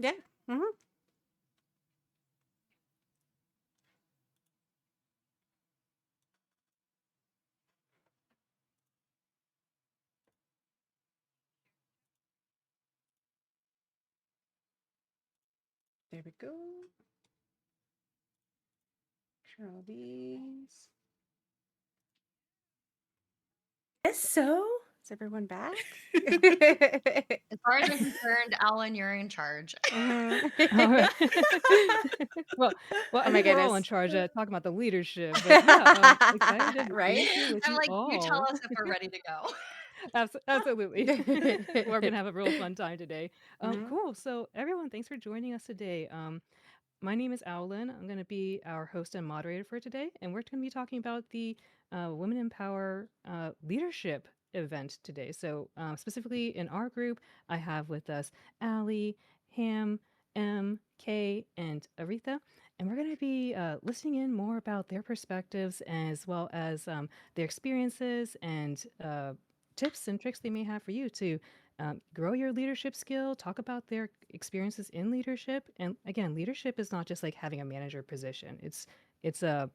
Yeah. Hmm. There we go. Share all these. Yes, so is everyone back? As far as I'm concerned, Alan, you're in charge. Mhm. All right. well, Oh I my think we're all in goodness. charge talking about the leadership, but yeah, excited to be Right? here with I'm you like, you tell all. us if we're ready to go. Absolutely. We're gonna have a real fun time today. Mhm. Cool. So everyone, thanks for joining us today. My name is Owlin. I'm going to be our host and moderator for today, and we're going to be talking about the Women in Power leadership event today. So, specifically in our group, I have with us Allie, Ham, M, K, and Aretha. And we're going to be listening in more about their perspectives as well as their experiences and tips and tricks they may have for you to grow your leadership skill, talk about their experiences in leadership. And again, leadership is not just like having a manager position. It's a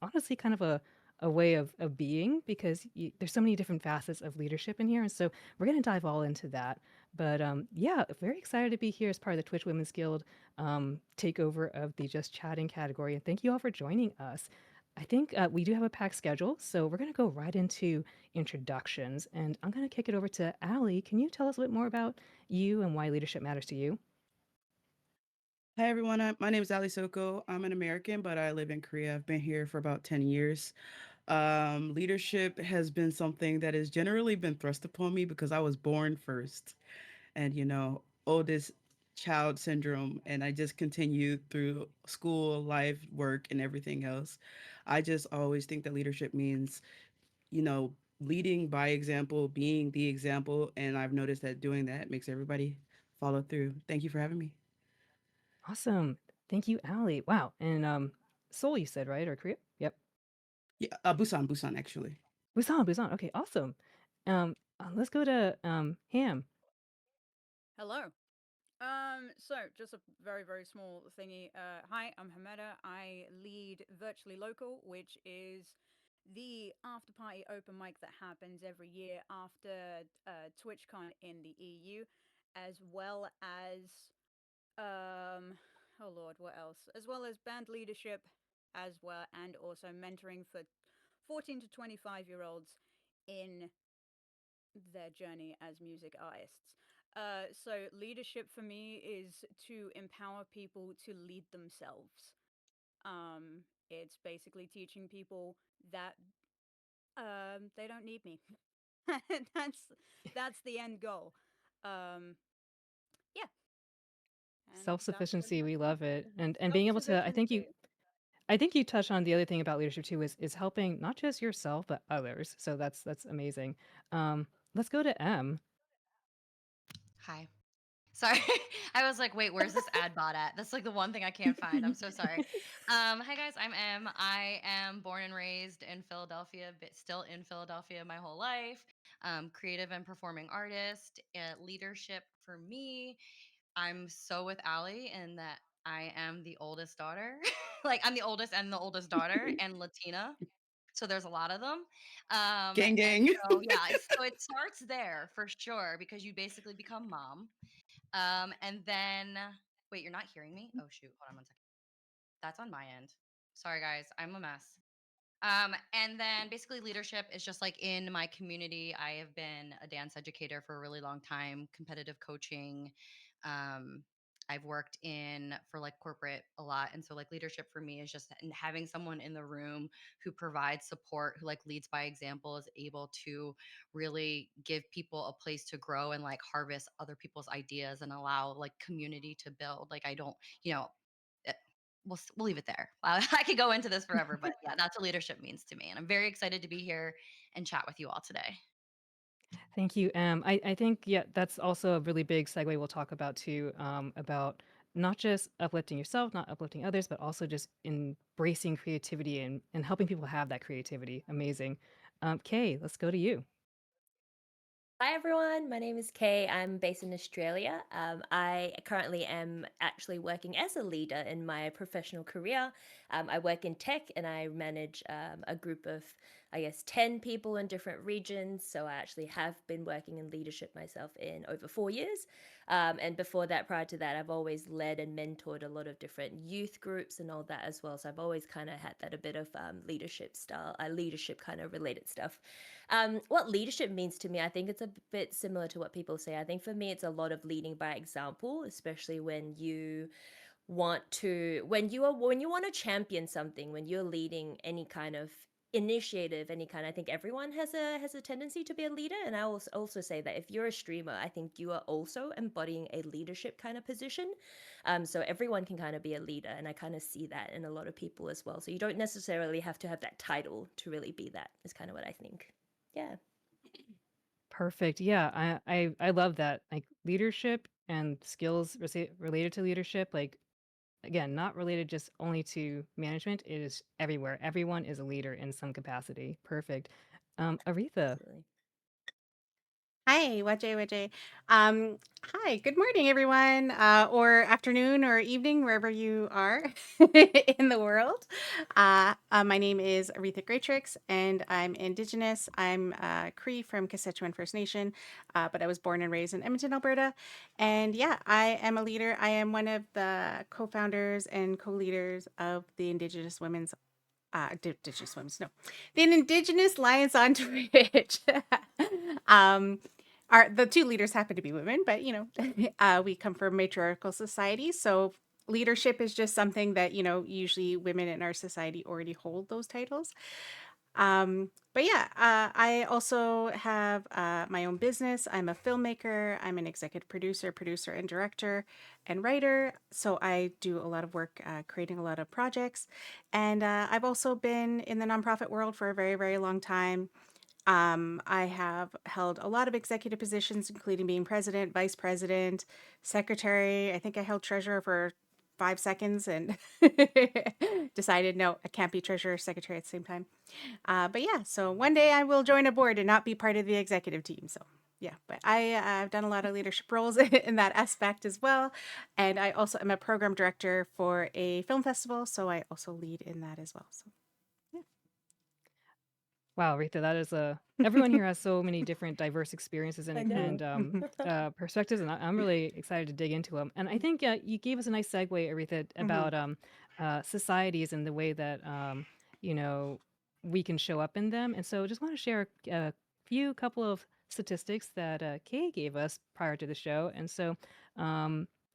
honestly kind of a way of being because there's so many different facets of leadership in here. And so we're going to dive all into that. But yeah, very excited to be here as part of the Twitch Women's Guild takeover of the Just Chatting category. And thank you all for joining us. I think we do have a packed schedule, so we're going to go right into introductions. And I'm going to kick it over to Allie. Can you tell us a bit more about you and why leadership matters to you? Hi everyone, my name is Ali Soko. I'm an American, but I live in Korea. I've been here for about 10 years. Leadership has been something that has generally been thrust upon me because I was born first and, oldest child syndrome, and I just continued through school, life, work, and everything else. I just always think that leadership means, leading by example, being the example, and I've noticed that doing that makes everybody follow through. Thank you for having me. Awesome. Thank you, Allie. Wow. And Seoul, you said, right? Or Korea? Yep. Yeah, Busan, actually. Busan, Busan. Okay, awesome. Let's go to Ham. Hello. So just a very, very small thingy. Hi, I'm Hameda. I lead Virtually Local, which is the after party open mic that happens every year after TwitchCon in the EU, as well as oh lord, what else? As well as band leadership, as well, and also mentoring for 14 to 25-year-olds in their journey as music artists. So leadership for me is to empower people to lead themselves. It's basically teaching people that they don't need me. that's that's the end goal. Um, yeah, and that's pretty Self-sufficiency, much we me. love it. And Self being able to sufficiency. I think you touched on the other thing about leadership too is helping not just yourself but others. So that's amazing. Let's go to M. Hi. Sorry. I was like, wait, where's this ad bot at? That's like the one thing I can't find. I'm so sorry. Hi guys, I'm Em. I am born and raised in Philadelphia, but still in Philadelphia my whole life. Creative and performing artist. Leadership for me, I'm so with Allie in that I am the oldest daughter. Like I'm the oldest and the oldest daughter and Latina. So there's a lot of them. Gang, And gang. so yeah, so it starts there for sure because you basically become mom. And then wait, you're not hearing me? Oh shoot, hold on 1 second. That's on my end. Sorry guys, I'm a mess. And then basically leadership is just like in my community. I have been a dance educator for a really long time, competitive coaching. Um, I've worked in for like corporate a lot. And so like leadership for me is just having someone in the room who provides support, who like leads by example, is able to really give people a place to grow and like harvest other people's ideas and allow like community to build. Like I don't, you know, we'll leave it there. I could go into this forever, but yeah, that's what leadership means to me, and I'm very excited to be here and chat with you all today. Thank you, M. I think yeah, that's also a really big segue we'll talk about too, about not just uplifting yourself, not uplifting others, but also just embracing creativity and helping people have that creativity. Amazing. Kay, let's go to you. Hi everyone, my name is Kay. I'm based in Australia. I currently am actually working as a leader in my professional career. I work in tech and I manage a group of, I guess, 10 people in different regions. So I actually have been working in leadership myself in over 4 years. And before that, prior to that, I've always led and mentored a lot of different youth groups and all that as well. So I've always kind of had that a bit of leadership style, leadership kind of related stuff. What leadership means to me, I think it's a bit similar to what people say. I think for me, it's a lot of leading by example, especially when you want to champion something, when you're leading any kind of initiative, any kind. I think everyone has a tendency to be a leader, and I also say that if you're a streamer, I think you are also embodying a leadership kind of position. So everyone can kind of be a leader, and I kind of see that in a lot of people as well. So you don't necessarily have to have that title to really be that. Is kind of what I think. Yeah. Perfect. Yeah, I love that. Like leadership and skills related to leadership, like again, not related just only to management. It is everywhere. Everyone is a leader in some capacity. Perfect. Aretha. Absolutely. Hi, Wajay. Hi, good morning, everyone, or afternoon or evening, wherever you are in the world. My name is Aretha Greatrix, and I'm Indigenous. I'm Cree from Quechua First Nation, but I was born and raised in Edmonton, Alberta. And yeah, I am a leader. I am one of the co-founders and co-leaders of the Indigenous Women's Indigenous Women's, no, the Indigenous Lions on Twitch. um, the two leaders happen to be women, but we come from matriarchal societies, so leadership is just something that usually women in our society already hold those titles. But yeah, I also have my own business. I'm a filmmaker. I'm an executive producer, and director, and writer. So I do a lot of work creating a lot of projects. And I've also been in the nonprofit world for a very, very long time. I have held a lot of executive positions, including being president, vice president, secretary. I think I held treasurer for 5 seconds and decided, no, I can't be treasurer, secretary at the same time. But yeah, so one day I will join a board and not be part of the executive team. So yeah, but I've done a lot of leadership roles in that aspect as well. And I also am a program director for a film festival. So I also lead in that as well. So Wow, Rita, that is a everyone here has so many different diverse experiences I and know. perspectives, and I'm really excited to dig into them. And I think you gave us a nice segue, Aretha, about societies and the way that you know we can show up in them. And so, just want to share a few couple of statistics that Kay gave us prior to the show. And so,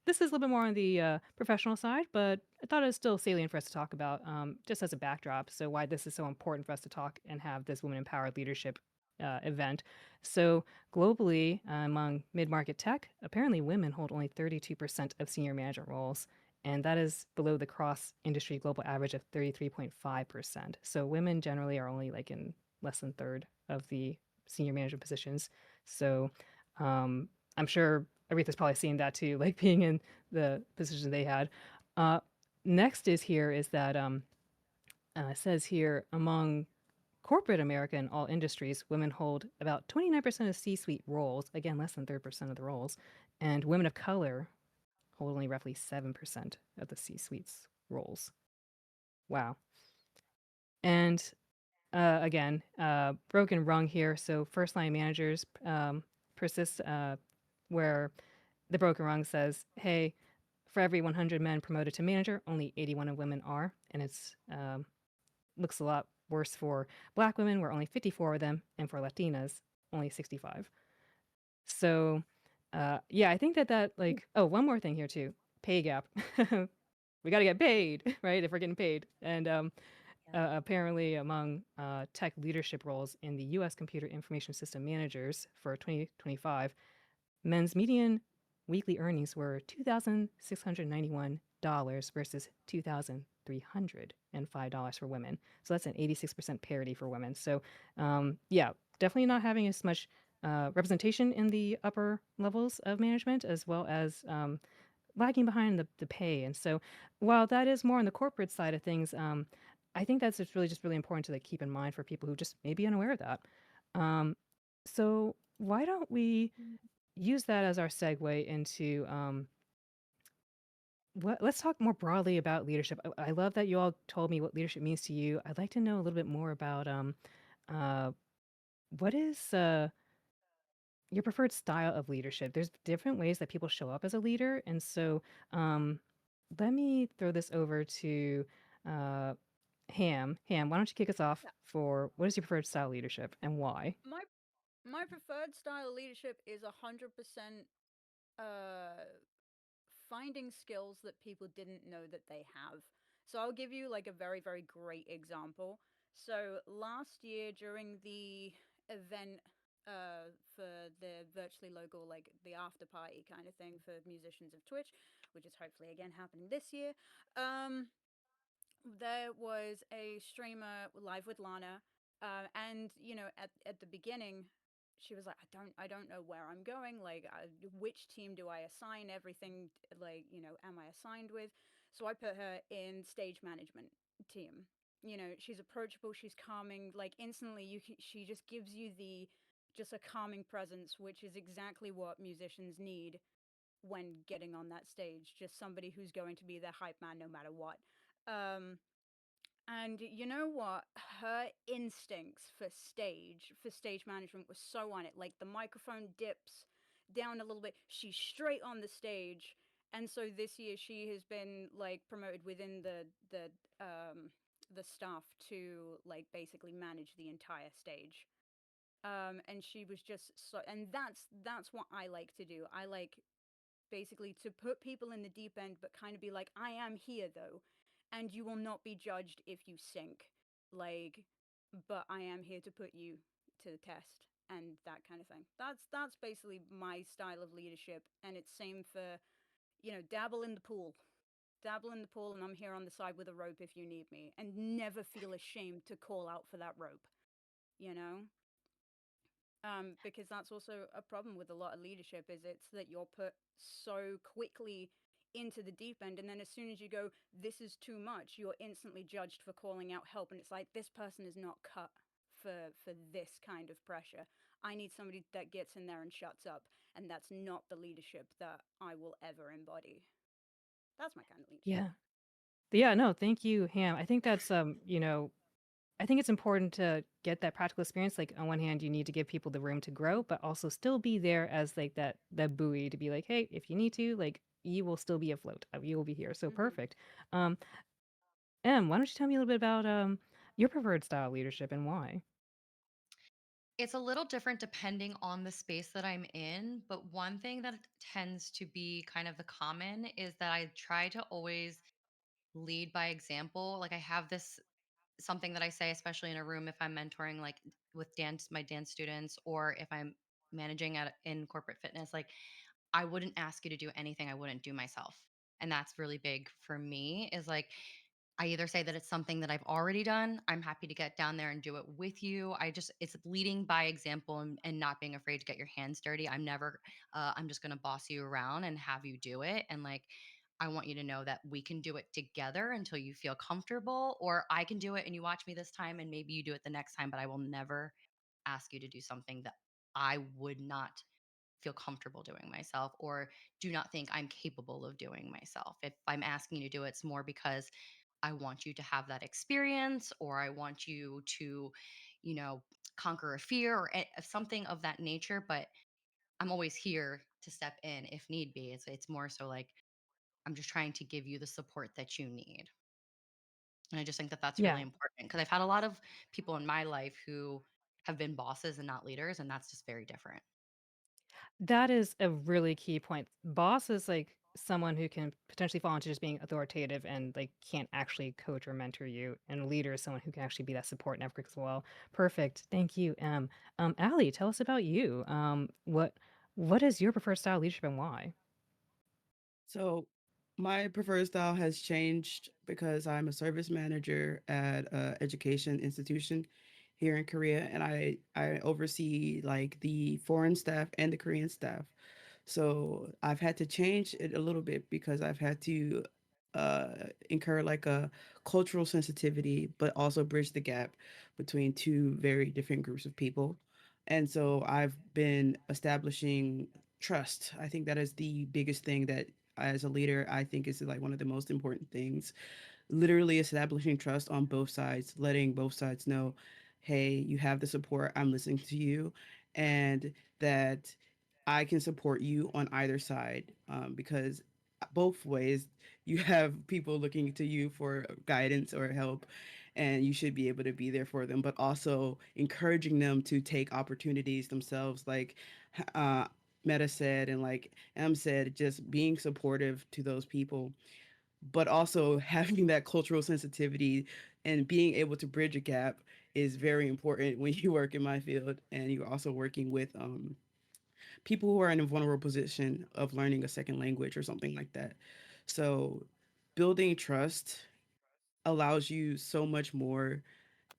this is a little bit more on the professional side, but I thought it was still salient for us to talk about just as a backdrop. So, why this is so important for us to talk and have this women empowered leadership event. So, globally, among mid market tech, apparently women hold only 32% of senior management roles. And that is below the cross industry global average of 33.5%. So, women generally are only like in less than third of the senior management positions. So, I'm sure Aretha's probably seen that too, like being in the position they had. Uh, Next is that it says here among corporate America in all industries, women hold about 29% of C-suite roles. Again, less than 30% of the roles, and women of color hold only roughly 7% of the C-suite's roles. Wow. And again, broken rung here. So first line managers persist where the broken rung says, hey, for every 100 men promoted to manager, only 81 of women are. And it's looks a lot worse for black women, where only 54 of them, and for Latinas, only 65. So, yeah, I think that like, oh, one more thing here too, pay gap. We got to get paid, right? If we're getting paid. And Yeah. apparently, among tech leadership roles in the U.S. Computer Information System Managers for 2025, men's median weekly earnings were $2,691 versus $2,305 for women. So that's an 86% parity for women. So, yeah, definitely not having as much representation in the upper levels of management, as well as lagging behind the pay. And so, while that is more on the corporate side of things, I think that's just really important to like keep in mind for people who just may be unaware of that. Um, so why don't we use that as our segue into let's talk more broadly about leadership. I love that you all told me what leadership means to you. I'd like to know a little bit more about uh, what is your preferred style of leadership. There's different ways that people show up as a leader, and so um, let me throw this over to uh, Ham. Ham, why don't you kick us off Yeah. for what is your preferred style of leadership and why? My my preferred style of leadership is 100% uh finding skills that people didn't know that they have. So I'll give you like a very, very great example. So last year during the event for the virtually local, like the after party kind of thing for musicians of Twitch, which is hopefully again happening this year. Um, there was a streamer live with Lana, and you know, at the beginning, she was like, I don't know where I'm going. Like, which team do I assign everything? Like, you know, am I assigned with? So I put her in stage management team. You know, she's approachable, she's calming. Like instantly, she just gives you the just a calming presence, which is exactly what musicians need when getting on that stage. Just somebody who's going to be their hype man no matter what. Um, and you know what? Her instincts for stage management was so on it. Like the microphone dips down a little bit. She's straight on the stage. And so this year she has been like promoted within the staff to like basically manage the entire stage. And she was just so, and that's what I like to do. I like basically to put people in the deep end, but kind of be like, I am here though, and you will not be judged if you sink. Like, but I am here to put you to the test and that kind of thing. That's basically my style of leadership, and it's same for dabble in the pool. Dabble in the pool, and I'm here on the side with a rope if you need me, and never feel ashamed to call out for that rope. You know, because that's also a problem with a lot of leadership is it's that you're put so quickly into the deep end, and then as soon as you go, this is too much, you're instantly judged for calling out help, and it's like this person is not cut for this kind of pressure. I need somebody that gets in there and shuts up, and that's not the leadership that I will ever embody. That's my kind of leadership. Yeah. Yeah, no, thank you, Ham. I think that's I think it's important to get that practical experience. Like on one hand, you need to give people the room to grow, but also still be there as like that buoy to be like, hey, if you need to, like you will still be afloat. You will be here. So Mm-hmm. perfect. Um, why don't you tell me a little bit about your preferred style of leadership and why? It's a little different depending on the space that I'm in, but one thing that tends to be kind of the common is that I try to always lead by example. Like I have this something that I say, especially in a room if I'm mentoring like with my dance students, or if I'm managing at in corporate fitness, like I wouldn't ask you to do anything I wouldn't do myself. And that's really big for me is like I either say that it's something that I've already done. I'm happy to get down there and do it with you. It's leading by example and not being afraid to get your hands dirty. I'm just going to boss you around and have you do it. And like, I want you to know that we can do it together until you feel comfortable, or I can do it and you watch me this time and maybe you do it the next time, but I will never ask you to do something that I would not feel comfortable doing myself or do not think I'm capable of doing myself. If I'm asking you to do it, it's more because I want you to have that experience or I want you to, you know, conquer a fear or something of that nature. But I'm always here to step in if need be. It's more so like I'm just trying to give you the support that you need. And I just think that that's really Yeah, important because I've had a lot of people in my life who have been bosses and not leaders, and that's just very different. that is a really key point. Boss is like someone who can potentially fall into just being authoritative and like can't actually coach or mentor you. And a leader is someone who can actually be that support network as well. Perfect. Thank you. Allie, tell us about you. What is your preferred style of leadership and why? So my preferred style has changed because I'm a service manager at a education institution here in Korea, and I oversee like the foreign staff and the Korean staff. So I've had to change it a little bit because I've had to incur like a cultural sensitivity, but also bridge the gap between two very different groups of people. And so I've been establishing trust. I think that is the biggest thing that as a leader, I think is like one of the most important things. Literally establishing trust on both sides, letting both sides know, hey, you have the support, I'm listening to you, and that I can support you on either side, because both ways you have people looking to you for guidance or help, and you should be able to be there for them, but also encouraging them to take opportunities themselves, like uh, Meta said, and like M said, just being supportive to those people, but also having that cultural sensitivity and being able to bridge a gap is very important when you work in my field and you're also working with people who are in a vulnerable position of learning a second language or something like that. So building trust allows you so much more,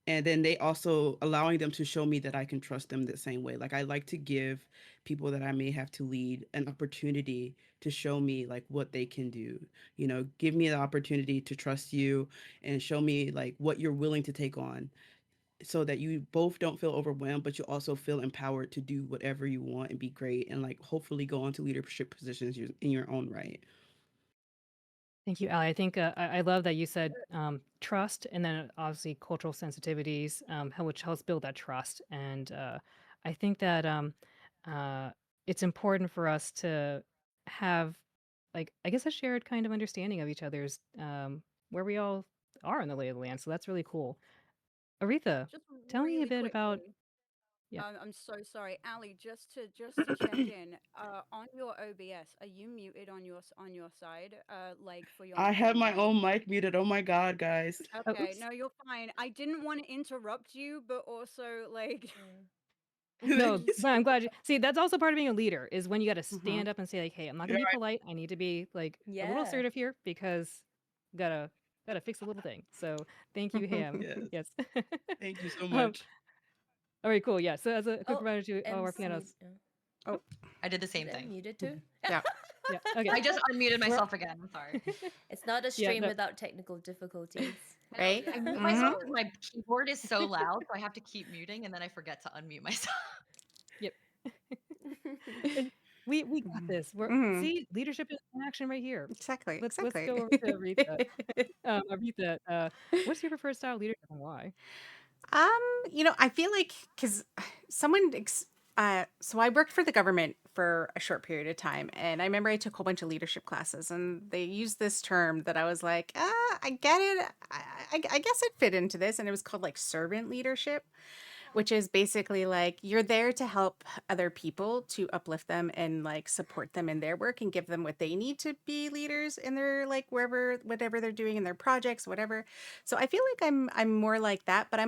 and then they also allowing them to show me that I can trust them the same way. Like I like to give people that I may have to lead an opportunity to show me like what they can do. You know, give me the opportunity to trust you and show me like what you're willing to take on so that you both don't feel overwhelmed, but you also feel empowered to do whatever you want and be great and like hopefully go on to leadership positions in your own right. Thank you, Ali. I think I love that you said trust, and then obviously cultural sensitivities, which helps build that trust. And I think that uh, it's important for us to have, like, I guess, a shared kind of understanding of each other's where we all are in the lay of the land. So that's really cool. Aretha, Just tell me a really bit about. quickly. Yeah. I'm so sorry, Ali. Just to check in. On your OBS, are you muted on on your side? Like for your I have main my mic. own mic muted. Oh my god, guys. Oh, Okay, oops. no, you're fine. I didn't want to interrupt you, but also like, No, Mm. but I'm glad you see, that's also part of being a leader is when you gotta Hmm. stand up and say, like, "Hey, I'm not gonna You're be polite. I need to be, like, a little Yeah. assertive here because gotta gotta fix a little thing." So, thank you, Ham. yes. Yes. Thank you so Um, much. alright, cool, yeah, so as a quick Oh, reminder to all our M's mute. pianos. Oh, I did the Is same M thing. muted too? yeah. Yeah, okay. I just unmuted We're myself again. I'm sorry. It's not a yeah, stream no, without technical difficulties. I know. Right. I Yeah. mute Hmm. myself because my keyboard is so loud, so I have to keep muting, and then I forget to unmute myself. yep. And we got this. We're Hmm. see, leadership is in action right here. Exactly. Let's Exactly. go over to Aretha. Aretha, what's your preferred style of leadership and why? Um, I feel like because someone, so I worked for the government for a short period of time, and I remember I took a whole bunch of leadership classes, and they used this term that I was like, I get it. I guess it fit into this, and it was called like servant leadership, which is basically like you're there to help other people, to uplift them and like support them in their work and give them what they need to be leaders in their like wherever whatever they're doing in their projects, whatever. So I feel like I'm more like that, but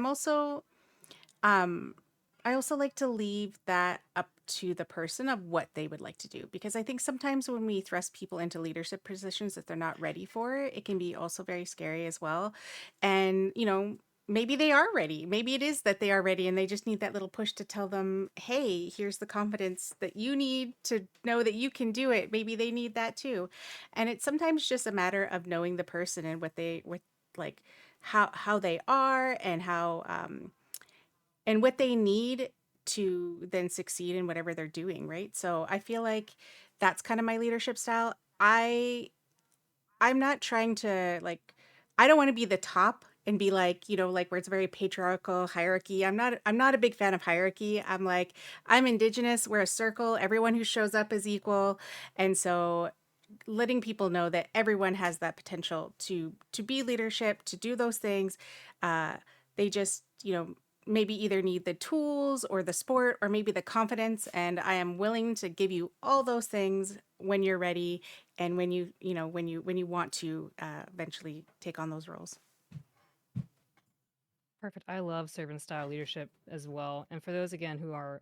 um I also like to leave that up to the person of what they would like to do, because I think sometimes when we thrust people into leadership positions that they're not ready for, it can be also very scary as well. And, maybe they are ready. Maybe it is that they are ready and they just need that little push to tell them, "Hey, here's the confidence that you need to know that you can do it." Maybe they need that too. And it's sometimes just a matter of knowing the person and what like how they are and how and what they need to then succeed in whatever they're doing, right? So I feel like that's kind of my leadership style. I'm not trying to like I don't want to be the top and be like, like where it's very patriarchal hierarchy. I'm not a big fan of hierarchy. I'm like, I'm indigenous, we're a circle, everyone who shows up is equal. And so letting people know that everyone has that potential to be leadership, to do those things. They just, maybe either need the tools or the sport or maybe the confidence, and I am willing to give you all those things when you're ready and when you want to eventually take on those roles. Perfect. I love servant style leadership as well. And for those again who are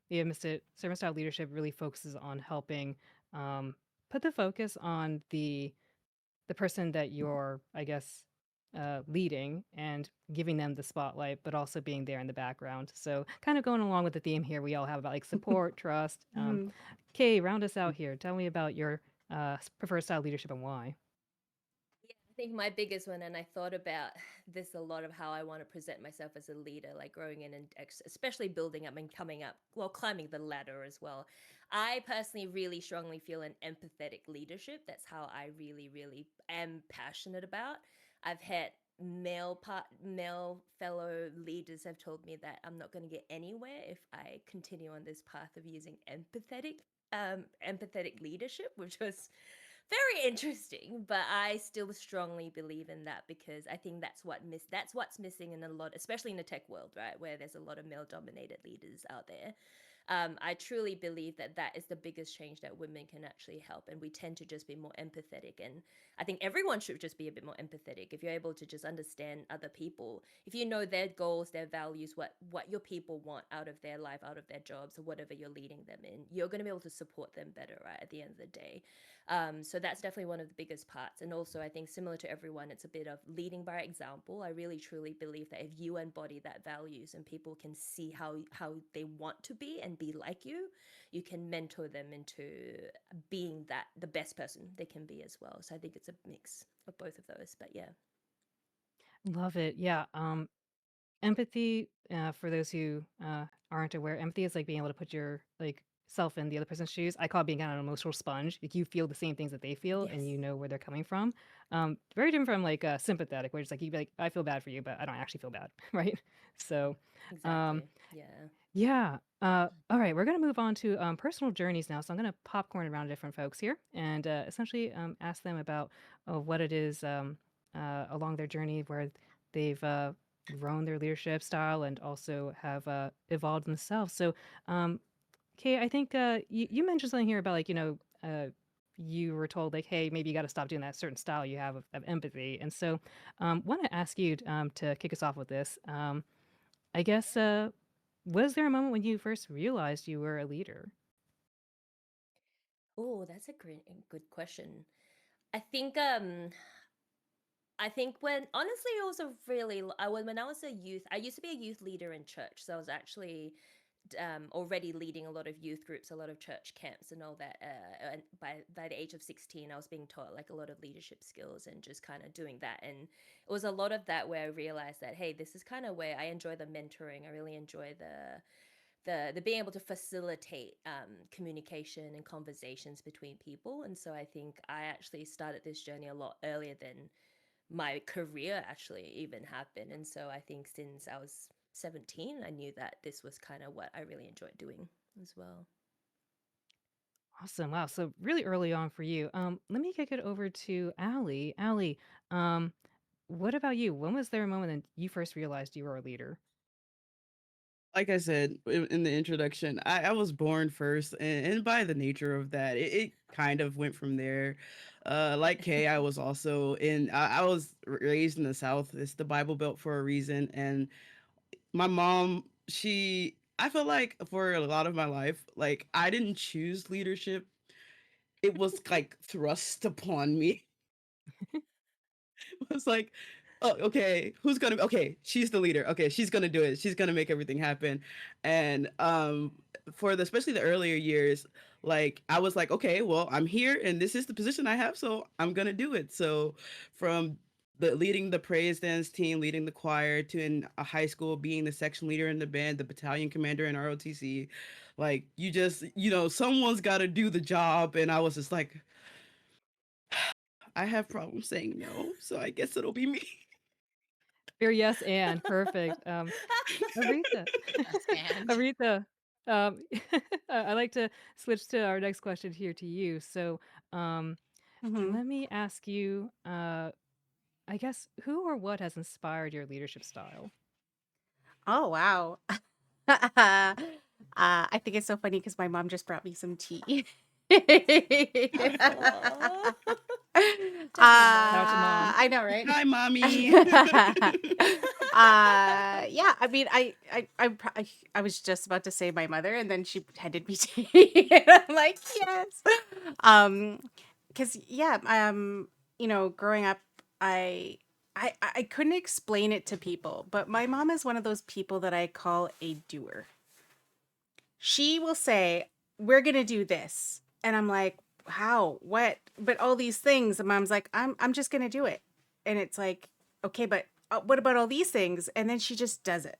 you have missed it, servant style leadership really focuses on helping um, put the focus on the person that you're, I guess, leading and giving them the spotlight, but also being there in the background. So kind of going along with the theme here we all have about like support, trust. Mhm. Kay, round us out here. Tell me about your preferred style leadership and why. think my biggest one, and I thought about this a lot of how I want to present myself as a leader, like growing in and especially building up and coming up, well, climbing the ladder as well. I personally really strongly feel an empathetic leadership. That's how I really, really am passionate about. I've had male fellow leaders have told me that I'm not going to get anywhere if I continue on this path of using empathetic leadership, which was very interesting, but I still strongly believe in that because I think that's what's missing in a lot, especially in the tech world, right, where there's a lot of male dominated leaders out there. I truly believe that that is the biggest change that women can actually help, and we tend to just be more empathetic. And I think everyone should just be a bit more empathetic. If you're able to just understand other people, if you know their goals, their values, what your people want out of their life, out of their jobs, or whatever you're leading them in, you're going to be able to support them better, right? At the end of the day, so that's definitely one of the biggest parts. And also, I think similar to everyone, it's a bit of leading by example. I really truly believe that if you embody that values and people can see how they want to be and be like you can mentor them into being that the best person they can be as well. So I think it's a mix of both of those. But yeah. Love it. Yeah. Empathy, for those who aren't aware, empathy is like being able to put your like self in the other person's shoes. I call it being kind of an emotional sponge. Like you feel the same things that they feel, and Yes. you know where they're coming from. Very different from like sympathetic, where it's like you be like, I feel bad for you, but I don't actually feel bad, right? So, um, Exactly. Yeah. yeah. All right, we're going to move on to personal journeys now. So I'm going to popcorn around different folks here and essentially ask them about what it is along their journey where they've grown their leadership style and also have evolved themselves. So, Kay, I think you mentioned something here about like, you were told like, hey, maybe you got to stop doing that certain style you have of empathy. And so want to ask you to kick us off with this. I guess, was there a moment when you first realized you were a leader? Oh, that's a great good question. I think um I think when honestly it was a really when I was a youth, I used to be a youth leader in church, so I was actually already leading a lot of youth groups, a lot of church camps, and all that. And by the age of 16, I was being taught like a lot of leadership skills and just kind of doing that. And it was a lot of that where I realized that hey, this is kind of where I enjoy the mentoring. I really enjoy the being able to facilitate communication and conversations between people. And so I think I actually started this journey a lot earlier than my career actually even happened. And so I think since I was 17, I knew that this was kind of what I really enjoyed doing as well. Awesome. Wow. So really early on for you. Let me kick it over to Allie. Allie, um, what about you? When was there a moment that you first realized you were a leader? Like I said in the introduction, I was born first, and by the nature of that, it kind of went from there. Like Kay, I was also I was raised in the South. It's the Bible Belt for a reason, and my mom, I feel like for a lot of my life, like I didn't choose leadership. It was like thrust upon me. It's like, oh, okay, okay, she's the leader. Okay, she's gonna do it. She's gonna make everything happen. And for especially the earlier years, like I was like, okay, well, I'm here and this is the position I have, so I'm gonna do it. So from the leading the praise dance team, leading the choir, to in a high school being the section leader in the band, the battalion commander in ROTC, like someone's got to do the job, and I was just like, I have problems saying no, so I guess it'll be me. Very yes and perfect. Aretha. Yes, and Aretha. I like to switch to our next question here to you. So, um, Hmm. let me ask you, I guess, who or what has inspired your leadership style? Oh, wow. I think it's so funny because my mom just brought me some tea. Aw. Definitely Shout mom. out to mom. I know, right? Hi, mommy. Yeah. I mean, I was just about to say my mother, and then she handed me tea, and I'm like, yes. Um, because yeah, growing up, I. I couldn't explain it to people, but my mom is one of those people that I call a doer. She will say, "We're gonna do this," and I'm like, "How? What?" But all these things, and mom's like, "I'm just gonna do it." and it's like, okay, but what about all these things? And then she just does it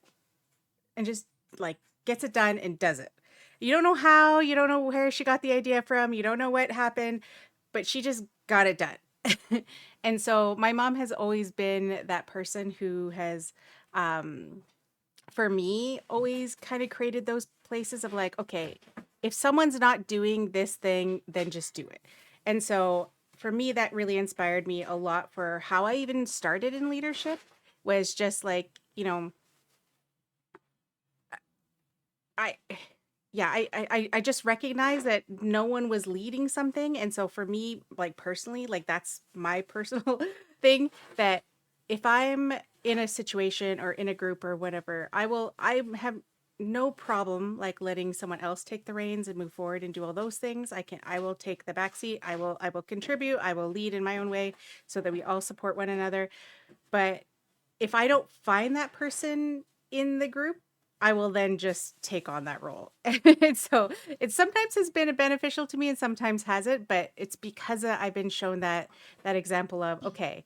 and just like gets it done and does it. You don't know how, you don't know where she got the idea from, you don't know what happened, but she just got it done. And so my mom has always been that person who has, um, for me, always kind of created those places of like, okay, if someone's not doing this thing, then just do it. And so for me, that really inspired me a lot for how I even started in leadership was just like, I yeah, I just recognize that no one was leading something. And so for me, like personally, like that's my personal thing that if I'm in a situation or in a group or whatever, I have no problem like letting someone else take the reins and move forward and do all those things. I will take the back seat. I will contribute. I will lead in my own way so that we all support one another. But if I don't find that person in the group, I will then just take on that role. And so it sometimes has been beneficial to me and sometimes hasn't, but it's because I've been shown that example of, okay,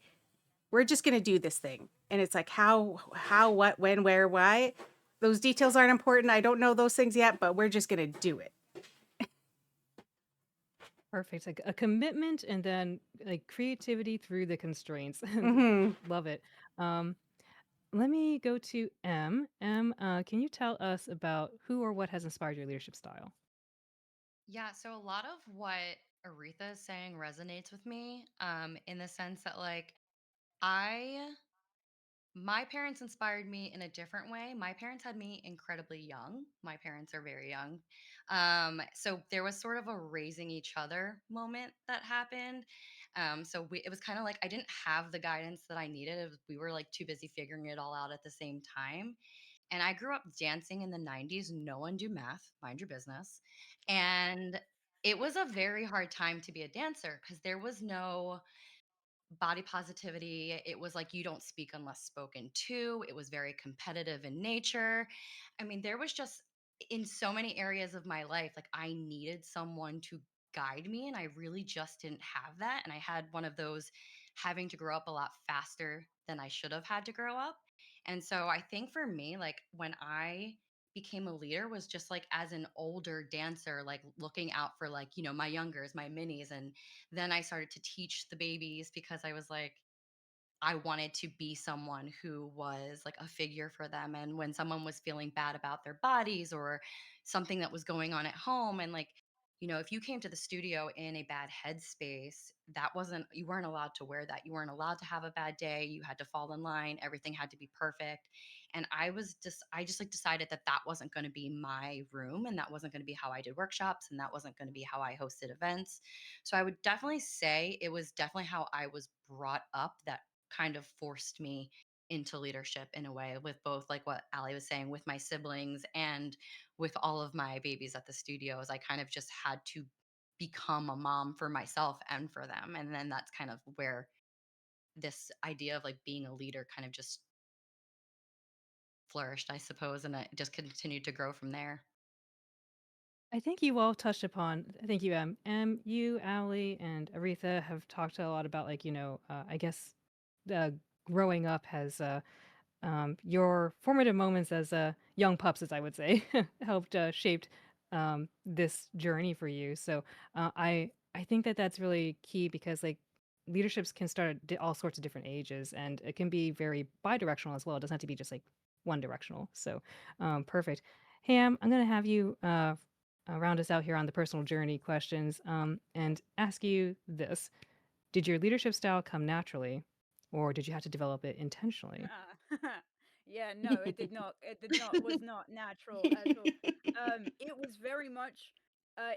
we're just going to do this thing. And it's like what, when, where, why. Those details aren't important. I don't know those things yet, but we're just going to do it. Perfect. Like a commitment and then like creativity through the constraints. Mhm. Love it. Um, Let me go to M. M, can you tell us about who or what has inspired your leadership style? Yeah, so a lot of what Aretha is saying resonates with me, in the sense that like I my parents inspired me in a different way. My parents had me incredibly young. My parents are very young. So there was sort of a raising each other moment that happened. It was kind of like I didn't have the guidance that I needed. We were like too busy figuring it all out at the same time. And I grew up dancing in the 90s. No one do math, mind your business. And it was a very hard time to be a dancer because there was no body positivity. It was like you don't speak unless spoken to. It was very competitive in nature. I mean, there was just in so many areas of my life, like I needed someone to guide me, and I really just didn't have that. And I had one of those having to grow up a lot faster than I should have had to grow up. And so I think for me, like when I became a leader was just like as an older dancer, like looking out for like, my youngers, my minis, and then I started to teach the babies because I was like, I wanted to be someone who was like a figure for them. And when someone was feeling bad about their bodies or something that was going on at home, and like, if you came to the studio in a bad headspace, you weren't allowed to wear that. You weren't allowed to have a bad day. You had to fall in line. Everything had to be perfect. And I just like decided that that wasn't going to be my room, and that wasn't going to be how I did workshops, and that wasn't going to be how I hosted events. So I would definitely say it was definitely how I was brought up that kind of forced me into leadership in a way, with both like what Ali was saying with my siblings and with all of my babies at the studios. I kind of just had to become a mom for myself and for them. And then that's kind of where this idea of like being a leader kind of just flourished, I suppose. And it just continued to grow from there. I think you all touched upon, thank you, M. M, you, Allie, and Aretha have talked a lot about, like, I guess growing up has your formative moments as young pups, as I would say, helped shaped this journey for you. So I think that that's really key because like leaderships can start at all sorts of different ages, and it can be very bi-directional as well. It doesn't have to be just like one directional. So perfect. Ham, I'm gonna have you round us out here on the personal journey questions and ask you this: did your leadership style come naturally, or did you have to develop it intentionally? Yeah, no, it did not. It did not was not natural at all. It was very much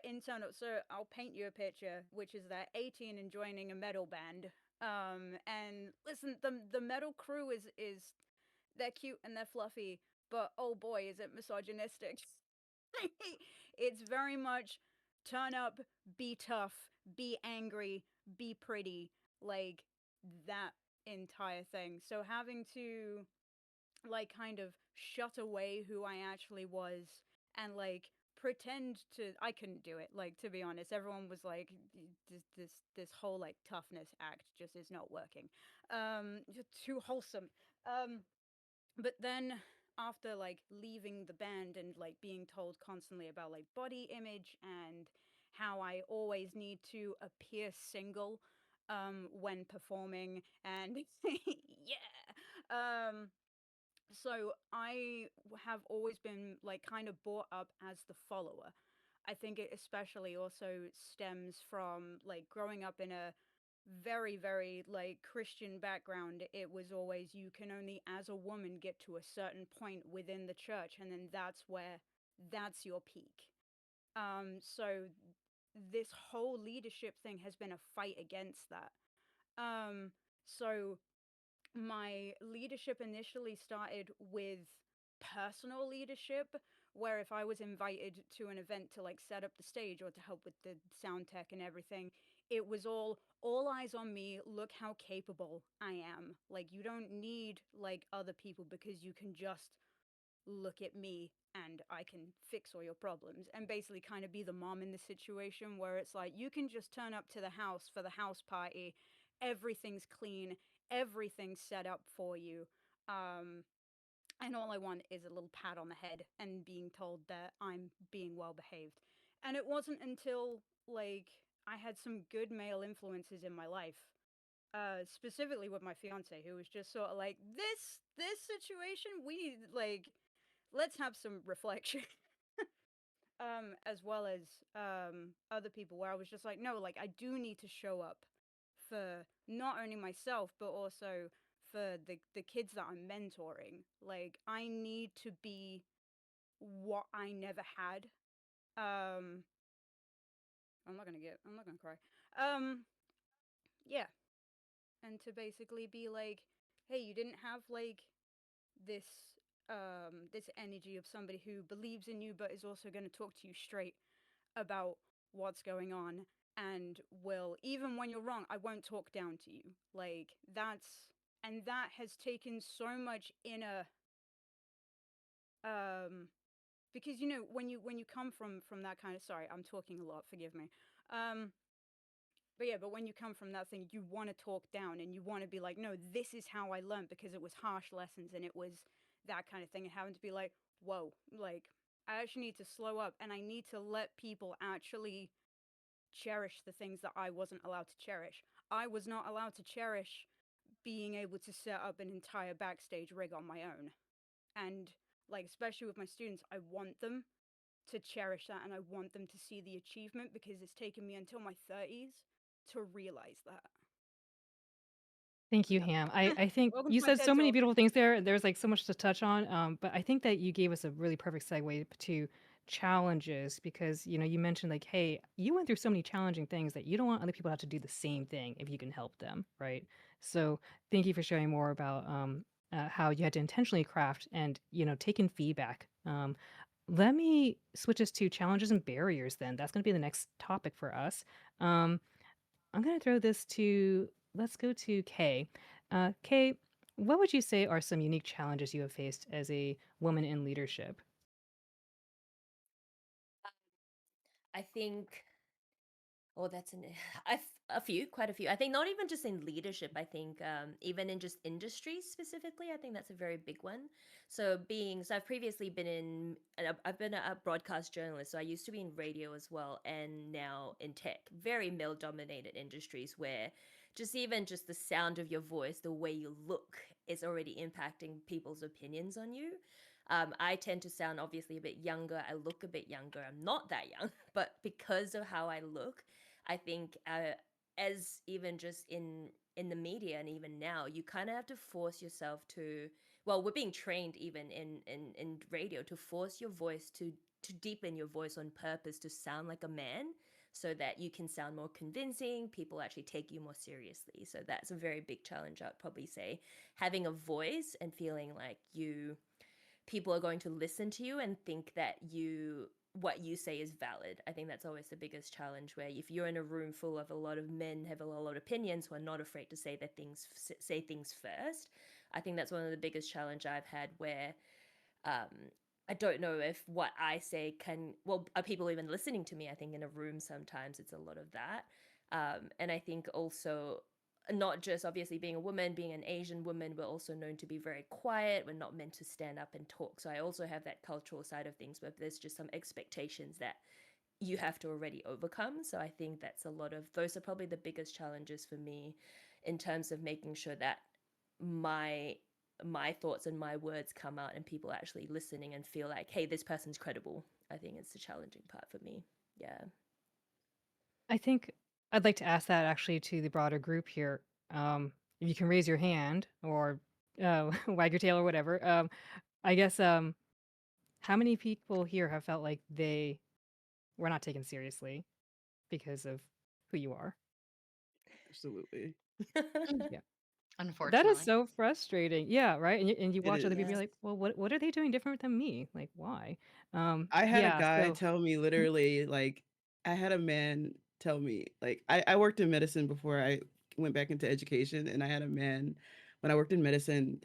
internal. So I'll paint you a picture, which is that 18 and joining a metal band. And listen, the metal crew is they're cute and they're fluffy, but oh boy, is it misogynistic. It's very much turn up, be tough, be angry, be pretty, like that entire thing. So having to like kind of shut away who I actually was and like pretend to. I couldn't do it. Like, to be honest, everyone was like, this whole like toughness act just is not working. Too wholesome. Um, but then after like leaving the band and like being told constantly about like body image and how I always need to appear single when performing and yeah. So I have always been like kind of brought up as the follower. I think it especially also stems from like growing up in a very, very like Christian background. It was always you can only as a woman get to a certain point within the church, and then that's your peak. So this whole leadership thing has been a fight against that. So my leadership initially started with personal leadership, where if I was invited to an event to like set up the stage or to help with the sound tech and everything, it was all eyes on me. Look how capable I am. Like, you don't need like other people because you can just look at me and I can fix all your problems, and basically kind of be the mom in the situation where it's like you can just turn up to the house for the house party, everything's clean, everything's set up for you. Um and all I want is a little pat on the head and being told that I'm being well behaved. And it wasn't until like I had some good male influences in my life, specifically with my fiance, who was just sort of like, this situation, we need like, let's have some reflection. As well as other people, where I was just like, no, like I do need to show up for not only myself but also for the kids that I'm mentoring. Like, I need to be what I never had. um I'm not gonna cry. um yeah, and to basically be like, hey, you didn't have like this this energy of somebody who believes in you but is also going to talk to you straight about what's going on, and will, even when you're wrong, I won't talk down to you. Like, that's, and that has taken so much inner, um because when you come from that kind of, sorry, I'm talking a lot, forgive me. um but yeah, but when you come from that thing, you want to talk down and you want to be like, no, this is how I learned, because it was harsh lessons and it was that kind of thing, and having to be like, whoa, like, I actually need to slow up and I need to let people actually cherish the things that I wasn't allowed to cherish. I was not allowed to cherish being able to set up an entire backstage rig on my own. And like, especially with my students, I want them to cherish that and I want them to see the achievement, because it's taken me until my 30s to realize that. Thank you, Yep. Ham. I think Welcome you to my said so TED many talk. beautiful things there. There's like so much to touch on. But I think that you gave us a really perfect segue to challenges because you mentioned like, hey, you went through so many challenging things that you don't want other people to have to do the same thing if you can help them, right? So thank you for sharing more about how you had to intentionally craft and take in feedback. Let me switch us to challenges and barriers. Then that's going to be the next topic for us. Um, I'm going to throw this to, let's go to Kay. Kay, what would you say are some unique challenges you have faced as a woman in leadership? I think, oh, that's a few, quite a few. I think not even just in leadership. I think even in just industries specifically, I think that's a very big one. So I've previously been I've been a broadcast journalist. So I used to be in radio as well, and now in tech. Very male dominated industries where just even just the sound of your voice, the way you look, is already impacting people's opinions on you. I tend to sound obviously a bit younger. I look a bit younger. I'm not that young, but because of how I look, I think as even just in the media and even now, you kind of have to force yourself to. Well, we're being trained even in radio to force your voice to deepen your voice on purpose to sound like a man, so that you can sound more convincing. People actually take you more seriously. So that's a very big challenge. I'd probably say having a voice and feeling like people are going to listen to you and think that what you say is valid. I think that's always the biggest challenge, where if you're in a room full of a lot of men have a lot of opinions who are not afraid to say things first. I think that's one of the biggest challenge I've had, where um I don't know if what I say can, well, are people even listening to me? I think in a room sometimes it's a lot of that. And I think also, not just obviously being a woman, being an Asian woman, we're also known to be very quiet. We're not meant to stand up and talk. So I also have that cultural side of things where there's just some expectations that you have to already overcome. So I think that's a lot of, those are probably the biggest challenges for me in terms of making sure that my my thoughts and my words come out and people actually listening and feel like, hey, this person's credible. I think it's the challenging part for me. Yeah. I think I'd like to ask that actually to the broader group here. If you can raise your hand or wag your tail or whatever. I guess how many people here have felt like they were not taken seriously because of who you are? Absolutely. Yeah. That is Unfortunately. so frustrating. Yeah, right? And you It watch other people, Yeah. you're is. like, "Well, what are they doing different than me? Like, why?" I had a Yeah, guy so tell me Mhm. literally, like, I had a man tell me, like, I worked in medicine before I went back into education, and I had a man when I worked in medicine.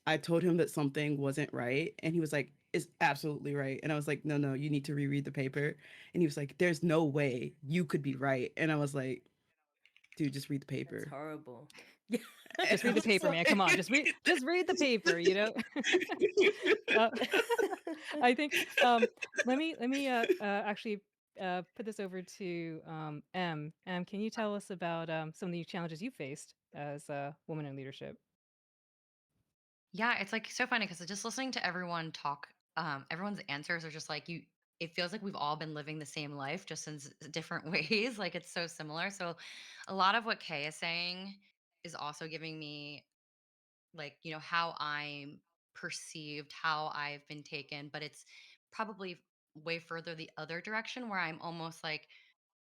I told him that something wasn't right, and he was like, "It's absolutely right." And I was like, "No, no, you need to reread the paper." And he was like, "There's no way you could be right." And I was like, "Dude, just read the That's paper." horrible. And just I read the was paper, man. Come on, just read the paper, you know? Uh, I think let me actually put this over to M. M, can you tell us about some of the challenges you faced as a woman in leadership? Yeah, it's like so funny because just listening to everyone talk, everyone's answers are just like you. It feels like we've all been living the same life, just in different ways. Like it's so similar. So, a lot of what Kay is saying is also giving me like how I'm perceived, how I've been taken, but it's probably way further the other direction where I'm almost like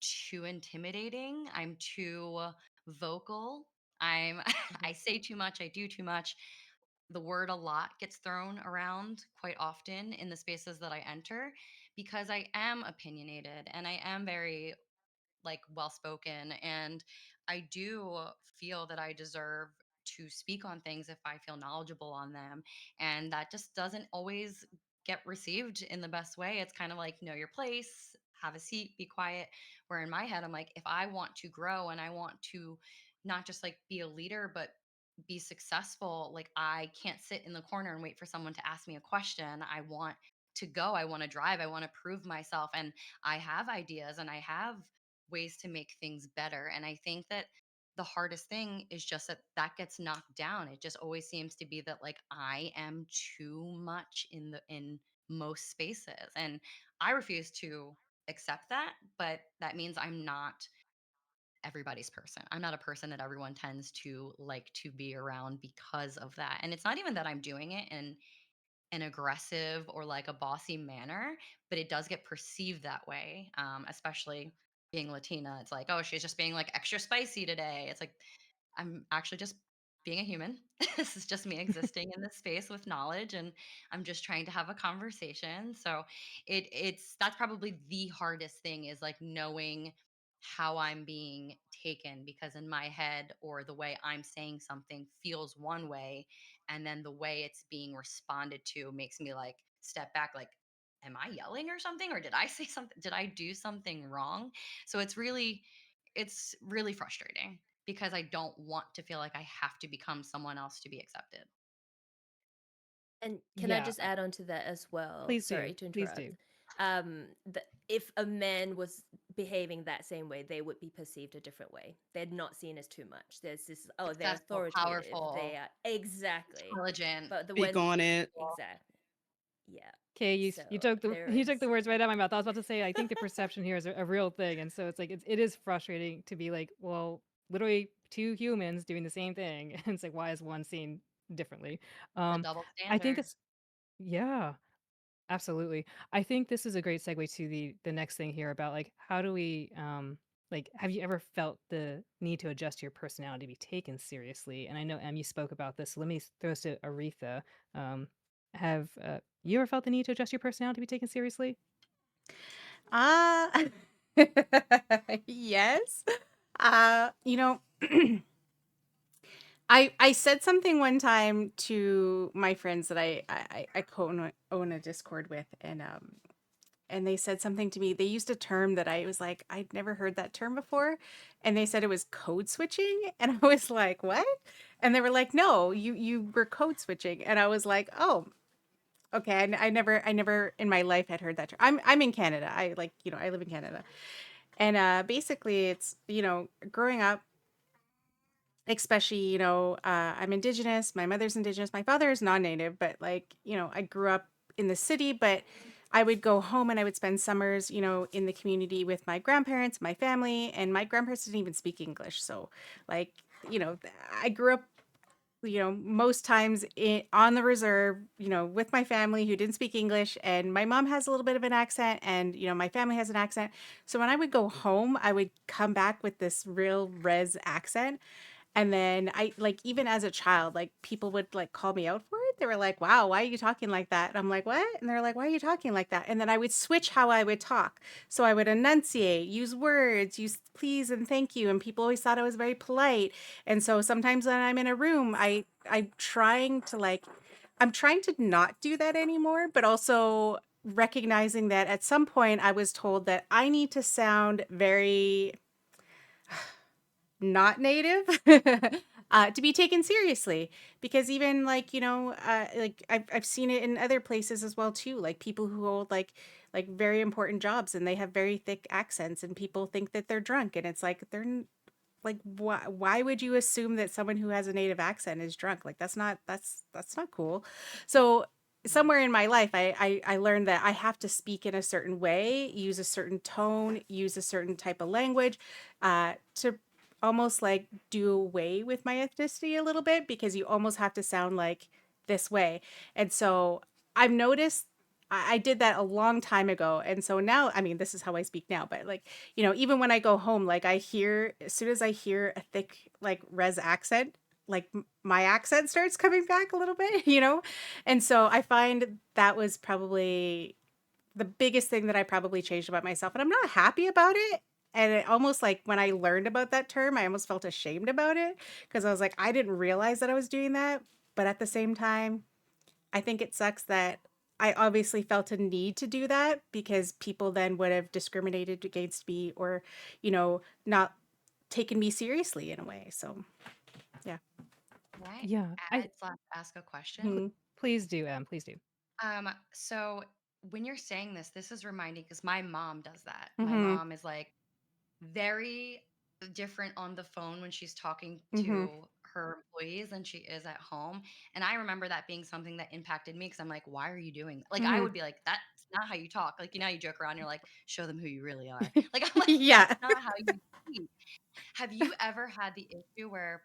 too intimidating. I'm too vocal. I'm I Mhm. say too much, I do too much. The word a lot gets thrown around quite often in the spaces that I enter because I am opinionated and I am very like well spoken, and I do feel that I deserve to speak on things if I feel knowledgeable on them, and that just doesn't always get received in the best way. It's kind of like know your place, have a seat, be quiet, where in my head I'm like if I want to grow and I want to not just like be a leader but be successful, like I can't sit in the corner and wait for someone to ask me a question. I want to go, I want to drive, I want to prove myself, and I have ideas and I have ways to make things better. And I think that the hardest thing is just that that gets knocked down. It just always seems to be that like I am too much in most spaces, and I refuse to accept that. But that means I'm not everybody's person. I'm not a person that everyone tends to like to be around because of that. And it's not even that I'm doing it in an aggressive or like a bossy manner, but it does get perceived that way. Especially being Latina, it's like, oh, she's just being like extra spicy today. It's like, I'm actually just being a human. This is just me existing in this space with knowledge, and I'm just trying to have a conversation. So it's that's probably the hardest thing is like knowing how I'm being taken, because in my head or the way I'm saying something feels one way, and then the way it's being responded to makes me like step back, like am I yelling or something, or did I say something, did I do something wrong? So it's really frustrating because I don't want to feel like I have to become someone else to be accepted. And can I Yeah, just add on to that as well? please do. Sorry to Please interrupt. do. If a man was behaving that same way, they would be perceived a different way. They're not seen as too much. There's this, oh, they're Successful, authoritative. They powerful, are exactly. intelligent. But the speak when on it. exactly, yeah. Okay, you So you took the there you took is the words right out of my mouth. I was about to say, I think the perception here is a real thing, and so it's like it is frustrating to be like, well, literally two humans doing the same thing, and it's like, why is one seen differently? The Um, double I think standard. this, yeah, absolutely. I think this is a great segue to the next thing here about like how do we like have you ever felt the need to adjust your personality to be taken seriously? And I know Em, you spoke about this. So let me throw this to Aretha. Have you ever felt the need to adjust your personality to be taken seriously? Uh yes. You know, I said something one time to my friends that I co-own a Discord with, and they said something to me. They used a term that I was like, I'd never heard that term before, and they said it was code switching, and I was like, what? And they were like, no, you were code switching, and I was like, oh, okay. I never in my life had heard that term. I'm in Canada. I like I live in Canada, and basically it's growing up, especially I'm indigenous, my mother's indigenous, my father is non-native, but like I grew up in the city, but I would go home and I would spend summers in the community with my grandparents, my family, and my grandparents didn't even speak English. So like I grew up most times on the reserve, with my family who didn't speak English. And my mom has a little bit of an accent, and, my family has an accent. So when I would go home, I would come back with this real res accent. And then I like even as a child, like people would like call me out for it. They were like, "Wow, why are you talking like that?" And I'm like, "What?" And they're like, "Why are you talking like that?" And then I would switch how I would talk. So I would enunciate, use words, use please and thank you, and people always thought I was very polite. And so sometimes when I'm in a room, I'm trying to not do that anymore, but also recognizing that at some point I was told that I need to sound very not native to be taken seriously, because even like like I've seen it in other places as well too, like people who hold like very important jobs and they have very thick accents and people think that they're drunk, and it's like like why would you assume that someone who has a native accent is drunk? Like that's not cool. So somewhere in my life I learned that I have to speak in a certain way, use a certain tone, use a certain type of language to almost like do away with my ethnicity a little bit, because you almost have to sound like this way. And so I've noticed I did that a long time ago. And so now, I mean, this is how I speak now, but like, even when I go home, like as soon as I hear a thick, like res accent, like my accent starts coming back a little bit, And so I find that was probably the biggest thing that I probably changed about myself. And I'm not happy about it. And it almost like when I learned about that term, I almost felt ashamed about it, because I was like, I didn't realize that I was doing that. But at the same time, I think it sucks that I obviously felt a need to do that, because people then would have discriminated against me, or, not taken me seriously in a way. So, yeah. Can I Yeah, I add slash ask a question? pl- Hmm. please do, please do. So when you're saying this is reminding because my mom does that. My Hmm. mom is like very different on the phone when she's talking Hmm. to her employees than she is at home. And I remember that being something that impacted me because I'm like, why are you doing that? Like, I Hmm. would be like, that's not how you talk. Like, how you joke around, you're like, show them who you really are. Like, I'm like, Yeah. that's not how you speak. Have you ever had the issue where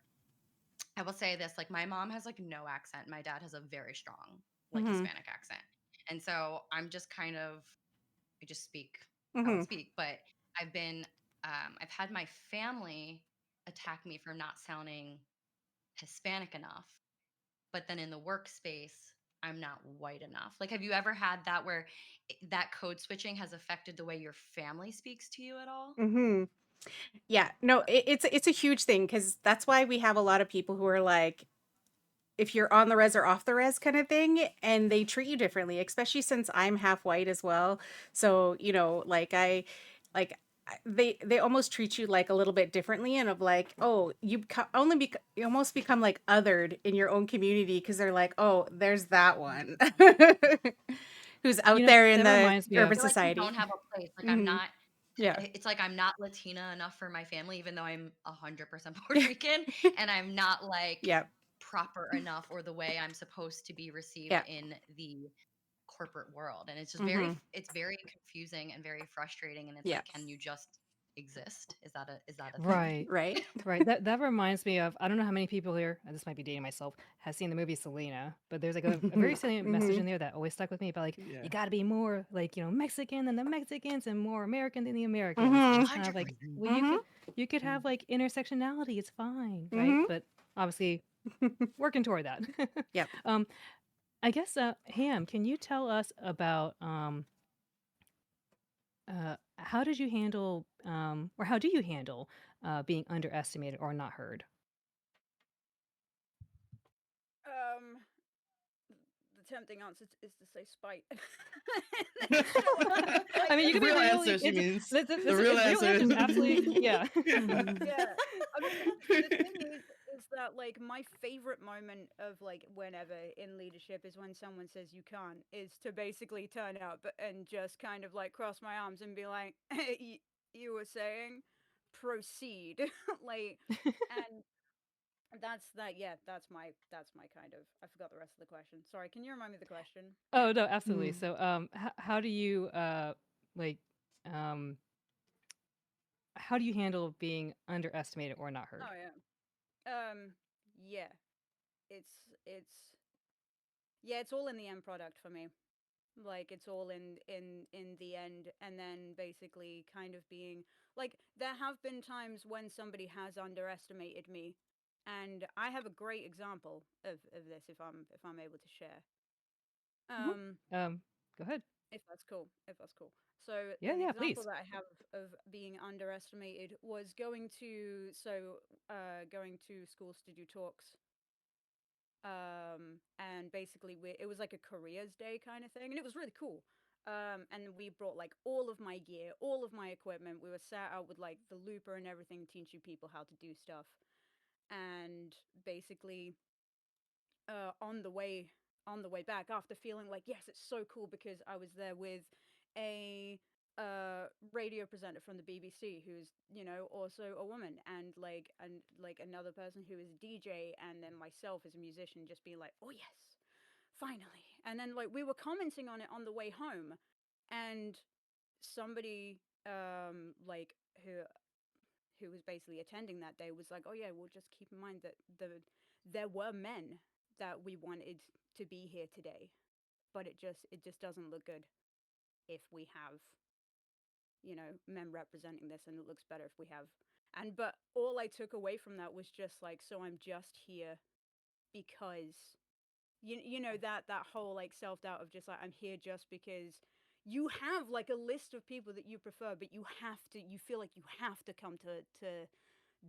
I will say this, like my mom has like no accent. My dad has a very strong like Hmm. Hispanic accent. And so I'm just kind of I just speak how I Hmm. speak, but I've been I've had my family attack me for not sounding Hispanic enough, but then in the workspace I'm not white enough. Like have you ever had that where that code switching has affected the way your family speaks to you at all? Hmm. Yeah. No, it's a huge thing, because that's why we have a lot of people who are like, if you're on the res or off the res kind of thing, and they treat you differently, especially since I'm half white as well. So like like they almost treat you like a little bit differently, and of like, oh, you almost become like othered in your own community, because they're like, oh, there's that one who's You out know, there in that the reminds me urban of Feel like you society. don't have a place. Like I'm Hmm. not Yeah. it's like I'm not Latina enough for my family, even though I'm 100% Puerto Rican, and I'm not like Yeah. proper enough or the way I'm supposed to be received Yeah. in the corporate world. And it's just Hmm. it's very confusing and very frustrating. And it's Yeah. like, can you just exist? Is that a thing? right. Right. Right. That reminds me of, I don't know how many people here, and this might be dating myself, has seen the movie Selena, but there's like a very salient message Hmm. in there that always stuck with me about like Yeah. you got to be more like Mexican than the Mexicans and more American than the Americans, and Hmm. it's kind of like, 100%. well, Hmm. you could have like intersectionality, it's fine, right? Hmm. But obviously working toward that. Yep. um, I guess Ham, can you tell us about how did you handle or how do you handle being underestimated or not heard? tempting answer is to say spite. I mean, you The could be real really. answer, she means. The This real real answer answer is is absolutely yeah. Yeah. I mean, the thing is that like my favorite moment of like whenever in leadership is when someone says you can't, is to basically turn up and just kind of like cross my arms and be like, you were saying, proceed, like, and that's that. Yeah, that's my kind of. I forgot the rest of the question. Sorry. Can you remind me of the question? Oh no, absolutely. Mm. So, how do you like um how do you handle being underestimated or not Oh heard? yeah. Yeah. It's yeah. It's all in the end product for me. Like it's all in the end, and then basically kind of being like there have been times when somebody has underestimated me, and I have a great example of this if I'm able to share. Mhm. Um, Go ahead. if that's cool. So Yeah, an yeah, example please. that I have of being underestimated was going to schools to do talks, and basically it was like a careers day kind of thing, and it was really cool. And we brought like all of my gear, all of my equipment. We were sat out with like the looper and everything, teaching people how to do stuff. And basically, on the way back, after feeling like yes, it's so cool because I was there with a radio presenter from the BBC who's also a woman, and another person who is a DJ, and then myself as a musician, just being like, oh yes, finally. And then like we were commenting on it on the way home, and somebody like who was basically attending that day was like, oh yeah, well just keep in mind that there were men that we wanted to be here today, but it just doesn't look good if we have men representing this, and it looks better if we have. And but all I took away from that was just like, so I'm just here because that whole like self-doubt of just like I'm here just because you have like a list of people that you prefer, but you feel like you have to come to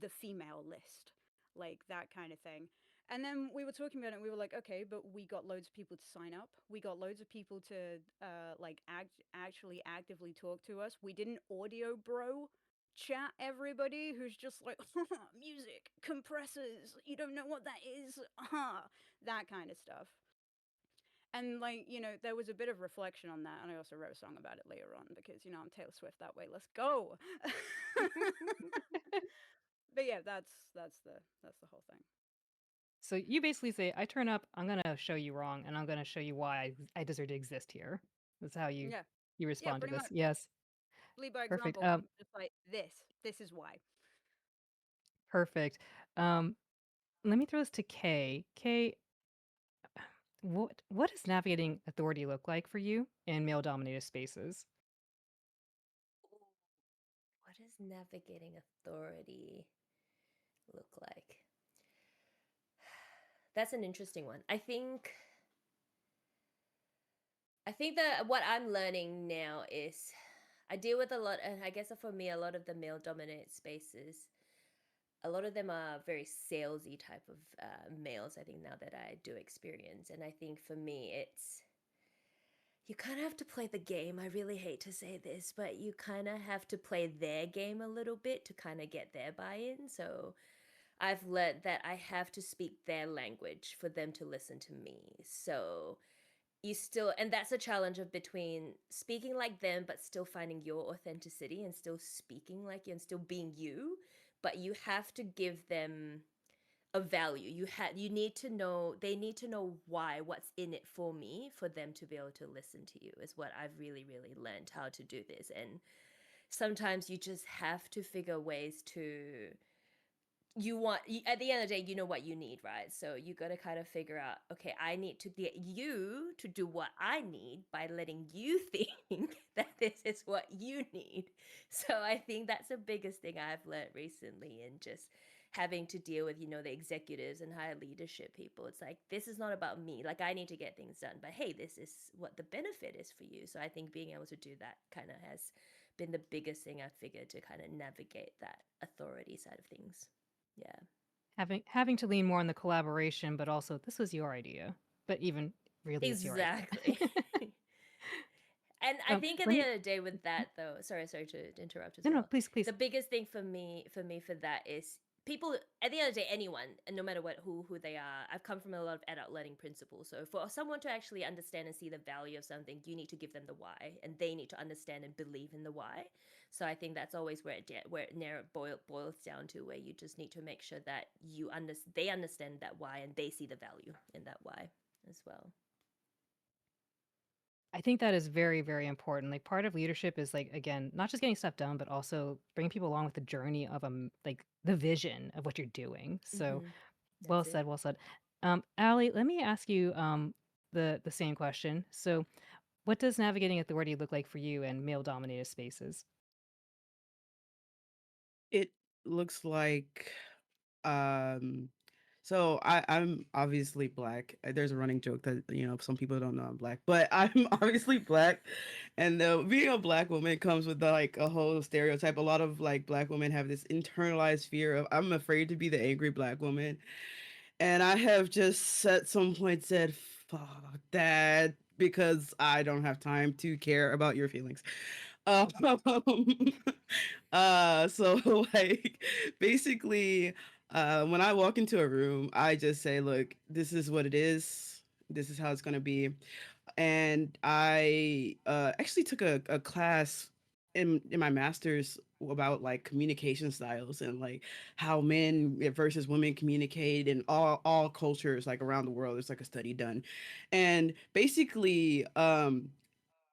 the female list, like that kind of thing. And then we were talking about it, and we were like, okay, but we got loads of people to sign up. We got loads of people to actually actively talk to us. We didn't audio bro chat everybody who's just like music compressors. You don't know what that is, that kind of stuff. And like there was a bit of reflection on that, and I also wrote a song about it later on because I'm Taylor Swift that way. Let's go. But yeah, that's the whole thing. So you basically say, I turn up, I'm gonna show you wrong, and I'm gonna show you why I deserve to exist here. That's how Yeah, you yeah, respond to pretty this. much. Yes. Lead by Perfect. example. Just like this is why. Perfect. Um, Let me throw this to Kay. Kay, what does navigating authority look like for you in male dominated spaces? Ooh, what does navigating authority look like? That's an interesting one. I think that what I'm learning now is I deal with a lot, and I guess for me, a lot of the male dominated spaces, a lot of them are very salesy type of males, I think, now that I do experience. And I think for me, it's you kind of have to play the game. I really hate to say this, but you kind of have to play their game a little bit to kind of get their buy in. So I've learned that I have to speak their language for them to listen to me. So you still, and that's a challenge of between speaking like them but still finding your authenticity and still speaking like you and still being you, but you have to give them a value. You need to know, they need to know why, what's in it for me, for them to be able to listen to you, is what I've really learned how to do this. And sometimes you just have to figure ways to, at the end of the day, you know what you need, right? So you got to kind of figure out, okay, I need to get you to do what I need by letting you think that this is what you need. So I think that's the biggest thing I've learned recently, and just having to deal with the executives and higher leadership people. It's like, this is not about me, like I need to get things done, but hey, this is what the benefit is for you. So I think being able to do that kind of has been the biggest thing I've figured to kind of navigate that authority side of things. Yeah. Having to lean more on the collaboration, but also this was your idea. But even really is yours. Exactly. And I think at Let the me. end of the day with that though, sorry to interrupt as No, no, well. please, please. The biggest thing for that is people at the end of the day, anyone, and no matter what who they are, I've come from a lot of adult learning principles. So for someone to actually understand and see the value of something, you need to give them the why, and they need to understand and believe in the why. So I think that's always where it boils down to, where you just need to make sure that they understand that why and they see the value in that why as well. I think that is very, very important. Like part of leadership is like again, not just getting stuff done, but also bringing people along with the journey of like the vision of what you're doing. So Mm-hmm. well That's it. said, well said. Allie, let me ask you the same question. So what does navigating authority look like for you in male dominated spaces? It looks like um so I'm obviously black. There's a running joke that some people don't know I'm black, but I'm obviously black, and being a black woman comes with like a whole stereotype. A lot of like black women have this internalized fear of I'm afraid to be the angry black woman, and I have just at some point said fuck that because I don't have time to care about your feelings. Um, so like basically, when I walk into a room, I just say, look, this is what it is. This is how it's gonna be. And I actually took a class in my master's about like communication styles and like how men versus women communicate in all cultures like around the world. There's like a study done, and basically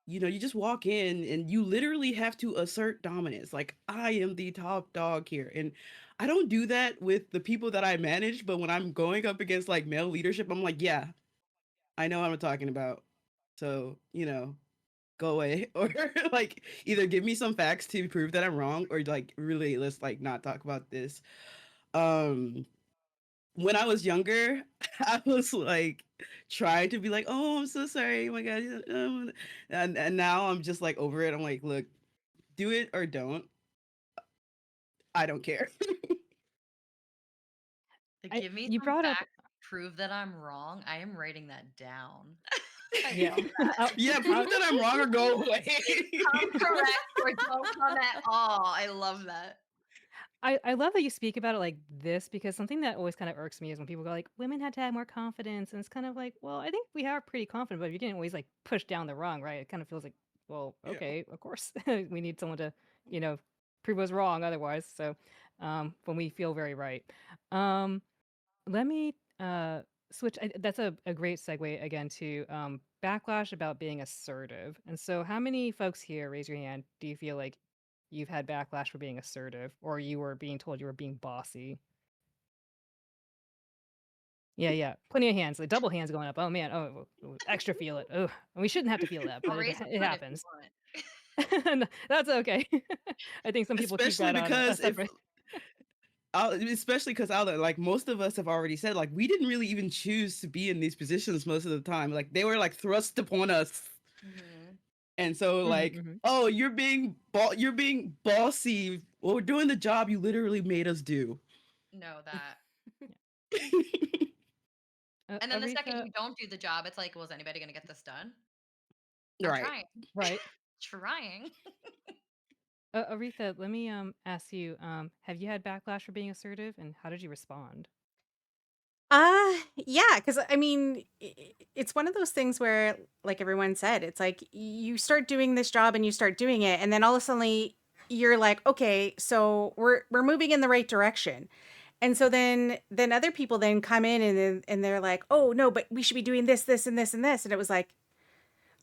you just walk in and you literally have to assert dominance. Like, I am the top dog here. And I don't do that with the people that I manage, but when I'm going up against like male leadership, I'm like, yeah, I know what I'm talking about. So, go away. Or like either give me some facts to prove that I'm wrong, or like really let's like not talk about this. Um when I was younger, I was like trying to be like, "Oh, I'm so sorry. Oh my god." And now I'm just like over it. I'm like, "Look, do it or don't. I don't care." Like, I give me you some brought up facts to prove that I'm wrong. I am writing that down. I yeah. love that. Yeah, I, prove that I'm wrong or go away. Come correct or don't come at all. I love that. I love that you speak about it like this because something that always kind of irks me is when people go like women had to have more confidence, and it's kind of like, well, I think we are pretty confident, but you're getting always like pushed down the wrong, right? It kind of feels like, well, Yeah. okay, of course we need someone to, you know, prove us wrong otherwise. So when we feel very right. Um let me switch. That's a great segue again to backlash about being assertive. And so how many folks here, raise your hand, do you feel like you've had backlash for being assertive, or you were being told you were being bossy? Yeah, yeah. Plenty of hands, like double hands going up. Oh man, oh, extra feel it. Oh, we shouldn't have to feel that, I'll but raise a it foot if you happens. want. That's okay. I think some people keep Especially that on a because if separate. especially because like most of us have already said like we didn't really even choose to be in these positions most of the time. Like they were like thrust upon us. Hmm. And so Hmm, like, hmm. oh, you're being bossy. Well, we're doing the job you literally made us do. Know that. And then the second Aretha, you don't do the job, it's like, was anybody going to get this done? I'm Right. trying. right? Trying. Aretha, let me ask you, have you had backlash for being assertive, and how did you respond? Yeah, because I mean, it's one of those things where, like everyone said, it's like you start doing this job and you start doing it, and then all of a sudden you're like, okay, so we're moving in the right direction. And so then other people then come in and they're like, oh no, but we should be doing this, this, and this, and this. And it was like,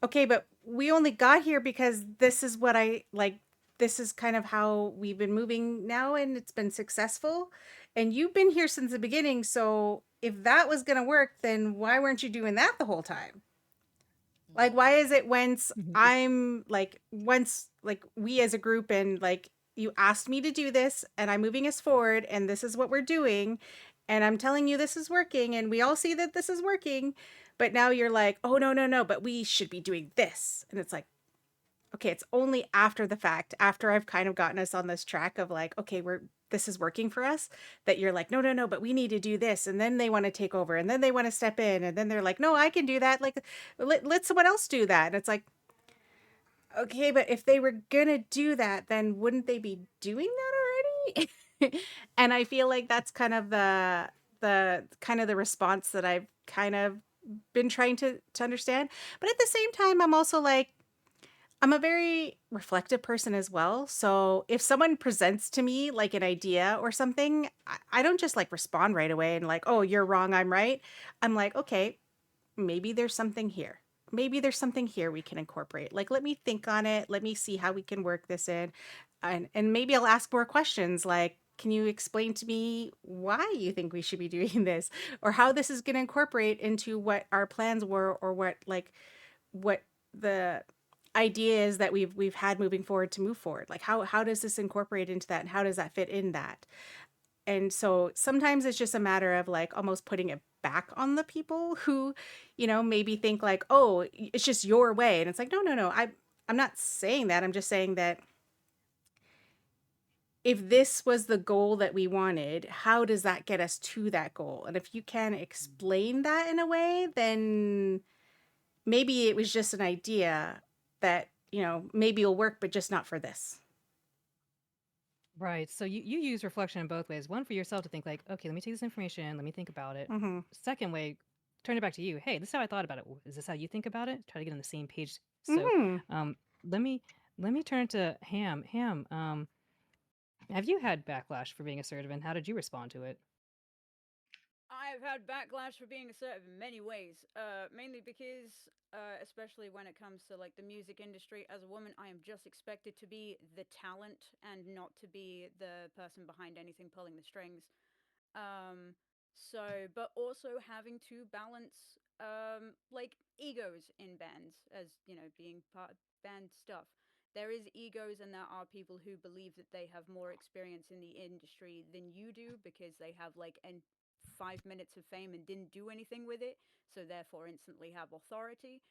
okay, but we only got here because this is what I like. This is kind of how we've been moving now, and it's been successful. And you've been here since the beginning. So if that was going to work, then why weren't you doing that the whole time? Like, why is it once like we as a group and like you asked me to do this and I'm moving us forward and this is what we're doing and I'm telling you this is working and we all see that this is working, but now you're like, oh, no, no, no, but we should be doing this. And it's like, okay, it's only after the fact, after I've kind of gotten us on this track of like, okay, this is working for us, that you're like, no, no, no, but we need to do this. And then they want to take over and then they want to step in. And then they're like, no, I can do that. Like, let someone else do that. And it's like, okay, but if they were going to do that, then wouldn't they be doing that already? And I feel like that's kind of the response that I've kind of been trying to understand. But at the same time, I'm also like, I'm a very reflective person as well. So if someone presents to me like an idea or something, I don't just like respond right away and like, oh, you're wrong, I'm right. I'm like, okay, maybe there's something here. Maybe there's something here we can incorporate. Like, let me think on it. Let me see how we can work this in. And maybe I'll ask more questions like, can you explain to me why you think we should be doing this or how this is going to incorporate into what our plans were or what the idea is that we've had moving forward to move forward, like how does this incorporate into that and how does that fit in that. And so sometimes it's just a matter of like almost putting it back on the people who, maybe think like, oh, it's just your way. And it's like, no, no, no, I'm not saying that. I'm just saying that if this was the goal that we wanted, how does that get us to that goal? And if you can explain that in a way, then maybe it was just an idea that, maybe will work, but just not for this. Right. So you use reflection in both ways. One for yourself to think like, okay, let me take this information, let me think about it. Mm-hmm. Second way, turn it back to you. Hey, this is how I thought about it. Is this how you think about it? Try to get on the same page. So Mm-hmm. um let me let me turn to Ham. Ham, have you had backlash for being assertive and how did you respond to it? I've had backlash for being assertive in many ways. Mainly because, especially when it comes to like the music industry, as a woman, I am just expected to be the talent and not to be the person behind anything pulling the strings. Um, but also having to balance like egos in bands, as you know, being part of band stuff. There is egos, and there are people who believe that they have more experience in the industry than you do because they have like 5 minutes of fame and didn't do anything with it, so therefore instantly have authority.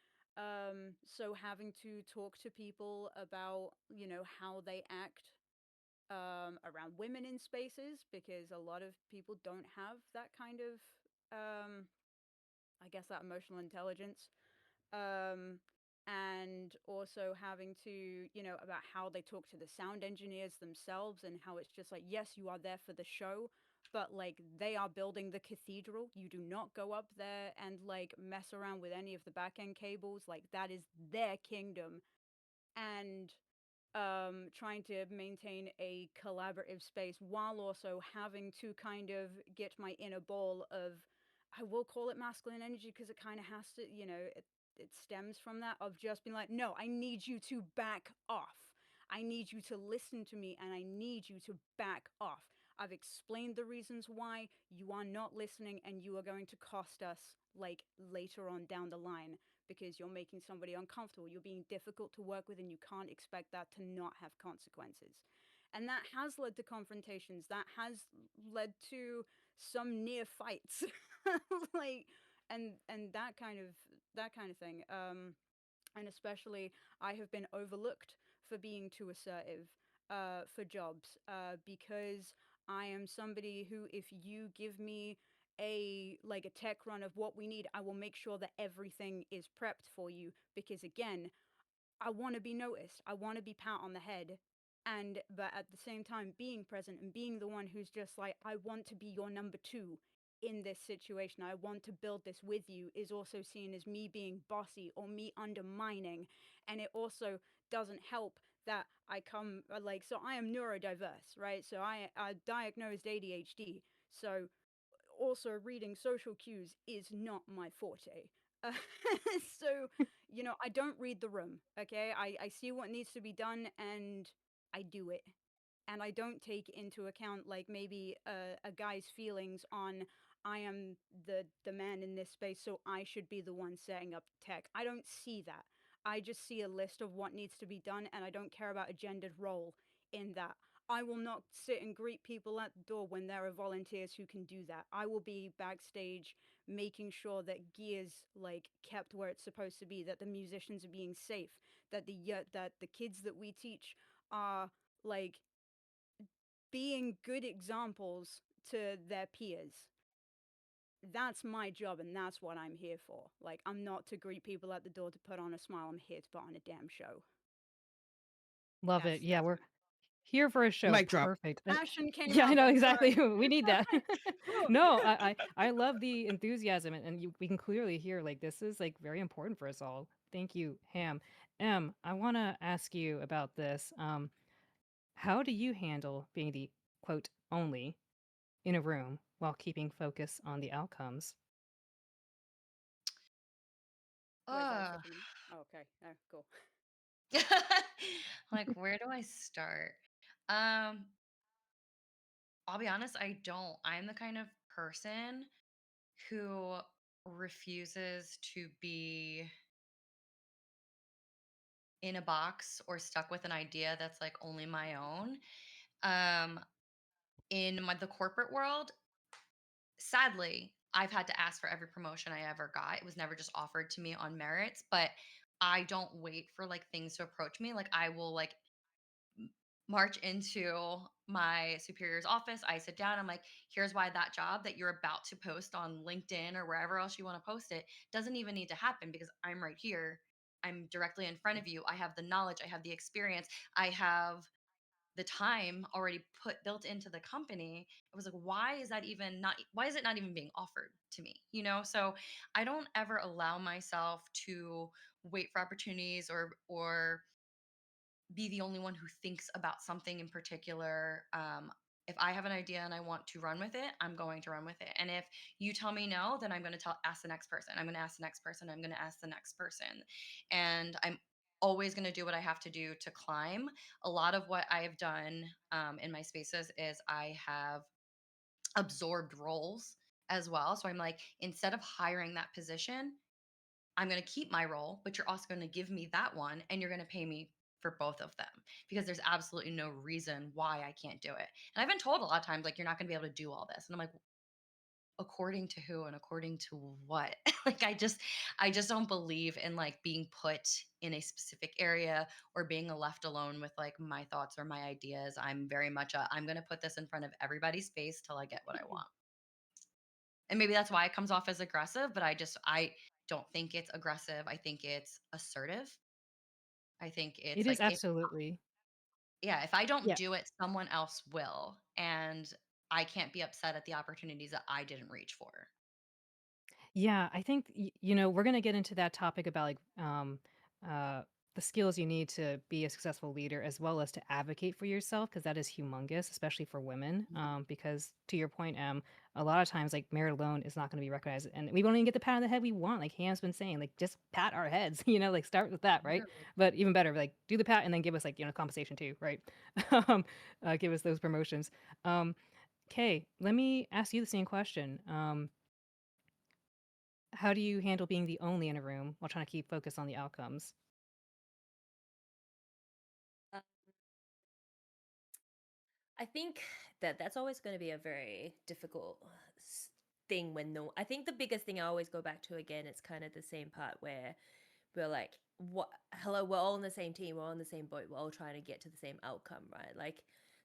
So having to talk to people about how they act around women in spaces because a lot of people don't have that kind of, I guess, that emotional intelligence. Um, and also having to, about how they talk to the sound engineers themselves and how it's just like, yes, you are there for the show, but like they are building the cathedral. You do not go up there and like mess around with any of the back end cables. Like that is their kingdom. And trying to maintain a collaborative space while also having to kind of get my inner ball of, I will call it masculine energy because it kind of has to, it stems from that of just being like, no, I need you to back off. I need you to listen to me and I need you to back off. I've explained the reasons why you are not listening and you are going to cost us like later on down the line because you're making somebody uncomfortable. You're being difficult to work with, and you can't expect that to not have consequences. And that has led to confrontations. That has led to some near fights, like, and that kind of thing. And especially, I have been overlooked for being too assertive for jobs because I am somebody who, if you give me a tech run of what we need, I will make sure that everything is prepped for you because again, I want to be noticed. I want to be pat on the head. And but at the same time being present and being the one who's just like, I want to be your number 2 in this situation. I want to build this with you is also seen as me being bossy or me undermining. And it also doesn't help that I come like, so I am neurodiverse, right? So I diagnosed ADHD. So also reading social cues is not my forte. Uh, so, I don't read the room, okay? I see what needs to be done and I do it. And I don't take into account like maybe a guy's feelings on I am the man in this space, so I should be the one setting up tech. I don't see that. I just see a list of what needs to be done, and I don't care about a gendered role in that. I will not sit and greet people at the door when there are volunteers who can do that. I will be backstage making sure that gear's like kept where it's supposed to be, that the musicians are being safe, that the kids that we teach are like being good examples to their peers. That's my job and that's what I'm here for. Like, I'm not to greet people at the door to put on a smile. I'm here to put on a damn show. Love it. Yeah, That's we're here for a show. Mic drop. Perfect. And passion came yeah, I out know then. exactly. Sorry. We need that. Whew. No, I love the enthusiasm, and we can clearly hear like this is like very important for us all. Thank you, Ham. I want to ask you about this. How do you handle being the quote only in a room while keeping focus on the outcomes? Wait, is that a Uh, question to me? Oh, okay. Oh, cool. like, where do I start? Um, I'll be honest, I don't. I'm the kind of person who refuses to be in a box or stuck with an idea that's like only my own. Um, in the corporate world, sadly, I've had to ask for every promotion I ever got. It was never just offered to me on merits, but I don't wait for like things to approach me. Like I will like march into my superior's office. I sit down. I'm like, here's why that job that you're about to post on LinkedIn or wherever else you want to post it doesn't even need to happen because I'm right here. I'm directly in front of you. I have the knowledge, I have the experience, I have the time already put built into the company. I was like, why is that even not, why is it not even being offered to me? You know, so I don't ever allow myself to wait for opportunities or be the only one who thinks about something in particular. If I have an idea and I want to run with it, I'm going to run with it. And if you tell me no, then I'm going to ask the next person. I'm going to ask the next person. I'm going to ask the next person. And I'm always going to do what I have to do to climb. A lot of what I have done in my spaces is I have absorbed roles as well. So I'm like, instead of hiring that position, I'm going to keep my role, but you're also going to give me that one and you're going to pay me for both of them because there's absolutely no reason why I can't do it. And I've been told a lot of times, like, you're not going to be able to do all this. And I'm like, according to who and according to what? Like, I just don't believe in like being put in a specific area or being left alone with like my thoughts or my ideas. I'm very much I'm going to put this in front of everybody's face till I get what I want. And maybe that's why it comes off as aggressive, but I don't think it's aggressive. I think it's assertive. I think It it's is like if absolutely. yeah, if I don't Yeah. do it, someone else will. And I can't be upset at the opportunities that I didn't reach for. Yeah, I think we're gonna get into that topic about like uh the skills you need to be a successful leader as well as to advocate for yourself because that is humongous, especially for women. Because to your point, a lot of times like merit alone is not going to be recognized, and we won't even get the pat on the head we want. Like Ham's been saying, like just pat our heads, like start with that, right? Literally. But even better, like do the pat and then give us like compensation too, right? um, give us those promotions. Um, Kay, let me ask you the same question. How do you handle being the only in a room while trying to keep focus on the outcomes? Uh, I think that that's always going to be a very difficult thing when no. I think the biggest thing I always go back to again, it's kind of the same part where we're like, what? Hello, we're all in the same team, we're all in the same boat, we're all trying to get to the same outcome, right? Like,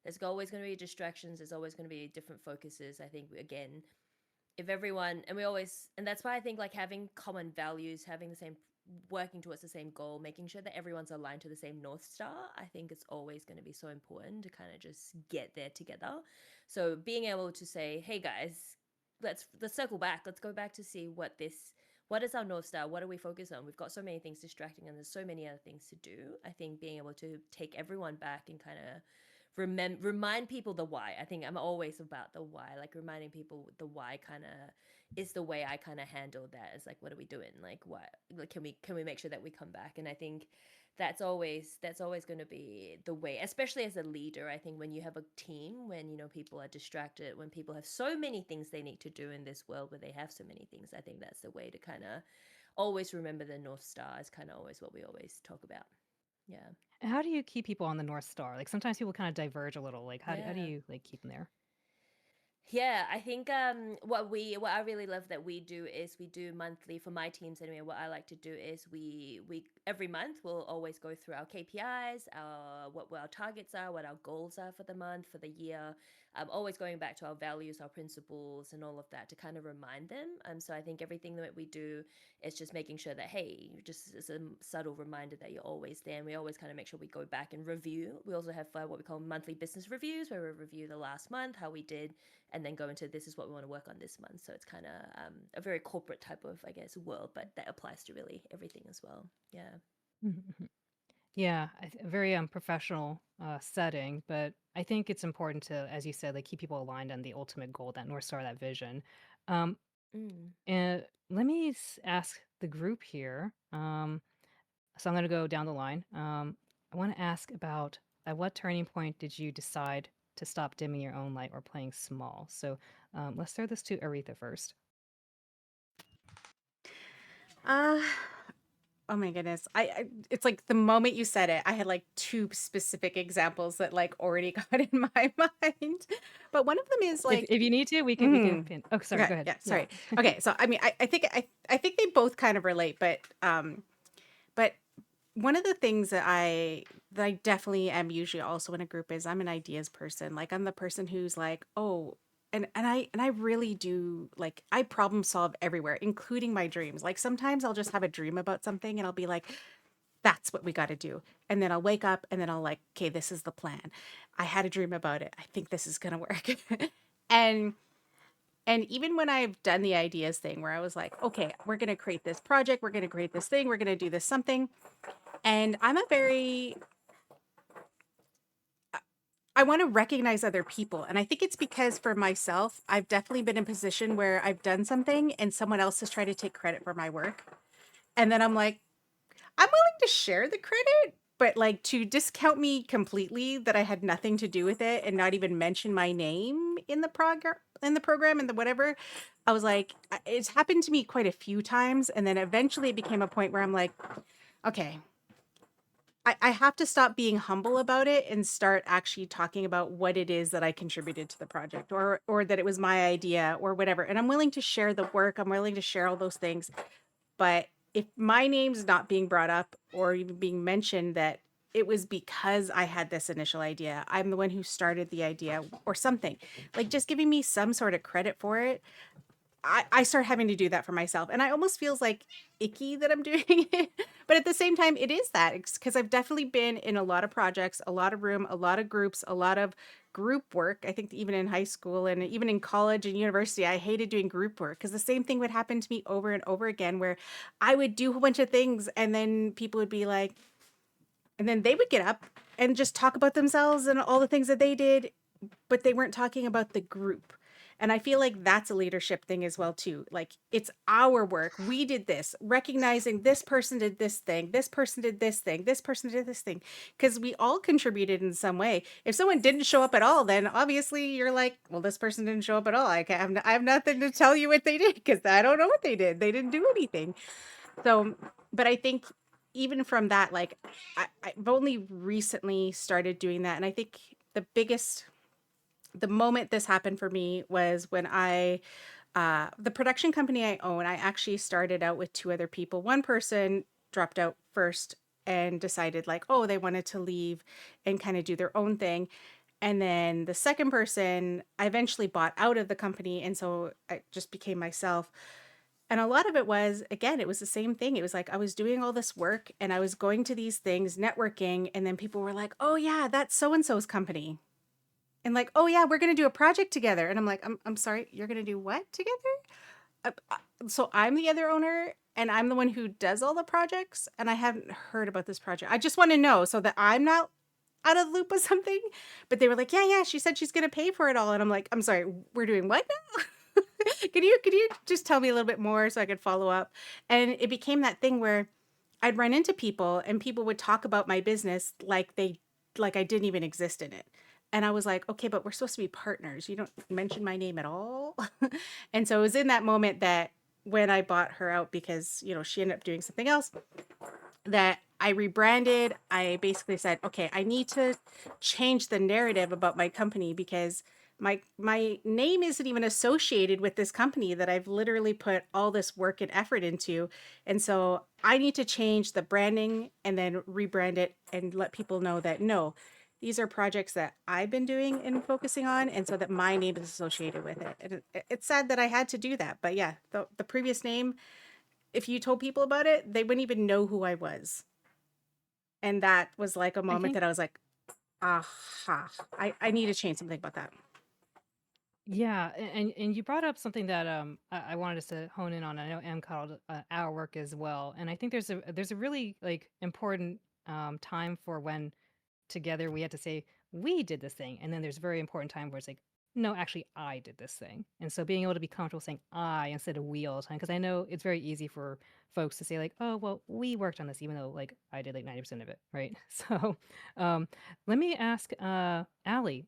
there's always going to be distractions. There's always going to be different focuses. I think again, if everyone and we always and that's why I think like having common values, having the same working towards the same goal, making sure that everyone's aligned to the same north star, I think it's always going to be so important to kind of just get there together. So being able to say, hey guys, let's circle back, let's go back to see what is our north star, what do we focus on, we've got so many things distracting and there's so many other things to do. I think being able to take everyone back and kind of remind people the why. I think I'm always about the why, like reminding people the why kind of is the way I kind of handle that. It's like, what are we doing? Like, what? Like, can we make sure that we come back? And I think that's always going to be the way, especially as a leader. I think when you have a team, when people are distracted, when people have so many things they need to do in this world where they have so many things, I think that's the way to kind of always remember the north star is kind of always what we always talk about. Yeah. And how do you keep people on the North Star? Like sometimes people kind of diverge a little. Like how do Yeah. you like keep them there? Yeah, I think what I really love that we do is we do monthly for my teams anyway. What I like to do is we every month we'll always go through our KPIs, our what our targets are, what our goals are for the month, for the year. Always going back to our values, our principles, and all of that to kind of remind them. So I think everything that we do is just making sure that hey, just as a subtle reminder that you're always there. And we always kind of make sure we go back and review. We also have what we call monthly business reviews, where we review the last month, how we did, and then go into this is what we want to work on this month. So it's kind of a very corporate type of, I guess, world, but that applies to really everything as well. Yeah. Mhm. Yeah, a very professional setting, but I think it's important to, as you said, like keep people aligned on the ultimate goal, that North Star, that vision. Um, Mm. and let me ask the group here. So I'm going to go down the line. I want to ask about at what turning point did you decide to stop dimming your own light or playing small? So let's throw this to Aretha first. Uh, oh my goodness. It's like the moment you said it, I had like two specific examples that like already got in my mind. But one of them is like, If you need to, we can mm, pin. Oh, sorry. okay, Go ahead. yeah, Yeah. sorry. Okay, so I mean, I think they both kind of relate, but one of the things that I definitely am usually also in a group is I'm an ideas person. Like I'm the person who's like, oh, and I really do like I problem solve everywhere, including my dreams. Like sometimes I'll just have a dream about something and I'll be like, that's what we got to do. And then I'll wake up and then I'll like, okay, this is the plan. I had a dream about it. I think this is gonna work. and and even when I've done the ideas thing where I was like, okay, we're gonna create this project, we're gonna create this thing, we're gonna do this something. And I'm a very I want to recognize other people. And I think it's because for myself, I've definitely been in a position where I've done something and someone else has tried to take credit for my work. And then I'm like, I'm willing to share the credit, but like to discount me completely that I had nothing to do with it and not even mention my name in the program and the whatever. I was like, it's happened to me quite a few times. And then eventually it became a point where I'm like, okay, I have to stop being humble about it and start actually talking about what it is that I contributed to the project or that it was my idea or whatever. And I'm willing to share the work. I'm willing to share all those things. But if my name's not being brought up or even being mentioned that it was because I had this initial idea, I'm the one who started the idea or something, like just giving me some sort of credit for it, I start having to do that for myself. And I almost feels like icky that I'm doing it. But at the same time, it is that because I've definitely been in a lot of projects, a lot of room, a lot of groups, a lot of group work. I think even in high school and even in college and university, I hated doing group work because the same thing would happen to me over and over again where I would do a whole bunch of things and then people would be like, and then they would get up and just talk about themselves and all the things that they did, but they weren't talking about the group. And I feel like that's a leadership thing as well too. Like it's our work. We did this, recognizing this person did this thing, this person did this thing, this person did this thing, because we all contributed in some way. If someone didn't show up at all, then obviously you're like, well, this person didn't show up at all. I have nothing to tell you what they did because I don't know what they did. They didn't do anything. So, but I think even from that, like I've only recently started doing that, and I think the moment this happened for me was when the production company I own, I actually started out with two other people. One person dropped out first and decided like, oh, they wanted to leave and kind of do their own thing. And then the second person, I eventually bought out of the company. And so I just became myself. And a lot of it was, again, it was the same thing. It was like I was doing all this work and I was going to these things, networking. And then people were like, oh, yeah, that's so and so's company. And like, oh, yeah, we're going to do a project together. And I'm like, I'm sorry, you're going to do what together? So I'm the other owner and I'm the one who does all the projects. And I haven't heard about this project. I just want to know so that I'm not out of the loop with something. But they were like, yeah, she said she's going to pay for it all. And I'm like, I'm sorry, we're doing what now? Could you just tell me a little bit more so I could follow up? And it became that thing where I'd run into people and people would talk about my business like I didn't even exist in it. And I was like, okay, but we're supposed to be partners. You don't mention my name at all. And so it was in that moment that when I bought her out because, she ended up doing something else, that I rebranded. I basically said, okay, I need to change the narrative about my company because my name isn't even associated with this company that I've literally put all this work and effort into. And so I need to change the branding and then rebrand it and let people know that no, these are projects that I've been doing and focusing on, and so that my name is associated with it. It's sad that I had to do that, but yeah, the previous name, if you told people about it, they wouldn't even know who I was. And that was like a I moment think that I was like, aha, I need to change something about that. yeah, and you brought up something that I wanted us to hone in on. I know Em called our work as well, and I think there's a really like important time for when together we had to say we did this thing, and then there's a very important time where it's like no, actually I did this thing. And so being able to be comfortable saying I instead of we all the time, because I know it's very easy for folks to say like, oh well, we worked on this, even though like I did like 90% of it, right? So um let me ask Allie,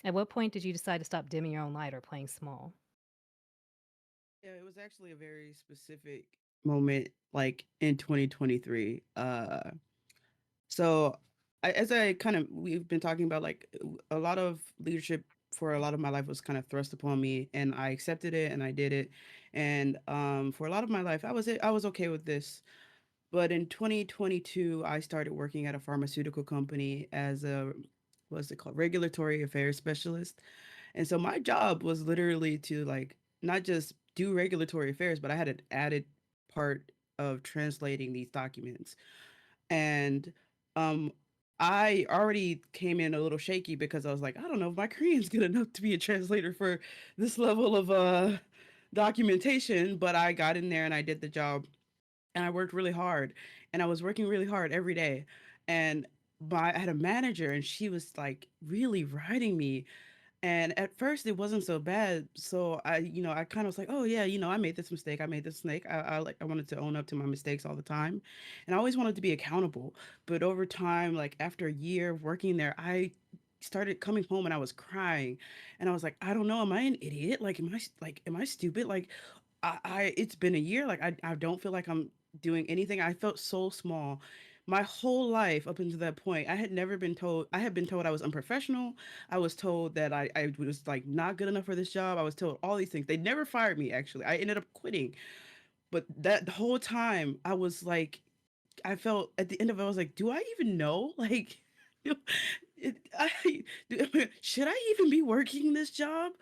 at what point did you decide to stop dimming your own light or playing small? Yeah, it was actually a very specific moment, like in 2023. So as I kind of we've been talking about, like a lot of leadership for a lot of my life was kind of thrust upon me, and I accepted it and I did it. And for a lot of my life, I was okay with this. But in 2022, I started working at a pharmaceutical company as a what's it called, regulatory affairs specialist. And so my job was literally to like not just do regulatory affairs, but I had an added part of translating these documents. And um I already came in a little shaky because I was like, I don't know if my Korean's good enough to be a translator for this level of documentation, but I got in there and I did the job and I worked really hard and I was working really hard every day. And I had a manager and she was like really riding me, and at first it wasn't so bad. So I kind of was like, oh yeah, I made this mistake. I made this mistake. I wanted to own up to my mistakes all the time. And I always wanted to be accountable. But over time, like after a year of working there, I started coming home and I was crying. And I was like, I don't know, am I an idiot? Am I stupid? Like it's been a year. Like I don't feel like I'm doing anything. I felt so small. My whole life up until that point, I had been told I was unprofessional. I was told that I was like not good enough for this job. I was told all these things. They never fired me actually. I ended up quitting. But that the whole time I was like, I felt at the end of it, I was like, do I even know? Like, should I even be working this job?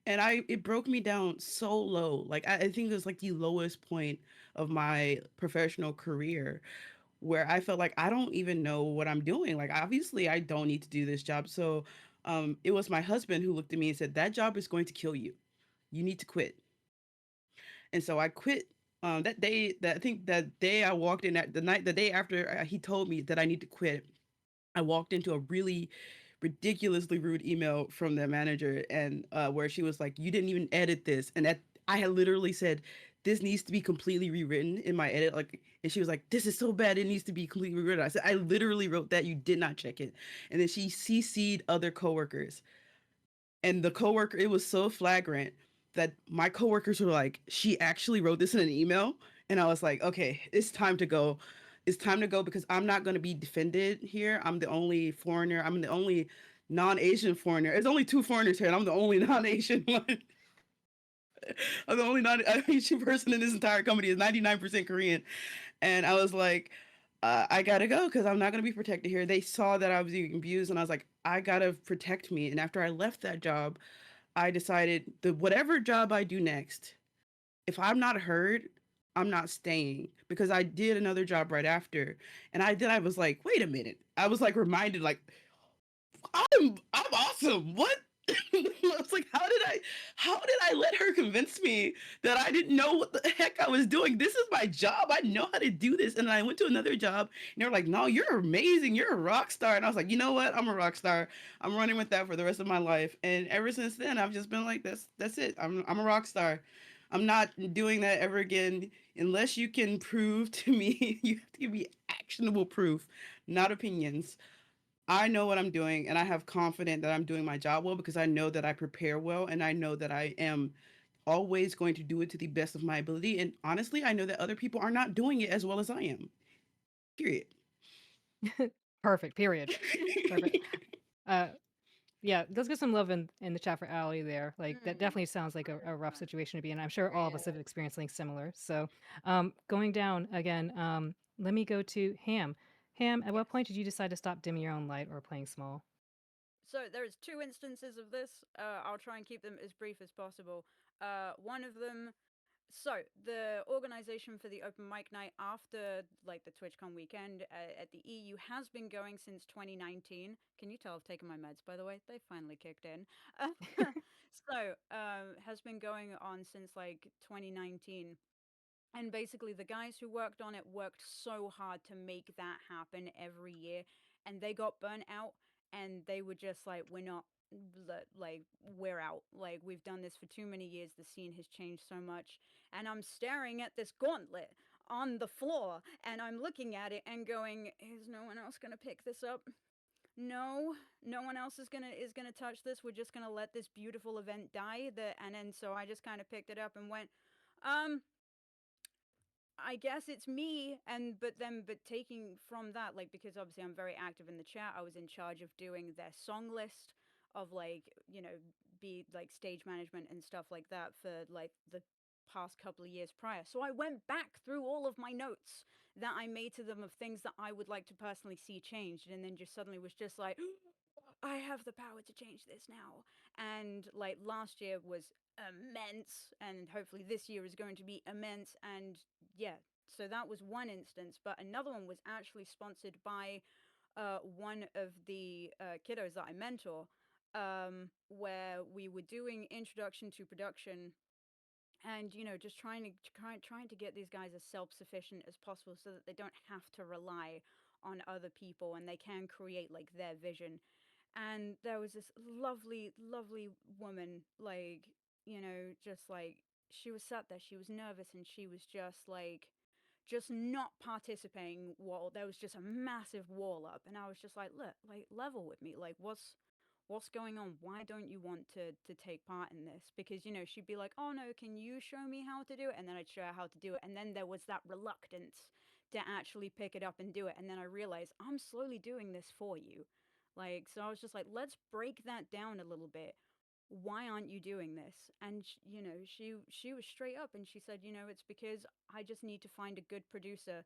And it broke me down so low. Like, I think it was like the lowest point of my professional career where I felt like I don't even know what I'm doing. Like, obviously, I don't need to do this job. So, it was my husband who looked at me and said, that job is going to kill you. You need to quit. And so I quit that day. That I think that day I walked in, at the day after he told me that I need to quit, I walked into a really ridiculously rude email from the manager, and where she was like, "You didn't even edit this," and I had literally said, "This needs to be completely rewritten in my edit." Like, and she was like, "This is so bad; it needs to be completely rewritten." I said, "I literally wrote that. You did not check it," and then she CC'd other coworkers, and the coworker, it was so flagrant that my coworkers were like, she actually wrote this in an email. And I was like, okay, it's time to go. It's time to go because I'm not going to be defended here. I'm the only foreigner. I'm the only non-Asian foreigner. There's only two foreigners here, and I'm the only non-Asian one. I'm the only non-Asian person in this entire company. Is 99% Korean. And I was like, I gotta go because I'm not gonna be protected here. They saw that I was being abused, and I was like, I gotta protect me. And after I left that job, I decided that whatever job I do next, if I'm not heard, I'm not staying, because I did another job right after. And I was like, wait a minute. I was like reminded, like, I'm awesome. What? I was like, how did I let her convince me that I didn't know what the heck I was doing? This is my job. I know how to do this. And I went to another job and they were like, no, you're amazing. You're a rock star. And I was like, you know what? I'm a rock star. I'm running with that for the rest of my life. And ever since then, I've just been like, that's it. I'm a rock star. I'm not doing that ever again unless you can prove to me. You have to give me actionable proof, not opinions. I know what I'm doing and I have confidence that I'm doing my job well because I know that I prepare well and I know that I am always going to do it to the best of my ability. And honestly, I know that other people are not doing it as well as I am. Period. Perfect. Period. Perfect. Uh, Yeah, let's get some love in the chat for Allie there. Like that Mm, definitely sounds like a rough 100%. situation to be in. I'm sure all of us Agreed. have experienced something similar. So, going down again, let me go to Ham. Ham, at what point Yes. did you decide to stop dimming your own light or playing small? So there's two instances of this. I'll try and keep them as brief as possible. One of them. So the organization for the open mic night after like the TwitchCon weekend at the EU has been going since 2019. Can you tell I've taken my meds, by the way? They finally kicked in. Has been going on since like 2019. And basically, the guys who worked on it worked so hard to make that happen every year, and they got burnt out, and they were just like, "We're not, like, we're out. Like, we've done this for too many years. The scene has changed so much." And I'm staring at this gauntlet on the floor, and I'm looking at it and going, "Is no one else gonna pick this up? No, no one else is gonna touch this. We're just gonna let this beautiful event die." And then so I just kind of picked it up and went, um I guess it's me, and but taking from that, like, because obviously I'm very active in the chat, I was in charge of doing their song list of, like, be like stage management and stuff like that for like the past couple of years prior. So I went back through all of my notes that I made to them of things that I would like to personally see changed, and then just suddenly was just like, I have the power to change this now. And like last year was immense, and hopefully this year is going to be immense. And yeah, so that was one instance. But another one was actually sponsored by one of the kiddos that I mentor, where we were doing introduction to production, and just trying to get these guys as self-sufficient as possible so that they don't have to rely on other people and they can create like their vision. And there was this lovely, lovely woman, like, just like, she was sat there, she was nervous, and she was just like, just not participating. Wall, there was just a massive wall up, and I was just like, look, like, level with me, like, what's going on? Why don't you want to take part in this? Because she'd be like, oh no, can you show me how to do it? And then I'd show her how to do it, and then there was that reluctance to actually pick it up and do it. And then I realized I'm slowly doing this for you. Like, so I was just like, let's break that down a little bit. Why aren't you doing this? And she was straight up, and she said, it's because I just need to find a good producer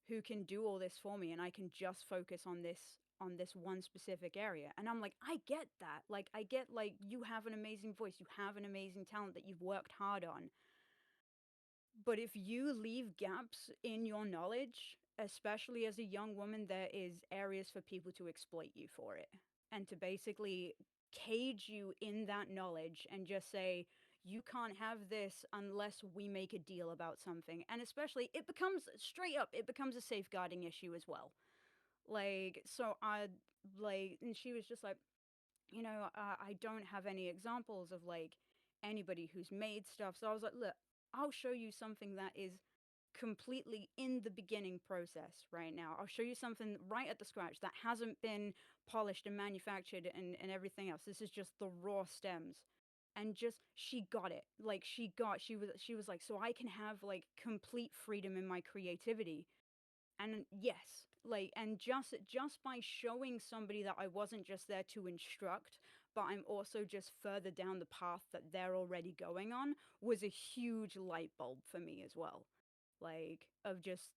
who can do all this for me, and I can just focus on this one specific area. And I'm like, I get that. Like, I get, like, you have an amazing voice, you have an amazing talent that you've worked hard on. But if you leave gaps in your knowledge, especially as a young woman, there is areas for people to exploit you for it, and to basically cage you in that knowledge and just say, you can't have this unless we make a deal about something. And especially, it becomes straight up, it becomes a safeguarding issue as well. Like, so I, like, and she was just like, I don't have any examples of like anybody who's made stuff. So I was like, look, I'll show you something that is completely in the beginning process right now. I'll show you something right at the scratch that hasn't been polished and manufactured and everything else. This is just the raw stems. And just she got it. Like she was like, so I can have like complete freedom in my creativity. And yes, like, and just by showing somebody that I wasn't just there to instruct, but I'm also just further down the path that they're already going on, was a huge light bulb for me as well. Like, of just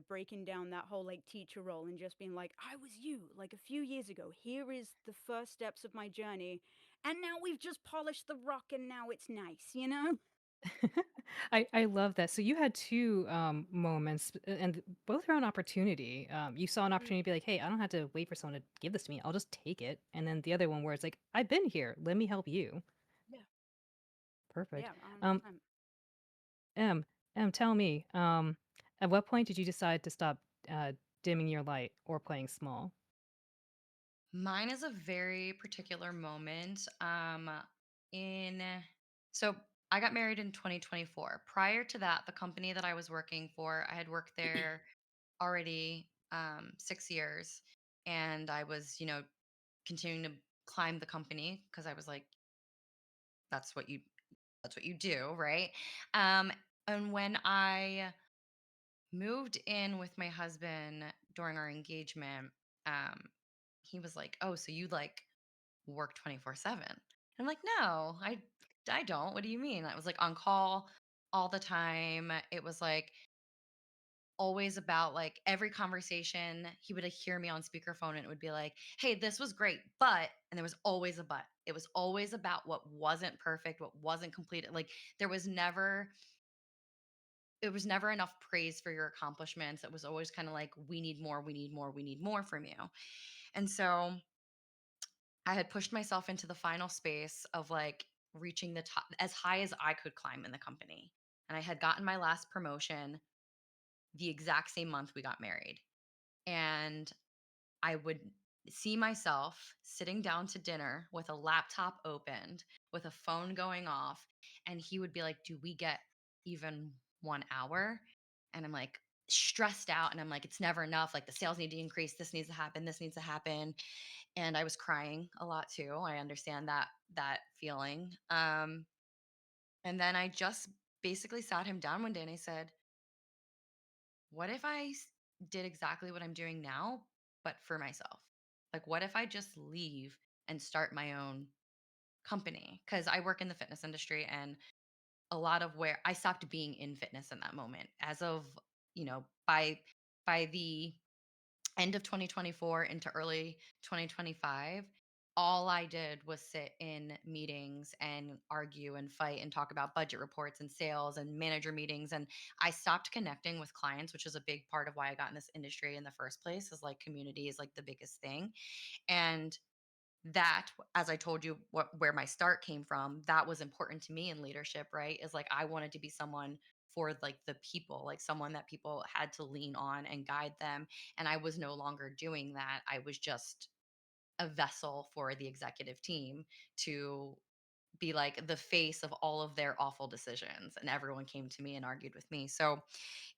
breaking down that whole like teacher role and just being like, I was you like a few years ago, here is the first steps of my journey, and now we've just polished the rock and now it's nice. I love that. So you had two moments, and both around opportunity. You saw an Mm, opportunity to be like, "Hey, I don't have to wait for someone to give this to me. I'll just take it." And then the other one where it's like, "I've been here. Let me help you." yeah, Perfect. yeah, Um, 100%. M, tell me, at what point did you decide to stop uh, dimming your light or playing small? Mine is a very particular moment. In so I got married in 2024. Prior to that, the company that I was working for, I had worked there already 6 years, and I was, continuing to climb the company because I was like, that's what you that's what you do, right? Um, and when I moved in with my husband during our engagement, um, he was like, "Oh, so you like work 24/7. I'm like, no, I don't. What do you mean? I was like on call all the time. It was like always about like every conversation he would like, hear me on speakerphone and it would be like, hey, this was great, but, and there was always a but. It was always about what wasn't perfect, what wasn't completed. Like there was never, it was never enough praise for your accomplishments. It was always kind of like, we need more, we need more, we need more from you. And so I had pushed myself into the final space of like reaching the top as high as I could climb in the company. And I had gotten my last promotion the exact same month we got married. And I would see myself sitting down to dinner with a laptop opened, with a phone going off, and he would be like, "Do we get even 1 hour?" And I'm like stressed out and I'm like, "It's never enough. Like the sales need to increase, this needs to happen, this needs to happen." And I was crying a lot too. I understand that feeling. And then I just basically sat him down one day and I said, what if did exactly what I'm doing now, but for myself? Like, what if I just leave and start my own company? Because I work in the fitness industry and a lot of where I stopped being in fitness in that moment. As of, by the end of 2024 into early 2025, all I did was sit in meetings and argue and fight and talk about budget reports and sales and manager meetings. And I stopped connecting with clients, which is a big part of why I got in this industry in the first place, is like community is like the biggest thing. And that, as I told you, where my start came from, that was important to me in leadership, right? Is like I wanted to be someone for like the people, like someone that people had to lean on and guide them. And I was no longer doing that. I was just a vessel for the executive team to be like the face of all of their awful decisions. And everyone came to me and argued with me. So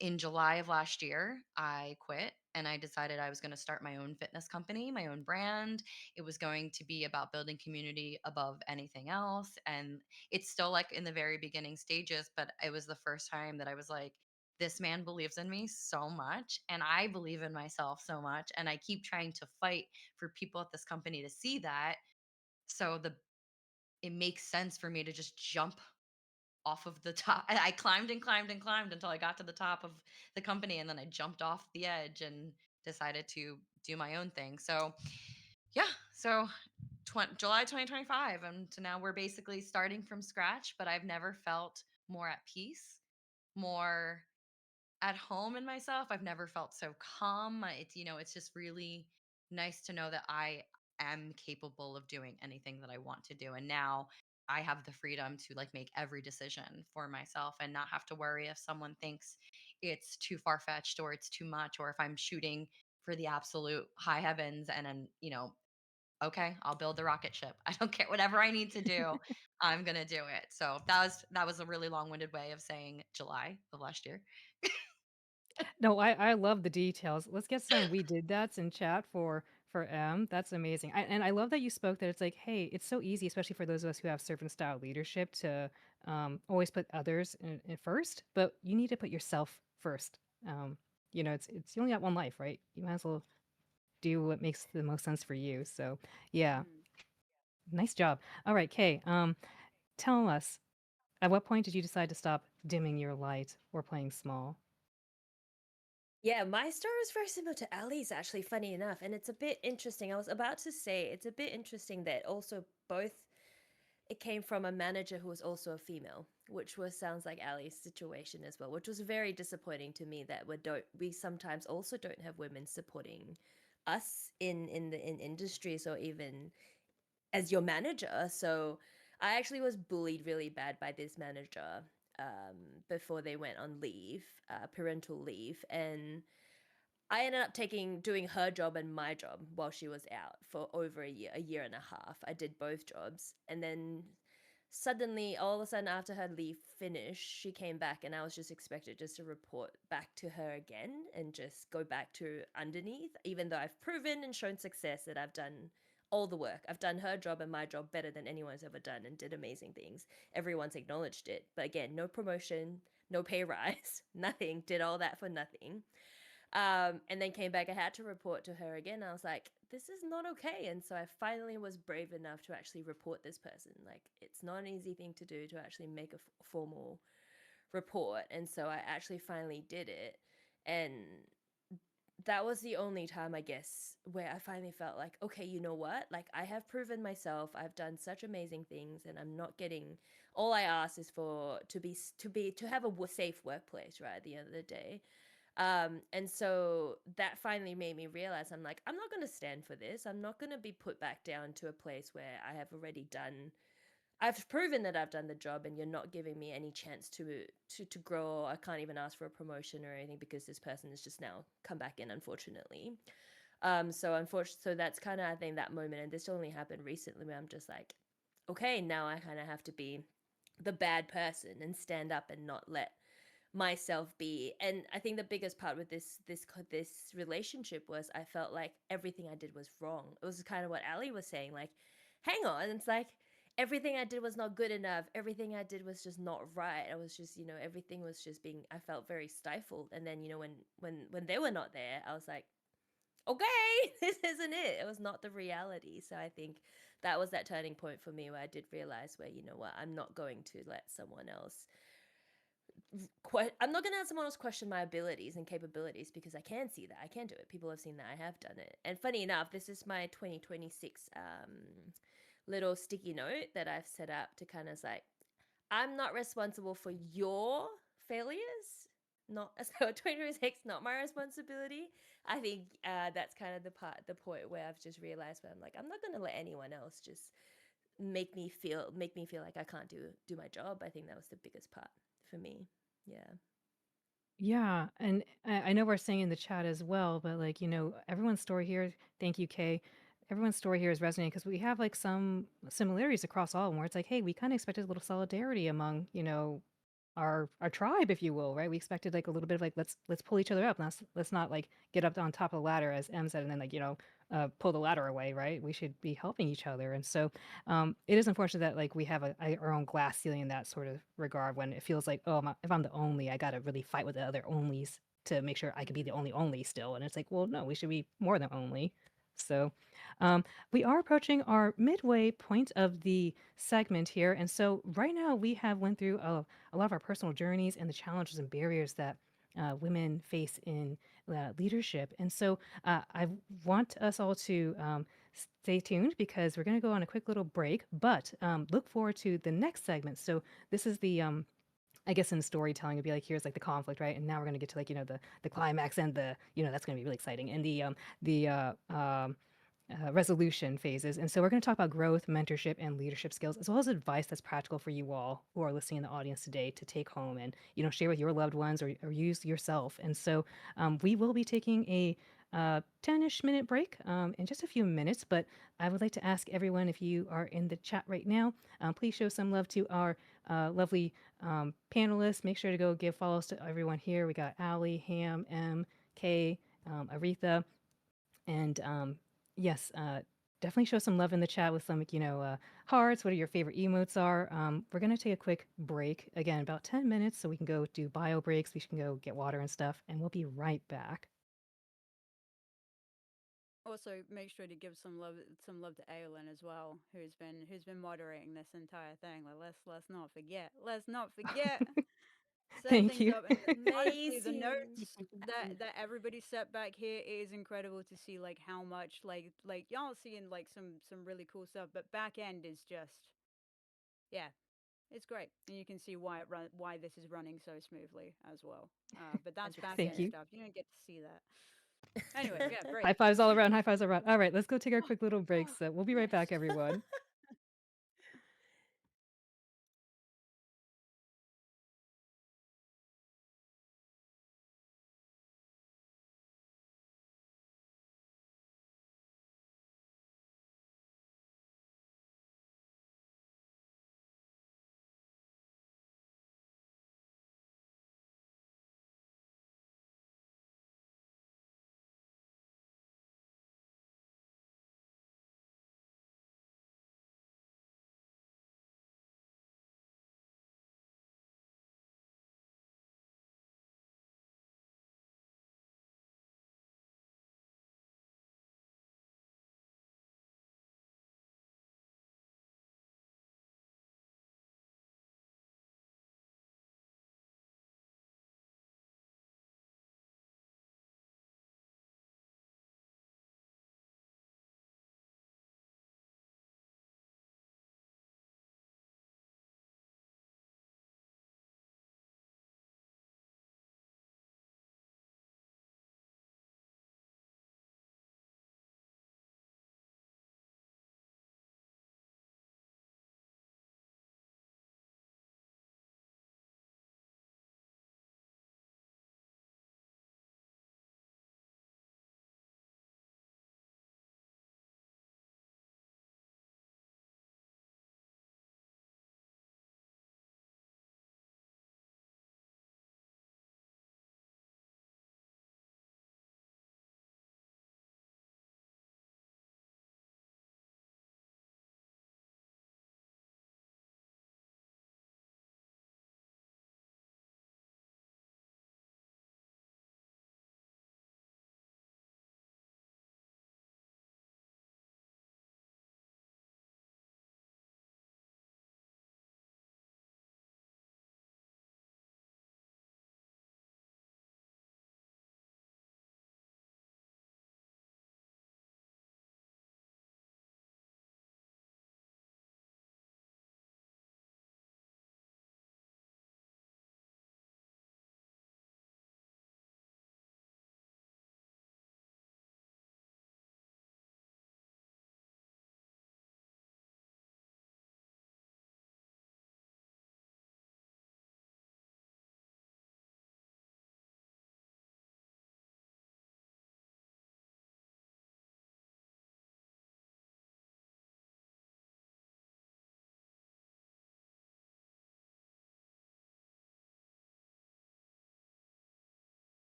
in July of last year, I quit and I decided I was going to start my own fitness company, my own brand. It was going to be about building community above anything else. And it's still like in the very beginning stages, but it was the first time that I was like, this man believes in me so much and I believe in myself so much and I keep trying to fight for people at this company to see that. So the it makes sense for me to just jump off of the top. I climbed and climbed and climbed until I got to the top of the company and then I jumped off the edge and decided to do my own thing. So, yeah, so July 2025 and to now we're basically starting from scratch, but I've never felt more at peace, more at home in myself. I've never felt so calm. It's it's just really nice to know that I am capable of doing anything that I want to do. And now I have the freedom to like make every decision for myself and not have to worry if someone thinks it's too far fetched or it's too much or if I'm shooting for the absolute high heavens and then, okay, I'll build the rocket ship. I don't care whatever I need to do. I'm going to do it. So that was a really long-winded way of saying July of last year. No, I love the details. Let's get some we did that's in chat for M. That's amazing. And I love that you spoke that it's like, hey, it's so easy, especially for those of us who have servant style leadership, to always put others in first, but you need to put yourself first. Um, it's you only got one life, right? You might as well do what makes the most sense for you. So yeah, Mm. nice job. All right, Kay. Tell us, at what point did you decide to stop dimming your light or playing small? Yeah, my story is very similar to Ali's, actually, funny enough. And it's a bit interesting. I was about to say it's a bit interesting that also both it came from a manager who was also a female, which was sounds like Ali's situation as well, which was very disappointing to me that we sometimes also don't have women supporting us in industries or even as your manager. So I actually was bullied really bad by this manager um, before they went on leave, parental leave, and I ended up doing her job and my job while she was out for over a year and a half. I did both jobs. And then suddenly, all of a sudden, after her leave finished, she came back and I was just expected just to report back to her again and just go back to underneath, even though I've proven and shown success that I've done all the work. I've done her job and my job better than anyone's ever done and did amazing things. Everyone's acknowledged it. But again, no promotion, no pay rise, nothing. Did all that for nothing. And then came back. I had to report to her again. I was like, this is not okay. And so I finally was brave enough to actually report this person. Like, it's not an easy thing to do to actually make a formal report. And so I actually finally did it. And that was the only time, I guess, where I finally felt like, okay, you know what? Like, I have proven myself. I've done such amazing things, and I'm not getting. All I ask is for to have a safe workplace, right? At the end of the day, and so that finally made me realize I'm like, I'm not going to stand for this. I'm not going to be put back down to a place where I have already done. I've proven that I've done the job, and you're not giving me any chance to grow. I can't even ask for a promotion or anything because this person has just now come back in, unfortunately. So unfortunately, so that's kind of, I think, that moment, and this only happened recently where I'm just like, okay, now I kind of have to be the bad person and stand up and not let myself be. And I think the biggest part with this relationship was I felt like everything I did was wrong. It was kind of what Ali was saying, like, hang on, it's like everything I did was not good enough. Everything I did was just not right. I was just, everything was just being, I felt very stifled. And then, when they were not there, I was like, okay, this isn't it. It was not the reality. So I think that was that turning point for me where I did realize where, you know what, I'm not going to let someone else I'm not going to have someone else question my abilities and capabilities because I can see that. I can do it. People have seen that I have done it. And funny enough, this is my 2026 little sticky note that I've set up to kind of like, I'm not responsible for your failures. Not so 2026, not my responsibility. I think that's kind of the point where I've just realized where I'm like, I'm not going to let anyone else just make me feel like I can't do my job. I think that was the biggest part for me. Yeah. Yeah, and I know we're saying in the chat as well, but like, everyone's story here, thank you, Kay. Everyone's story here is resonating because we have like some similarities across all of them where it's like, hey, we kind of expected a little solidarity among, our tribe, if you will, right? We expected like a little bit of like let's pull each other up. Let's not like get up on top of the ladder as M said, and then like pull the ladder away, right? We should be helping each other. And so it is unfortunate that like we have our own glass ceiling in that sort of regard when it feels like, oh, if I'm the only, I got to really fight with the other onlys to make sure I could be the only still. And it's like, well, no, we should be more than only. So um, we are approaching our midway point of the segment here. And so right now we have went through a lot of our personal journeys and the challenges and barriers that women face in leadership. And so I want us all to stay tuned because we're going to go on a quick little break, but look forward to the next segment. So this is the I guess in storytelling it'd be like here's like the conflict, right? And now we're gonna get to like the climax and the that's gonna be really exciting and the resolution phases. And so we're going to talk about growth, mentorship, and leadership skills, as well as advice that's practical for you all who are listening in the audience today to take home and share with your loved ones or use yourself. And so we will be taking a 10-ish minute break in just a few minutes, but I would like to ask everyone if you are in the chat right now, please show some love to our lovely panelists. Make sure to go give follows to everyone here. We got Ali, Ham, M, K, Aretha, and yes, definitely show some love in the chat with some, hearts. What are your favorite emotes are? We're gonna take a quick break again, about 10 minutes, so we can go do bio breaks. We can go get water and stuff, and we'll be right back. Also, make sure to give some love to Aolin as well, who's been moderating this entire thing. Like, let's not forget, set Thank things you. up. And honestly, the Amazing. notes that everybody set back here is incredible to see, like how much like y'all seeing like some really cool stuff, but back end is just, yeah, it's great, and you can see why this is running so smoothly as well. But that's back Thank end 100%. you. stuff. You don't get to see that. Anyway, yeah, great. High fives all around. High fives all around. All right, let's go take our quick little break. Oh, So we'll be right back, yes. everyone.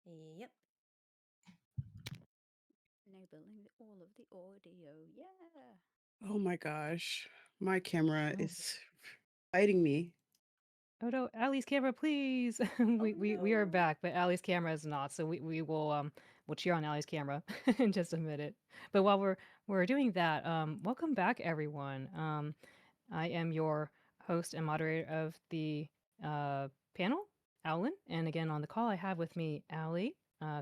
Yep. Enabling all of the audio. Yeah. Oh my gosh. My camera Oh, is fighting me. oh no, Allie's camera, please. Oh We are no. back, but Allie's camera is not. So we will we'll cheer on Allie's camera in just a minute. But while we're doing that, welcome back everyone. I am your host and moderator of the panel, Alan. And again, on the call, I have with me Allie,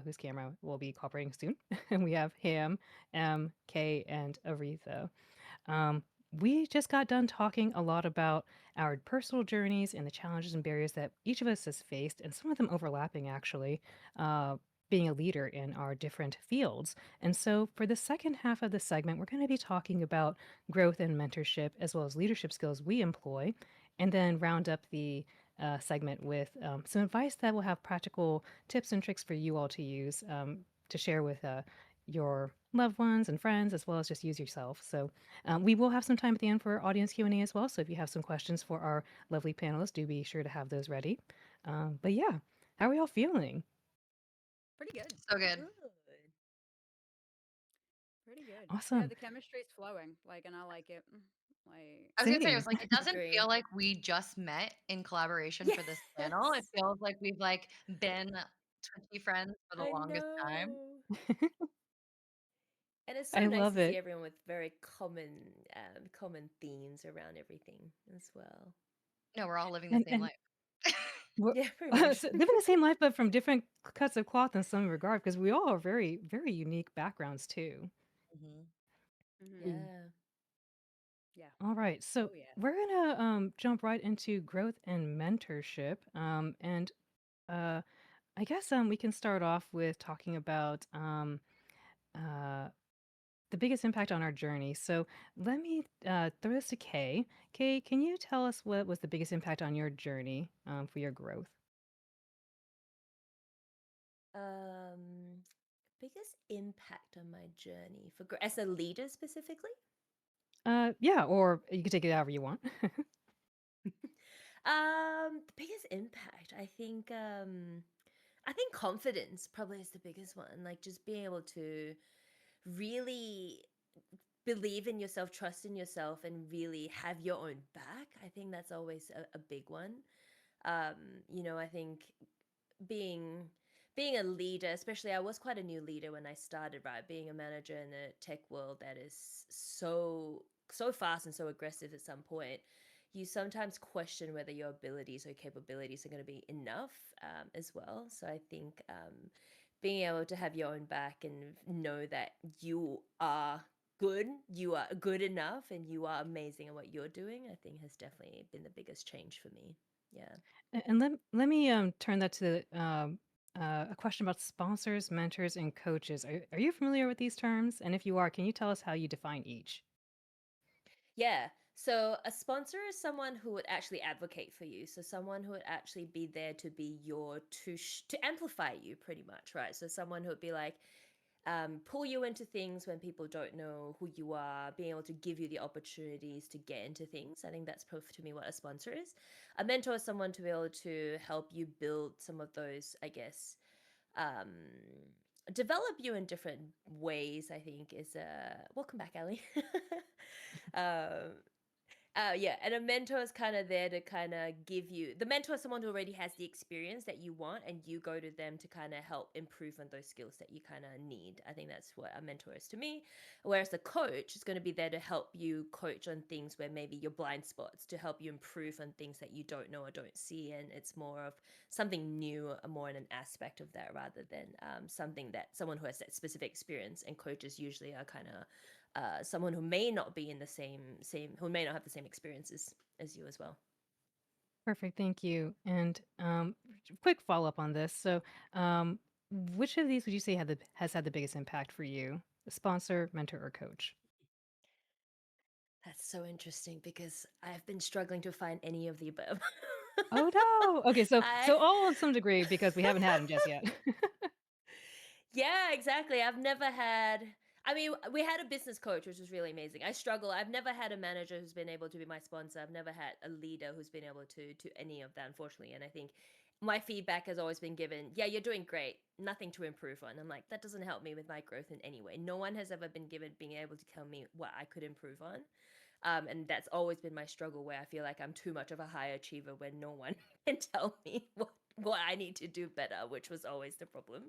whose camera will be cooperating soon. And we have Ham, M, K, and Aretha. Um, we just got done talking a lot about our personal journeys and the challenges and barriers that each of us has faced, and some of them overlapping actually, being a leader in our different fields. And so, for the second half of the segment, we're going to be talking about growth and mentorship, as well as leadership skills we employ, and then round up the segment with some advice that will have practical tips and tricks for you all to use to share with your loved ones and friends, as well as just use yourself. So we will have some time at the end for audience Q&A as well. So if you have some questions for our lovely panelists, do be sure to have those ready. But yeah, how are y'all feeling? Pretty good. So good. Good. Pretty good. Yeah, Awesome. the chemistry's flowing. Like, and I like it. Like, I was gonna say, I was Same. like, it doesn't feel Agree. like we just met in collaboration for this panel. It Yes. feels like we've like been Twitchy friends for the I longest time. know. And it's so I nice love to see it. everyone with very common themes around everything as well. No, we're all living the same And life. we're Yeah, pretty much. so living the same life, but from different cuts of cloth in some regard, because we all are very, very unique backgrounds too. Mhm. mm-hmm. Mm. Yeah. Yeah. All right, so Oh yeah. we're gonna jump right into growth and mentorship. And uh, I guess we can start off with talking about uh, the biggest impact on our journey. So let me throw this to Kay. Kay, can you tell us what was the biggest impact on your journey for your growth? Um, Biggest impact on my journey as a leader specifically? Yeah, or you can take it however you want. The biggest impact, I think confidence probably is the biggest one. Like just being able to really believe in yourself, trust in yourself, and really have your own back. I think that's always a big one. I think being being a leader, especially I was quite a new leader when I started, right? Being a manager in the tech world that is so fast and so aggressive at some point, you sometimes question whether your abilities or capabilities are going to be enough as well. So I think being able to have your own back and know that you are good enough, and you are amazing at what you're doing, I think has definitely been the biggest change for me. Yeah. And let me turn that to a question about sponsors, mentors, and coaches. Are you familiar with these terms? And if you are, can you tell us how you define each? Yeah. So a sponsor is someone who would actually advocate for you. So someone who would actually be there to be to amplify you pretty much, right? So someone who would be like, pull you into things when people don't know who you are, being able to give you the opportunities to get into things. I think that's proof to me what a sponsor is. A mentor is someone to be able to help you build some of those, I guess, um, develop you in different ways. I think is welcome back, Ellie. um, yeah, and a mentor is kind of there to kind of give you the mentor is someone who already has the experience that you want, and you go to them to kind of help improve on those skills that you kind of need. I think that's what a mentor is to me. Whereas a coach is going to be there to help you coach on things where maybe your blind spots, to help you improve on things that you don't know or don't see, and it's more of something new, more in an aspect of that rather than something that someone who has that specific experience. And coaches usually are kind of someone who may not be in the who may not have the same experiences as you as well. Perfect, thank you. And quick follow up on this. So, which of these would you say has had the biggest impact for you? A sponsor, mentor, or coach? That's so interesting because I've been struggling to find any of the above. Oh no. Okay, so I so all of some degree because we haven't had them just yet. Yeah, exactly. I've never had. I mean, we had a business coach, which was really amazing. I struggle. I've never had a manager who's been able to be my sponsor. I've never had a leader who's been able to any of that, unfortunately. And I think my feedback has always been given, yeah, you're doing great, nothing to improve on. I'm like, that doesn't help me with my growth in any way. No one has ever been given being able to tell me what I could improve on. And that's always been my struggle, where I feel like I'm too much of a high achiever when no one can tell me what I need to do better, which was always the problem.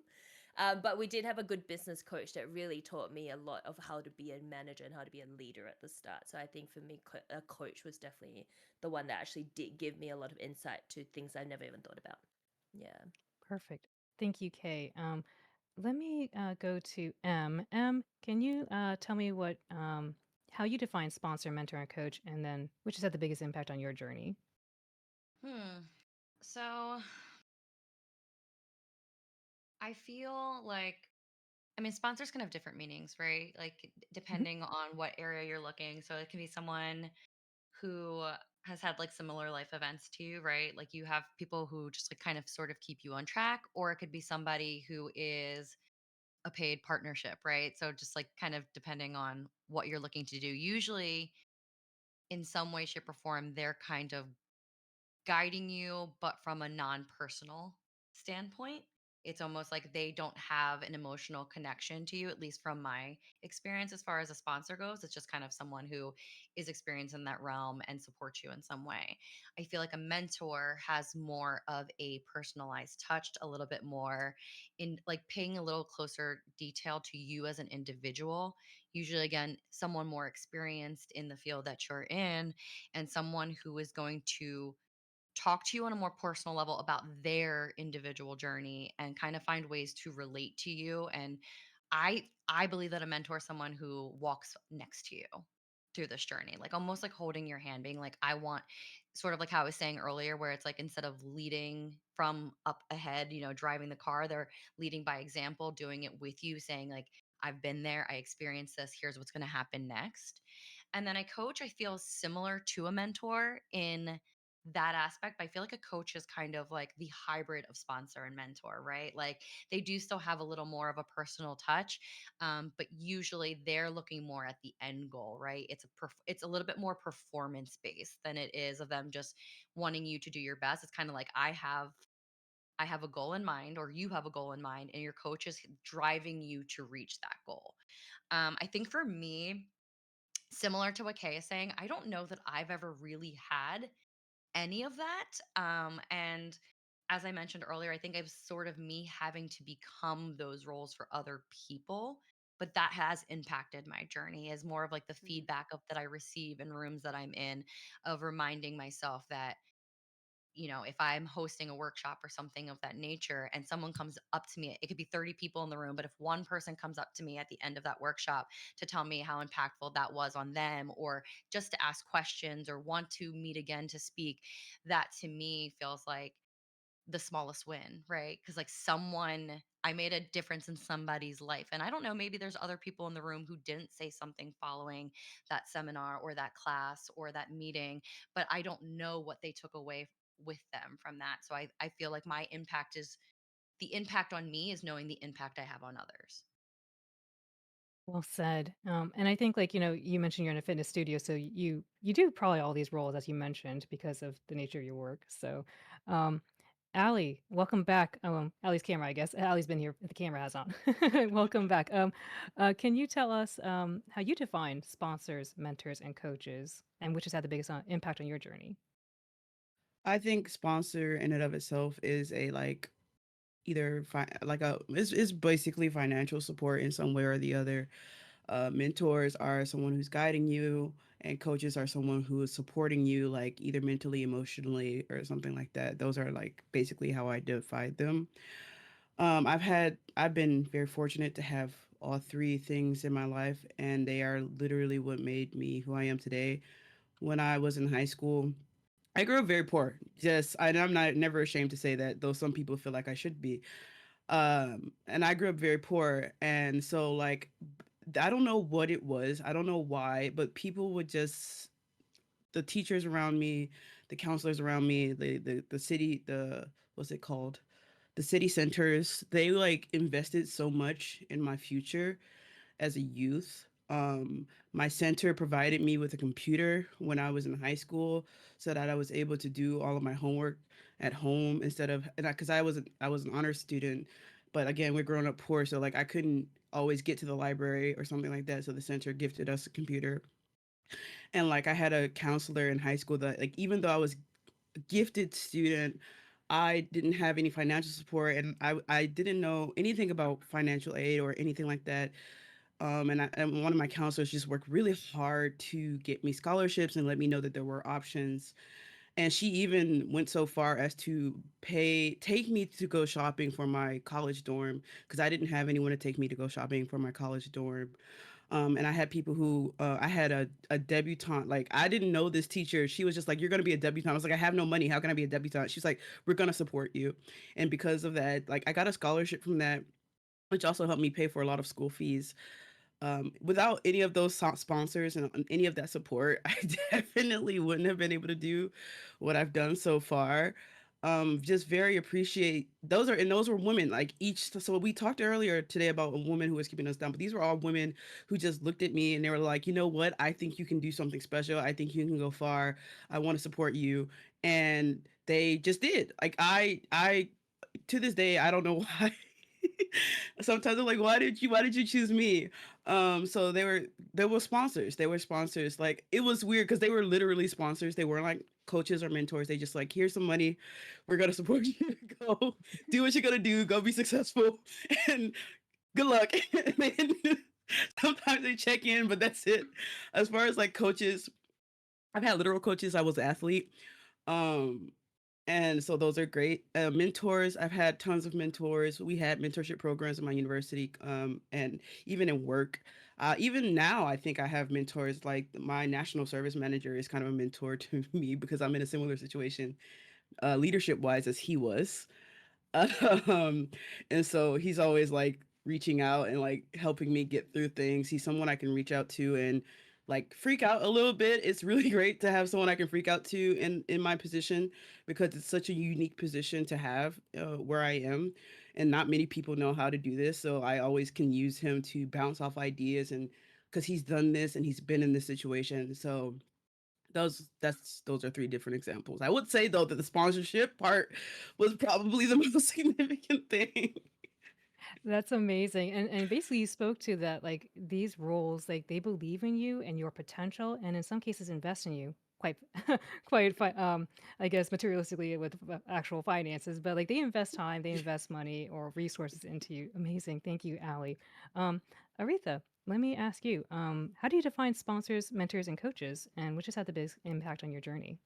But we did have a good business coach that really taught me a lot of how to be a manager and how to be a leader at the start. So I think for me, a coach was definitely the one that actually did give me a lot of insight to things I never even thought about. Yeah. Perfect. Thank you, Kay. Let me go to M. M, can you tell me what how you define sponsor, mentor, and coach, and then which has had the biggest impact on your journey? Hmm. So I feel like, I mean, sponsors can have different meanings, right? Like Mhm. depending on what area you're looking. So it can be someone who has had like similar life events to you, right? Like you have people who just like kind of sort of keep you on track, or it could be somebody who is a paid partnership, right? So just like kind of depending on what you're looking to do. Usually in some way, shape, or form, they're kind of guiding you, but from a non-personal standpoint. It's almost like they don't have an emotional connection to you, at least from my experience as far as a sponsor goes. It's just kind of someone who is experienced in that realm and supports you in some way. I feel like a mentor has more of a personalized touch, a little bit more in like paying a little closer detail to you as an individual. Usually, again, someone more experienced in the field that you're in, and someone who is going to talk to you on a more personal level about their individual journey and kind of find ways to relate to you. And I believe that a mentor is someone who walks next to you through this journey, like almost like holding your hand, being like, I want, sort of like how I was saying earlier, where it's like instead of leading from up ahead, driving the car, they're leading by example, doing it with you, saying like, I've been there, I experienced this, here's what's going to happen next. And then a coach, I feel, is similar to a mentor in that aspect. But I feel like a coach is kind of like the hybrid of sponsor and mentor, right? Like they do still have a little more of a personal touch, but usually they're looking more at the end goal, right? It's a little bit more performance based than it is of them just wanting you to do your best. It's kind of like I have a goal in mind, or you have a goal in mind, and your coach is driving you to reach that goal. I think for me, similar to what Kay is saying, I don't know that I've ever really had any of that. And as I mentioned earlier, I think it was sort of me having to become those roles for other people. But that has impacted my journey as more of like the Mm. feedback of that I receive in rooms that I'm in, of reminding myself that, if I'm hosting a workshop or something of that nature and someone comes up to me, it could be 30 people in the room, but if one person comes up to me at the end of that workshop to tell me how impactful that was on them, or just to ask questions or want to meet again to speak, that to me feels like the smallest win, right? Because like I made a difference in somebody's life. And I don't know, maybe there's other people in the room who didn't say something following that seminar or that class or that meeting, but I don't know what they took away with them from that. So I feel like my impact is the impact on me is knowing the impact I have on others. Well said. And I think, like, you mentioned you're in a fitness studio, so you do probably all these roles as you mentioned because of the nature of your work. So, um, Allie, welcome back. Allie's camera, I guess. Allie's been here. The camera has on. Welcome back. Can you tell us how you define sponsors, mentors, and coaches, and which has had the biggest impact on your journey? I think sponsor in and of itself is a like either like a it's basically financial support in some way or the other. Mentors are someone who's guiding you, and coaches are someone who is supporting you, like either mentally, emotionally, or something like that. Those are like basically how I divide them. I've been very fortunate to have all three things in my life, and they are literally what made me who I am today. When I was in high school, I grew up very poor. I'm not never ashamed to say that, though some people feel like I should be. And I grew up very poor, and so like I don't know what it was. I don't know why, but people would just the teachers around me, the counselors around me, the city, the what's it called? The city centers, they like invested so much in my future as a youth. My center provided me with a computer when I was in high school so that I was able to do all of my homework at home instead of, and because I was an honor student, but again, we're growing up poor, so like I couldn't always get to the library or something like that. So the center gifted us a computer. And like I had a counselor in high school that like even though I was a gifted student, I didn't have any financial support and I didn't know anything about financial aid or anything like that. And one of my counselors just worked really hard to get me scholarships and let me know that there were options. And she even went so far as to take me to go shopping for my college dorm because I didn't have anyone to take me to go shopping for my college dorm. And I had people who I had a debutante. Like I didn't know this teacher. She was just like, "You're gonna be a debutante." I was like, "I have no money. How can I be a debutante?" She's like, "We're gonna support you." And because of that, like I got a scholarship from that, which also helped me pay for a lot of school fees. Without any of those sponsors and any of that support, I definitely wouldn't have been able to do what I've done so far. Just very appreciate those were women like each. So we talked earlier today about a woman who was keeping us down, but these were all women who just looked at me and they were like, you know what? I think you can do something special. I think you can go far. I want to support you, and they just did. Like I to this day, I don't know why. Sometimes I'm like, why did you choose me? So they were sponsors. They were sponsors. Like it was weird because they were literally sponsors. They weren't like coaches or mentors. They just like, here's some money. We're gonna support you. Go do what you're gonna do. Go be successful. And good luck. And then sometimes they check in, but that's it. As far as like coaches, I've had literal coaches. I was an athlete. Um, and so those are great. Mentors, I've had tons of mentors. We had mentorship programs in my university, and even in work. Even now, I think I have mentors. Like my national service manager is kind of a mentor to me because I'm in a similar situation, leadership wise, as he was. Um, and so he's always like reaching out and like helping me get through things. He's someone I can reach out to and like freak out a little bit. It's really great to have someone I can freak out to in my position because it's such a unique position to have where I am, and not many people know how to do this. So I always can use him to bounce off ideas and because he's done this and he's been in this situation. So those are three different examples. I would say though that the sponsorship part was probably the most significant thing. That's amazing. And basically you spoke to that like these roles like they believe in you and your potential and in some cases invest in you quite I guess materialistically with actual finances, but like they invest time, they invest money or resources into you. Amazing. Thank you, Allie. Um Aretha, let me ask you, how do you define sponsors, mentors, and coaches, and which has had the biggest impact on your journey?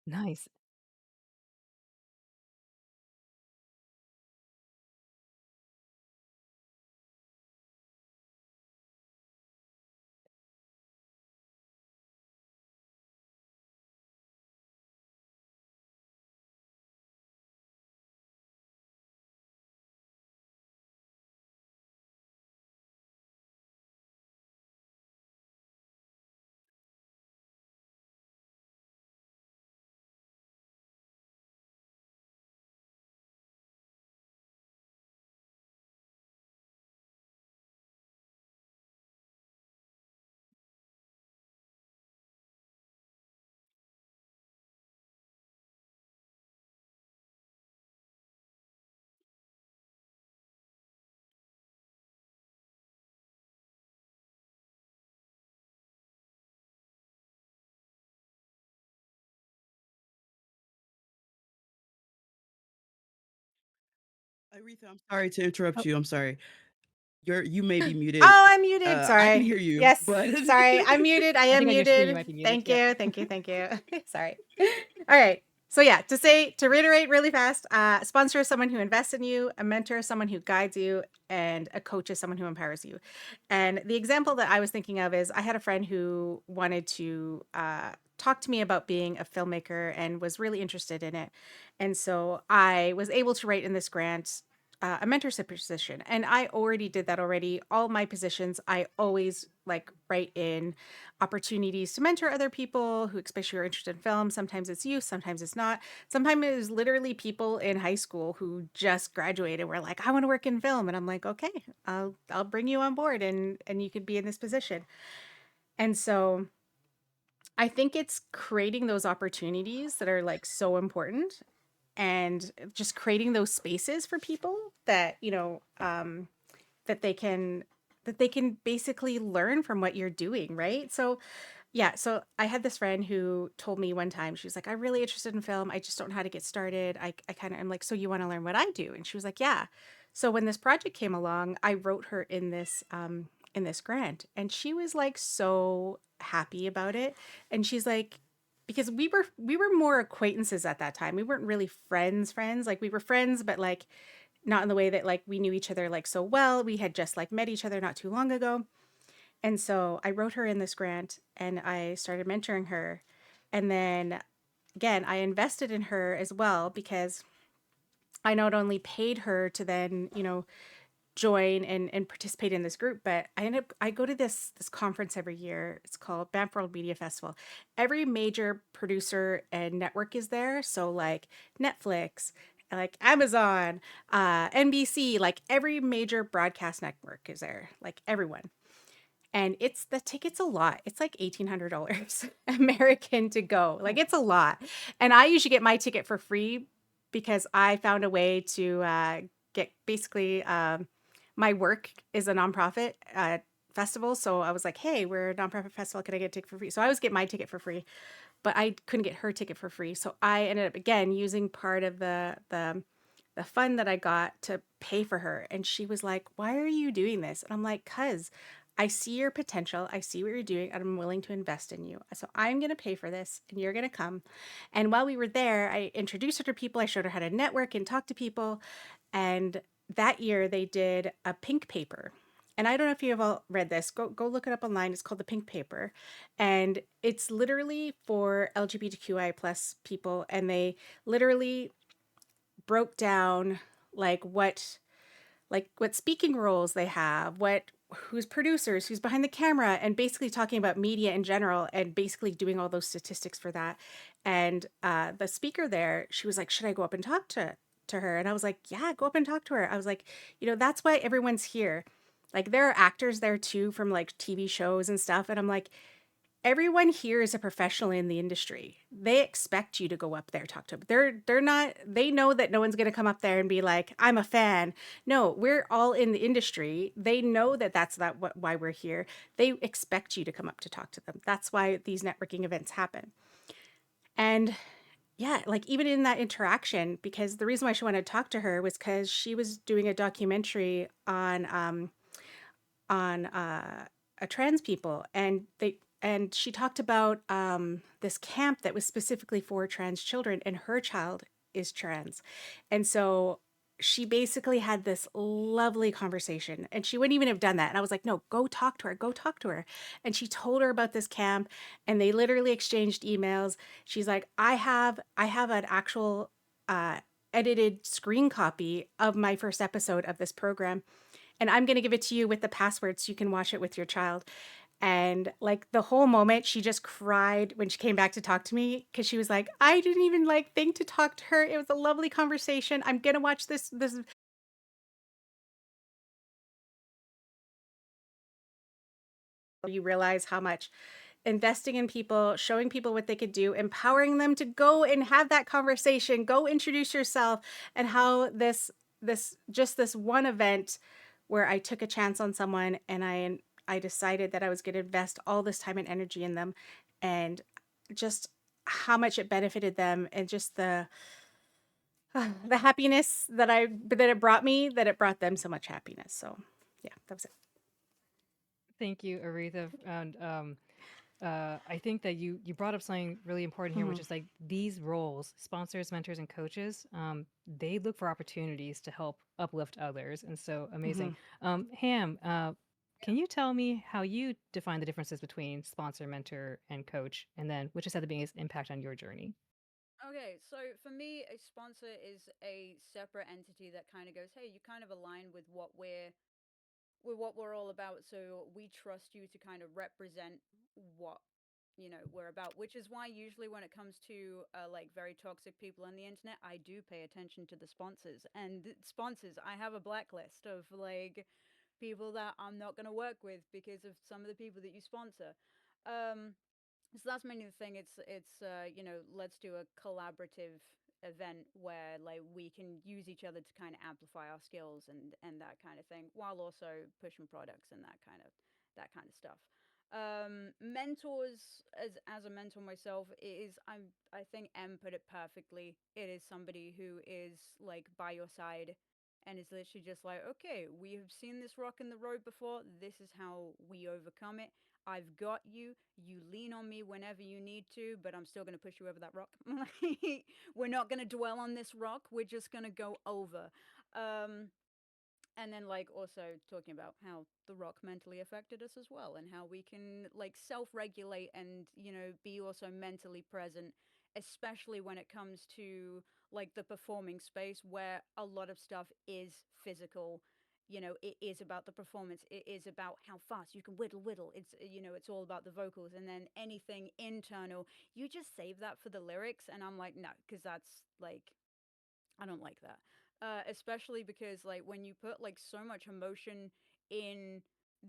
Nice. Aretha, I'm sorry to interrupt Oh, you. I'm sorry. You may be muted. Oh, I'm muted. I can Sorry. hear you, Yes. but Sorry. I'm muted. I I am think on your screen you muted. might be muted. Thank Yeah. you. Thank you. Thank you. Sorry. All right. So yeah, to reiterate really fast, sponsor is someone who invests in you, a mentor is someone who guides you, and a coach is someone who empowers you. And the example that I was thinking of is I had a friend who wanted to talk to me about being a filmmaker and was really interested in it. And so I was able to write in this grant a mentorship position. And I already did that already. All my positions, I always like write in opportunities to mentor other people who especially are interested in film. Sometimes it's youth, sometimes it's not. Sometimes it was literally people in high school who just graduated were like, I want to work in film. And I'm like, okay, I'll bring you on board and you could be in this position. And so I think it's creating those opportunities that are like so important and just creating those spaces for people that, that they can basically learn from what you're doing, right? So yeah, so I had this friend who told me one time, she was like, I'm really interested in film. I just don't know how to get started. I kind of am like, so you want to learn what I do? And she was like, yeah. So when this project came along, I wrote her in this grant. And she was like so happy about it. And she's like, because we were more acquaintances at that time. We weren't really friends. Like we were friends, but like not in the way that like we knew each other like so well. We had just like met each other not too long ago. And so I wrote her in this grant and I started mentoring her. And then again, I invested in her as well because I not only paid her to then, join and participate in this group, but I go to this conference every year. It's called Banff World Media Festival. Every major producer and network is there. So like Netflix, like Amazon, NBC, like every major broadcast network is there, like everyone. And it's the ticket's a lot. It's like $1,800 American to go. Like it's a lot. And I usually get my ticket for free because I found a way to get basically my work is a nonprofit festival. So I was like, hey, we're a nonprofit festival. Can I get a ticket for free? So I always get my ticket for free, but I couldn't get her ticket for free. So I ended up again using part of the fund that I got to pay for her. And she was like, why are you doing this? And I'm like, cuz I see your potential. I see what you're doing and I'm willing to invest in you. So I'm going to pay for this and you're going to come. And while we were there, I introduced her to people. I showed her how to network and talk to people. And that year they did a pink paper. And I don't know if you have all read this. Go look it up online. It's called the Pink Paper, and it's literally for LGBTQI plus people. And they literally broke down like what speaking roles they have, what who's producers, who's behind the camera, and basically talking about media in general, and basically doing all those statistics for that. And the speaker there, she was like, "Should I go up and talk to her?" And I was like, "Yeah, go up and talk to her." I was like, that's why everyone's here. Like there are actors there too from like TV shows and stuff, and I'm like, everyone here is a professional in the industry. They expect you to go up there talk to them. They're not they know that no one's going to come up there and be like, "I'm a fan." No, we're all in the industry. They know that that's not why we're here. They expect you to come up to talk to them. That's why these networking events happen. And yeah, like even in that interaction, because the reason why she wanted to talk to her was because she was doing a documentary on a trans people, and she talked about this camp that was specifically for trans children, and her child is trans, and so she basically had this lovely conversation, and she wouldn't even have done that. And I was like, no, go talk to her. And she told her about this camp, and they literally exchanged emails. She's like, I have an actual uh, edited screen copy of my first episode of this program, and I'm going to give it to you with the password so you can watch it with your child. And like the whole moment, she just cried when she came back to talk to me because she was like, I didn't even like think to talk to her. It was a lovely conversation. I'm going to watch this. You realize how much investing in people, showing people what they could do, empowering them to go and have that conversation, go introduce yourself, and how this one event where I took a chance on someone and I decided that I was going to invest all this time and energy in them, and just how much it benefited them, and just the happiness that it brought me, that it brought them so much happiness. So yeah, that was it. Thank you, Aretha. And I think that you brought up something really important here, which Mhm. is like these roles, sponsors, mentors, and coaches. They look for opportunities to help uplift others, and so amazing. Mhm. Ham, can you tell me how you define the differences between sponsor, mentor, and coach, and then which has had the biggest impact on your journey? Okay, so for me, a sponsor is a separate entity that kind of goes, "Hey, you kind of align with what we're all about, so we trust you to kind of represent what we're about." Which is why usually when it comes to like very toxic people on the internet, I do pay attention to the sponsors. And sponsors, I have a blacklist of like people that I'm not going to work with because of some of the people that you sponsor. um so that's mainly the thing. It's let's do a collaborative event where like we can use each other to kind of amplify our skills and that kind of thing, while also pushing products and that kind of stuff. Mentors, as a mentor myself, it is I think M put it perfectly. It is somebody who is like by your side and is literally just like, okay, we have seen this rock in the road before. This is how we overcome it. I've got you. You lean on me whenever you need to, but I'm still going to push you over that rock. We're not going to dwell on this rock. We're just going to go over. Um, and then like also talking about how the rock mentally affected us as well, and how we can like self-regulate and be also mentally present, especially when it comes to like the performing space where a lot of stuff is physical. It is about the performance, it is about how fast you can whittle. It's all about the vocals, and then anything internal you just save that for the lyrics. And I'm like, no, because that's like, I don't like that. Especially because like when you put like so much emotion in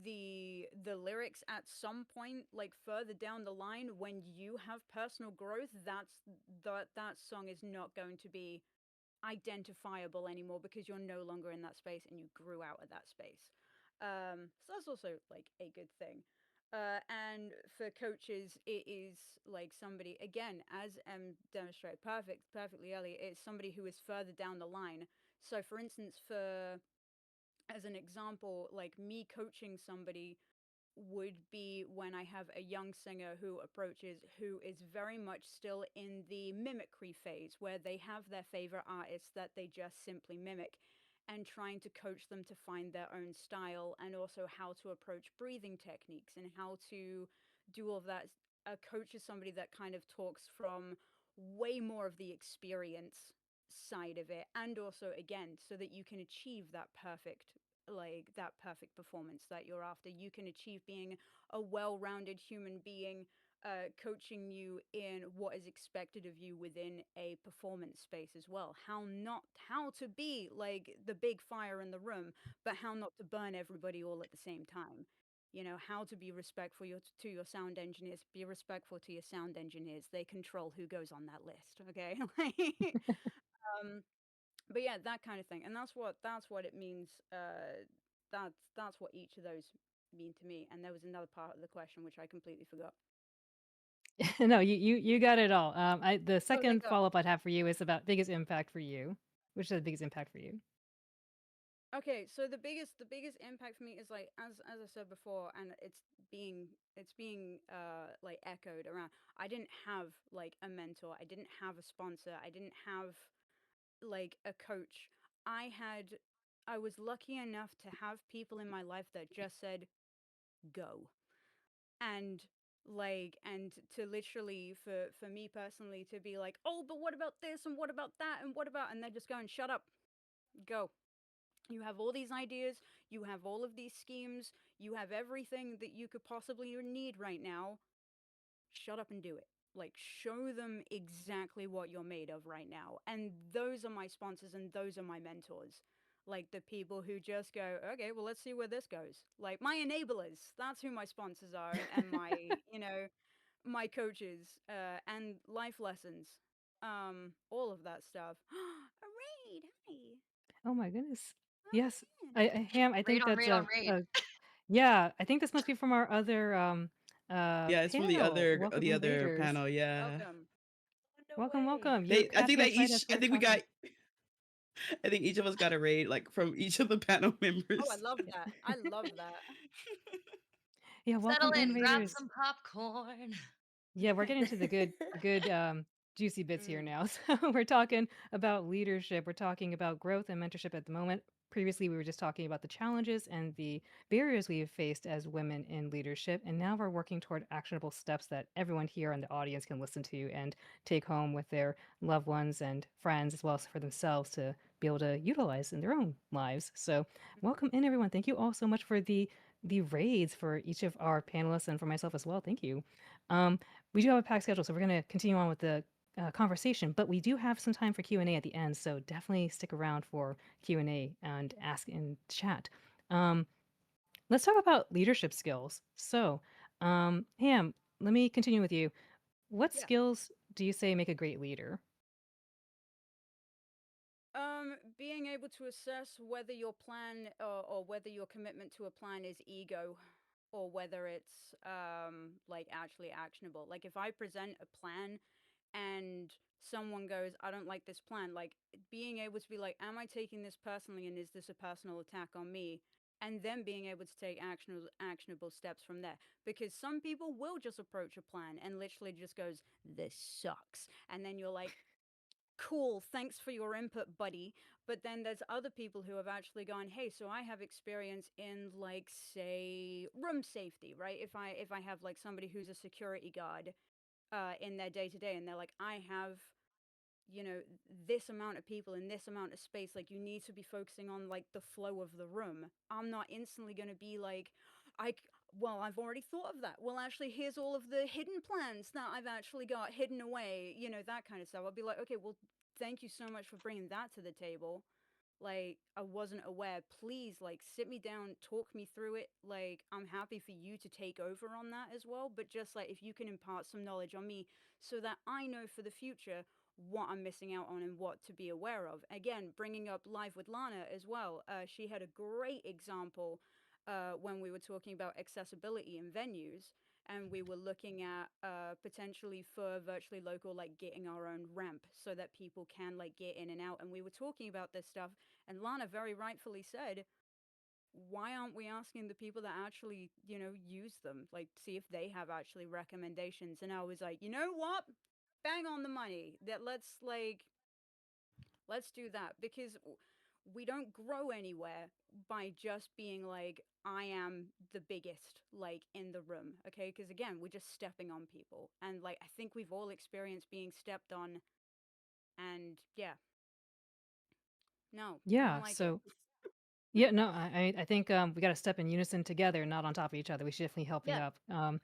the lyrics, at some point like further down the line when you have personal growth, that song is not going to be identifiable anymore because you're no longer in that space and you grew out of that space. So that's also like a good thing. And for coaches, it is like somebody, again, as demonstrated perfectly earlier, it's somebody who is further down the line. So, for instance, for as an example, like me coaching somebody would be when I have a young singer who approaches, who is very much still in the mimicry phase, where they have their favorite artists that they just simply mimic, and trying to coach them to find their own style, and also how to approach breathing techniques and how to do all of that. A coach is somebody that kind of talks from way more of the experience side of it, and also again so that you can achieve that perfect performance that you're after. You can achieve being a well-rounded human being, coaching you in what is expected of you within a performance space as well. How to be like the big fire in the room, but how not to burn everybody all at the same time. How to be respectful to your sound engineers. Be respectful to your sound engineers. They control who goes on that list. Okay. um, but yeah, that kind of thing, and that's what it means. That's what each of those mean to me. And there was another part of the question which I completely forgot. No, you got it all. The Oh, thank second God. follow up I'd have for you is about biggest impact for you. Which is the biggest impact for you? Okay, so the biggest impact for me is like, as I said before, and it's being like echoed around. I didn't have like a mentor. I didn't have a sponsor. I didn't have like a coach. I had I was lucky enough to have people in my life that just said go. And to literally, for me personally, to be like, oh, but what about this and what about that and what about, and they're just going, shut up, go. You have all these ideas, you have all of these schemes, you have everything that you could possibly need right now. Shut up and do it. Like, show them exactly what you're made of right now. And those are my sponsors and those are my mentors. Like, the people who just go, okay, well, let's see where this goes. Like, my enablers, that's who my sponsors are, and my coaches, and life lessons, all of that stuff. A raid, hi. Oh my goodness. Yes. Welcome in. Ham, I Raid think on that's raid on raid. yeah, I think this must be from our other Yeah, it's from the panel. other Welcome, the new other raiders. panel. Yeah, Welcome. Oh, no Welcome, way. welcome. You're they. I think asking that us right each. as I we're think we talking. got. I think each of us got a raid like from each of the panel Oh, I members. love that. I love that. Yeah, Settle welcome in, in, grab Raiders. some popcorn. Yeah, we're getting to the good, juicy bits here Mm. now. So we're talking about leadership. We're talking about growth and mentorship at the moment. Previously, we were just talking about the challenges and the barriers we have faced as women in leadership. And now we're working toward actionable steps that everyone here in the audience can listen to and take home with their loved ones and friends, as well as for themselves to be able to utilize in their own lives. So, Mhm. welcome in, everyone. Thank you all so much for the raids for each of our panelists and for myself as well. Thank you. Um, we do have a packed schedule, so we're going to continue on with the conversation, but we do have some time for Q&A at the end, so definitely stick around for Q&A and ask in chat. Um, let's talk about leadership skills. So, Ham, let me continue with you. What Yeah. skills do you say make a great leader? Being able to assess whether your plan or whether your commitment to a plan is ego or whether it's like actually actionable. Like if I present a plan and someone goes, I don't like this plan, like being able to be like, am I taking this personally and is this a personal attack on me? And then being able to take actionable steps from there. Because some people will just approach a plan and literally just goes, this sucks. And then you're like, cool, thanks for your input, buddy. But then there's other people who have actually gone, hey, so I have experience in like say room safety, right? If I have like somebody who's a security guard in their day to day and they're like, I have this amount of people in this amount of space, like you need to be focusing on like the flow of the room. I'm not instantly going to be like, well, I've already thought of that. Well, actually, here's all of the hidden plans that I've actually got hidden away, that kind of stuff. I'll be like, okay, well, thank you so much for bringing that to the table. Like, I wasn't aware. Please, like, sit me down, talk me through it. Like, I'm happy for you to take over on that as well. But just like, if you can impart some knowledge on me so that I know for the future what I'm missing out on and what to be aware of. Again, bringing up Live with Lana as well. She had a great example when we were talking about accessibility in venues and we were looking at potentially for virtually local like getting our own ramp so that people can like get in and out, and we were talking about this stuff and Lana very rightfully said, why aren't we asking the people that actually use them, like see if they have actually recommendations? And I was like, you know what, bang on the money, that let's do that, because we don't grow anywhere by just being like, I am the biggest like in the room, okay? Because again, we're just stepping on people, and like I think we've all experienced being stepped on, and yeah, no, I don't Yeah, like it. so yeah, no, I think we got to step in unison together, not on top of each other. We should definitely helping Yeah. up.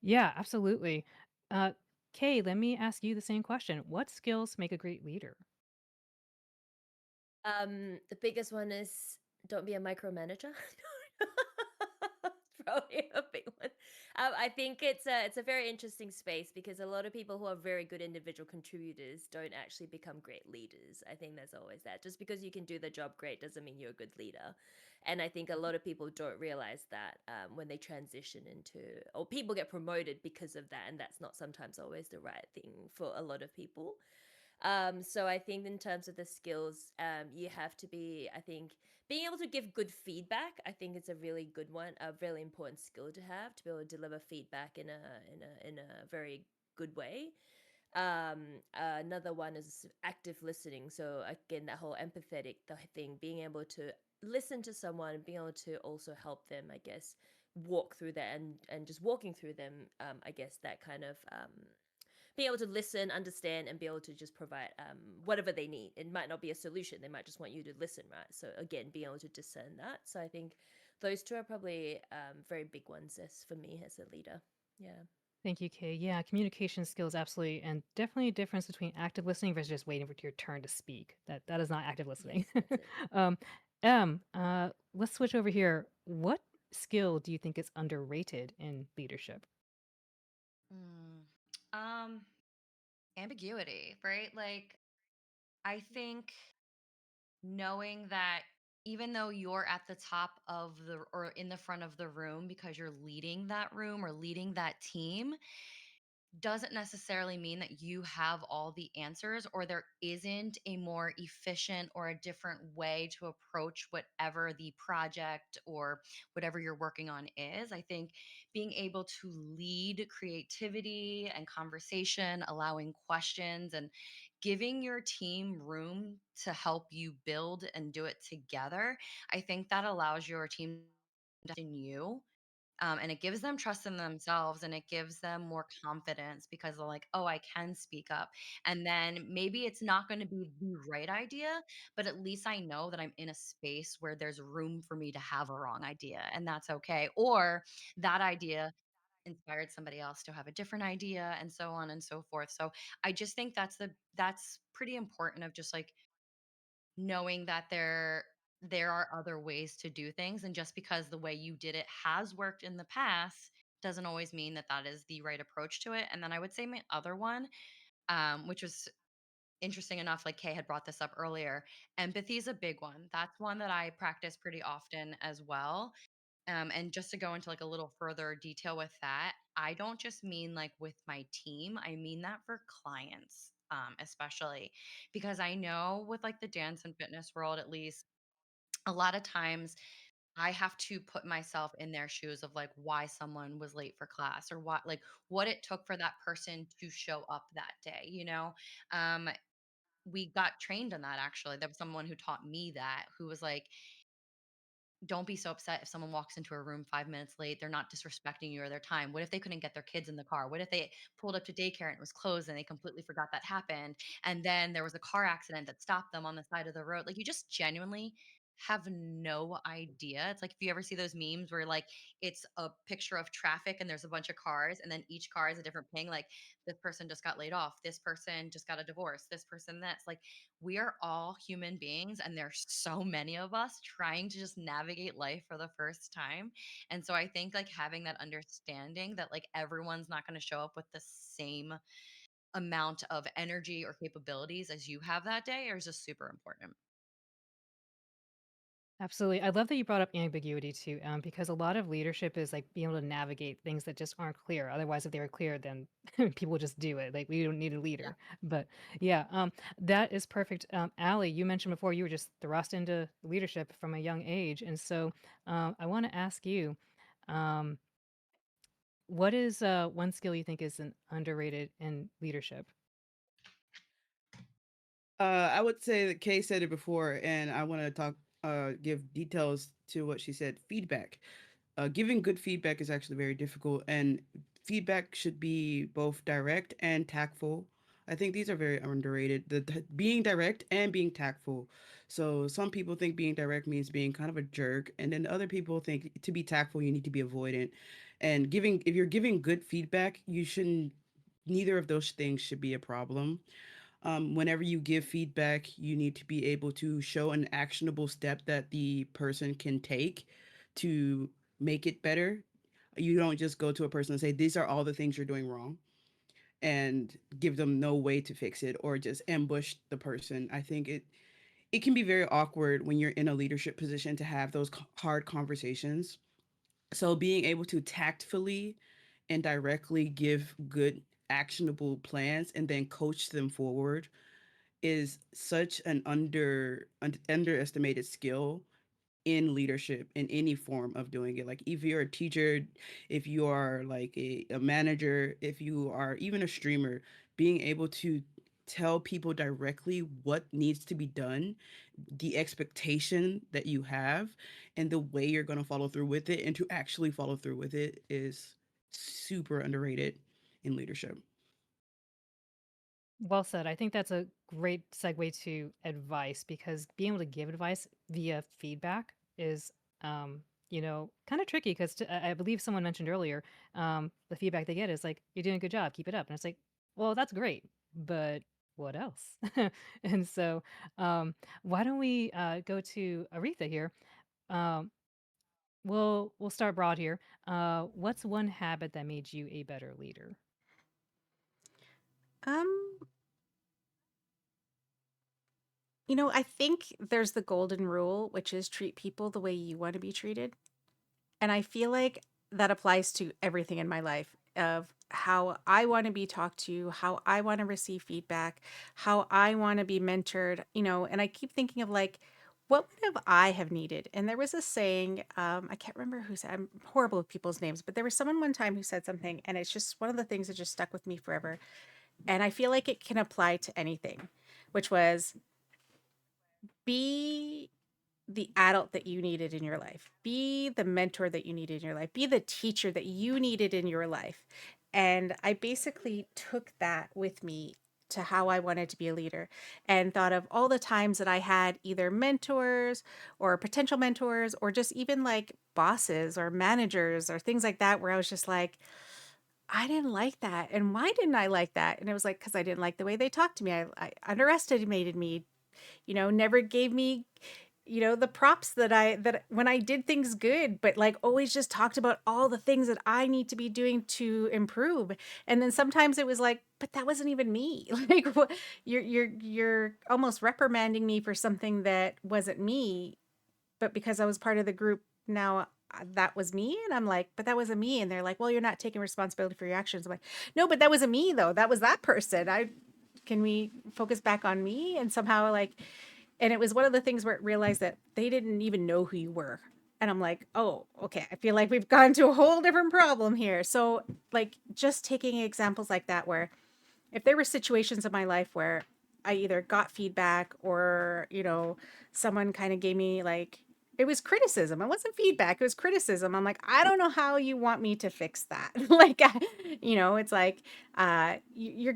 Yeah, absolutely. Uh, Kay, let me ask you the same question. What skills make a great leader? The biggest one is don't be a micromanager. Probably a big one. I think it's a very interesting space because a lot of people who are very good individual contributors don't actually become great leaders. I think there's always that. Just because you can do the job great doesn't mean you're a good leader. And I think a lot of people don't realize that when they transition into, or people get promoted because of that, and that's not sometimes always the right thing for a lot of people. So I think in terms of the skills, you have to be, I think, being able to give good feedback. I think it's a really good one, a really important skill to have, to be able to deliver feedback in a very good way. Another one is active listening. So again, that whole empathetic thing, being able to listen to someone and being able to also help them, I guess, walk through that, and just walking through them, I guess that kind of being able to listen, understand, and be able to just provide whatever they need. It might not be a solution. They might just want you to listen, right? So again, being able to discern that. So I think those two are probably very big ones as for me as a leader. Yeah. Thank you, Kay. Yeah, communication skills, absolutely, and definitely a difference between active listening versus just waiting for your turn to speak. That is not active listening. Yes, that's it. um, let's switch over here. What skill do you think is underrated in leadership? Mm. Um, Ambiguity, right? Like, I think knowing that even though you're at the top of the or in the front of the room because you're leading that room or leading that team, doesn't necessarily mean that you have all the answers or there isn't a more efficient or a different way to approach whatever the project or whatever you're working on is. I think being able to lead creativity and conversation, allowing questions, and giving your team room to help you build and do it together, I think that allows your team to trust in you, and it gives them trust in themselves and it gives them more confidence because they're like, oh, I can speak up. And then maybe it's not going to be the right idea, but at least I know that I'm in a space where there's room for me to have a wrong idea, and that's okay. Or that idea inspired somebody else to have a different idea, and so on and so forth. So I just think that's pretty important, of just like knowing that there are other ways to do things, and just because the way you did it has worked in the past doesn't always mean that that is the right approach to it. And then I would say my other one, which was interesting enough, like Kay had brought this up earlier, empathy is a big one. That's one that I practice pretty often as well. And just to go into like a little further detail with that, I don't just mean like with my team, I mean that for clients, especially because I know with like the dance and fitness world, at least, a lot of times I have to put myself in their shoes of like why someone was late for class, or what it took for that person to show up that day, you know? Um, we got trained on that actually. There was someone who taught me that, who was like, don't be so upset if someone walks into a room 5 minutes late. They're not disrespecting you or their time. What if they couldn't get their kids in the car? What if they pulled up to daycare and it was closed and they completely forgot that happened? And then there was a car accident that stopped them on the side of the road. Like, you just genuinely have no idea. It's like if you ever see those memes where like it's a picture of traffic and there's a bunch of cars and then each car is a different ping. Like, this person just got laid off. This person just got a divorce. This person that's like, we are all human beings and there's so many of us trying to just navigate life for the first time. And so I think like having that understanding that like everyone's not going to show up with the same amount of energy or capabilities as you have that day is just super important. Absolutely. I love that you brought up ambiguity too, because a lot of leadership is like being able to navigate things that just aren't clear. Otherwise, if they were clear, then people would just do it. Like, we don't need a Yeah. leader. But yeah, that is perfect. Allie, you mentioned before you were just thrust into leadership from a young age. And so I want to ask you, um, what is one skill you think is an underrated in leadership? I would say that Kay said it before, and I want to give details to what she said. Feedback. Giving good feedback is actually very difficult, and feedback should be both direct and tactful. I think these are very underrated. Being direct and being tactful. So some people think being direct means being kind of a jerk, and then other people think to be tactful you need to be avoidant. And giving if you're giving good feedback, you shouldn't. Neither of those things should be a problem. Whenever you give feedback, you need to be able to show an actionable step that the person can take to make it better. You don't just go to a person and say, these are all the things you're doing wrong, and give them no way to fix it, or just ambush the person. I think it can be very awkward when you're in a leadership position to have those hard conversations. So being able to tactfully and directly give good actionable plans and then coach them forward is such an underestimated skill in leadership, in any form of doing it. Like, if you're a teacher, if you are like a manager, if you are even a streamer, being able to tell people directly what needs to be done, the expectation that you have, and the way you're going to follow through with it, and to actually follow through with it, is super underrated in leadership. Well said. I think that's a great segue to advice, because being able to give advice via feedback is, kind of tricky, because I believe someone mentioned earlier, the feedback they get is like, "You're doing a good job, keep it up." And it's like, well, that's great, but what else? And so, um, why don't we go to Aretha here? Um, we'll start broad here. What's one habit that made you a better leader? Um, I think there's the golden rule, which is treat people the way you want to be treated. And I feel like that applies to everything in my life. of how I want to be talked to, how I want to receive feedback, how I want to be mentored, and I keep thinking of like, what would have I have needed? And there was a saying, I can't remember who said, I'm horrible with people's names, but there was someone one time who said something, and it's just one of the things that just stuck with me forever. And I feel like it can apply to anything, which was be the adult that you needed in your life, be the mentor that you needed in your life, be the teacher that you needed in your life. And I basically took that with me to how I wanted to be a leader and thought of all the times that I had either mentors or potential mentors or just even like bosses or managers or things like that, where I was just like, I didn't like that. And why didn't I like that? And it was like, because I didn't like the way they talked to me. I underestimated me, never gave me, the props that when I did things good, but like always just talked about all the things that I need to be doing to improve. And then sometimes it was like, but that wasn't even me. Like what, you're almost reprimanding me for something that wasn't me, but because I was part of the group now, that was me. And I'm like, but that wasn't me. And they're like, well, you're not taking responsibility for your actions. I'm like, no, but that wasn't me though. That was that person. I Can we focus back on me? And somehow like, and it was one of the things where it realized that they didn't even know who you were. And I'm like, oh, okay. I feel like we've gone to a whole different problem here. So, like, just taking examples like that, where if there were situations in my life where I either got feedback or, someone kind of gave me like, it was criticism. It wasn't feedback. It was criticism. I'm like, I don't know how you want me to fix that. Like, it's like, you're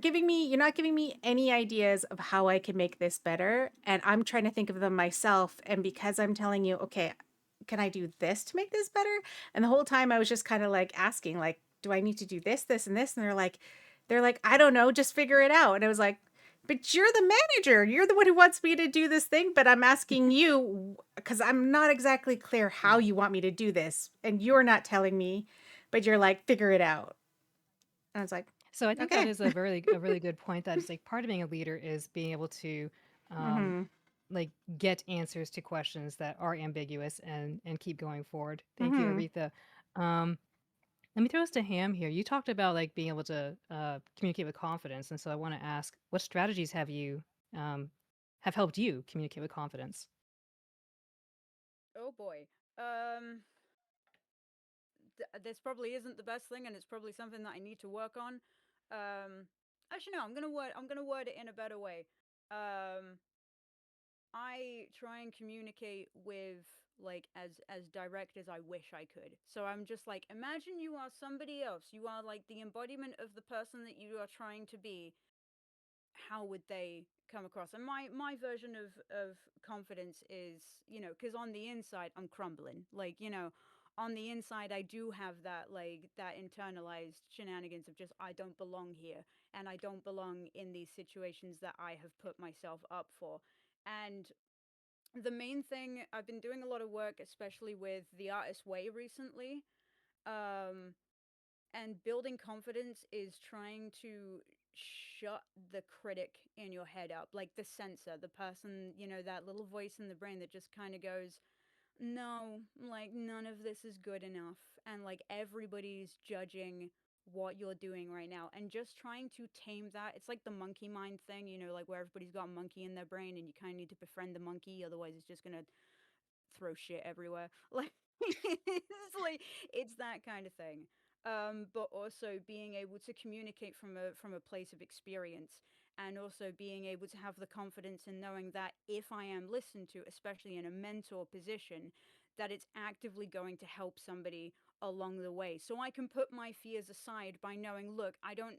not giving me any ideas of how I can make this better. And I'm trying to think of them myself. And because I'm telling you, okay, can I do this to make this better? And the whole time I was just kind of like asking, like, do I need to do this, this, and this? And they're like, I don't know, just figure it out. And I was like, but you're the manager. You're the one who wants me to do this thing, but I'm asking you because I'm not exactly clear how you want me to do this. And you're not telling me, but you're like, figure it out. And I was like, So I think that okay. is a really good point. That is like part of being a leader is being able to, um, Mm-hmm. like get answers to questions that are ambiguous and keep going forward. Thank you, Mm-hmm. Aretha. Um, Let me throw this to Ham here. You talked about like being able to communicate with confidence, and so I want to ask, what strategies um, have helped you communicate with confidence? Oh boy. Um, this probably isn't the best thing, and it's probably something that I need to work on. Um, Actually, no. I'm gonna word it in a better way. Um, I try and communicate with like as direct as I wish I could. So I'm just like, imagine you are somebody else. You are like the embodiment of the person that you are trying to be. How would they come across? And my version of confidence is, because on the inside I'm crumbling. Like, on the inside I do have that, like, that internalized shenanigans of just, I don't belong here, and I don't belong in these situations that I have put myself up for. And the main thing, I've been doing a lot of work, especially with the artist way recently. Um, and building confidence is trying to shut the critic in your head up, like the censor, the person, that little voice in the brain that just kind of goes, no, like, none of this is good enough. And like, everybody's judging what you're doing right now. And just trying to tame that. It's like the monkey mind thing, like where everybody's got a monkey in their brain and you kind of need to befriend the monkey. Otherwise, it's just going to throw shit everywhere. Like, it's that kind of thing. But also being able to communicate from a place of experience, and also being able to have the confidence in knowing that if I am listened to, especially in a mentor position, that it's actively going to help somebody along the way. So I can put my fears aside by knowing, look, I don't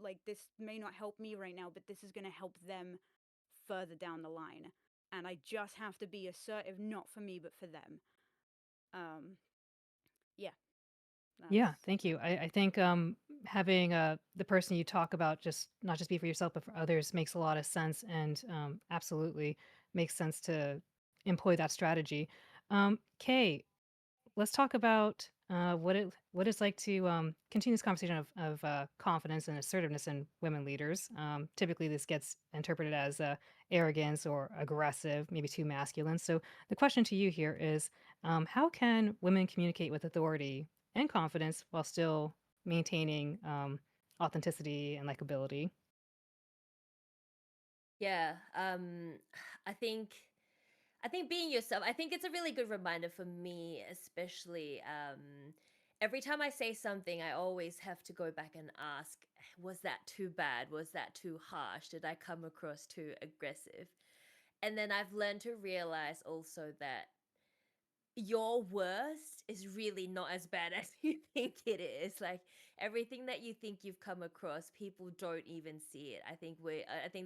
like, this may not help me right now, but this is going to help them further down the line, and I just have to be assertive, not for me, but for them. Um, yeah, that's Yeah, thank you. I think having the person you talk about just not just be for yourself but for others makes a lot of sense, and absolutely makes sense to employ that strategy. Kay, let's talk about what it's like to continue this conversation of confidence and assertiveness in women leaders. Typically, this gets interpreted as arrogance or aggressive, maybe too masculine. So, the question to you here is, how can women communicate with authority and confidence while still maintaining authenticity and likability? Yeah, I think I think being yourself, I think it's a really good reminder for me, especially every time I say something, I always have to go back and ask, was that too bad? Was that too harsh? Did I come across too aggressive? And then I've learned to realize also that your worst is really not as bad as you think it is. Like everything that you think you've come across, people don't even see it. I think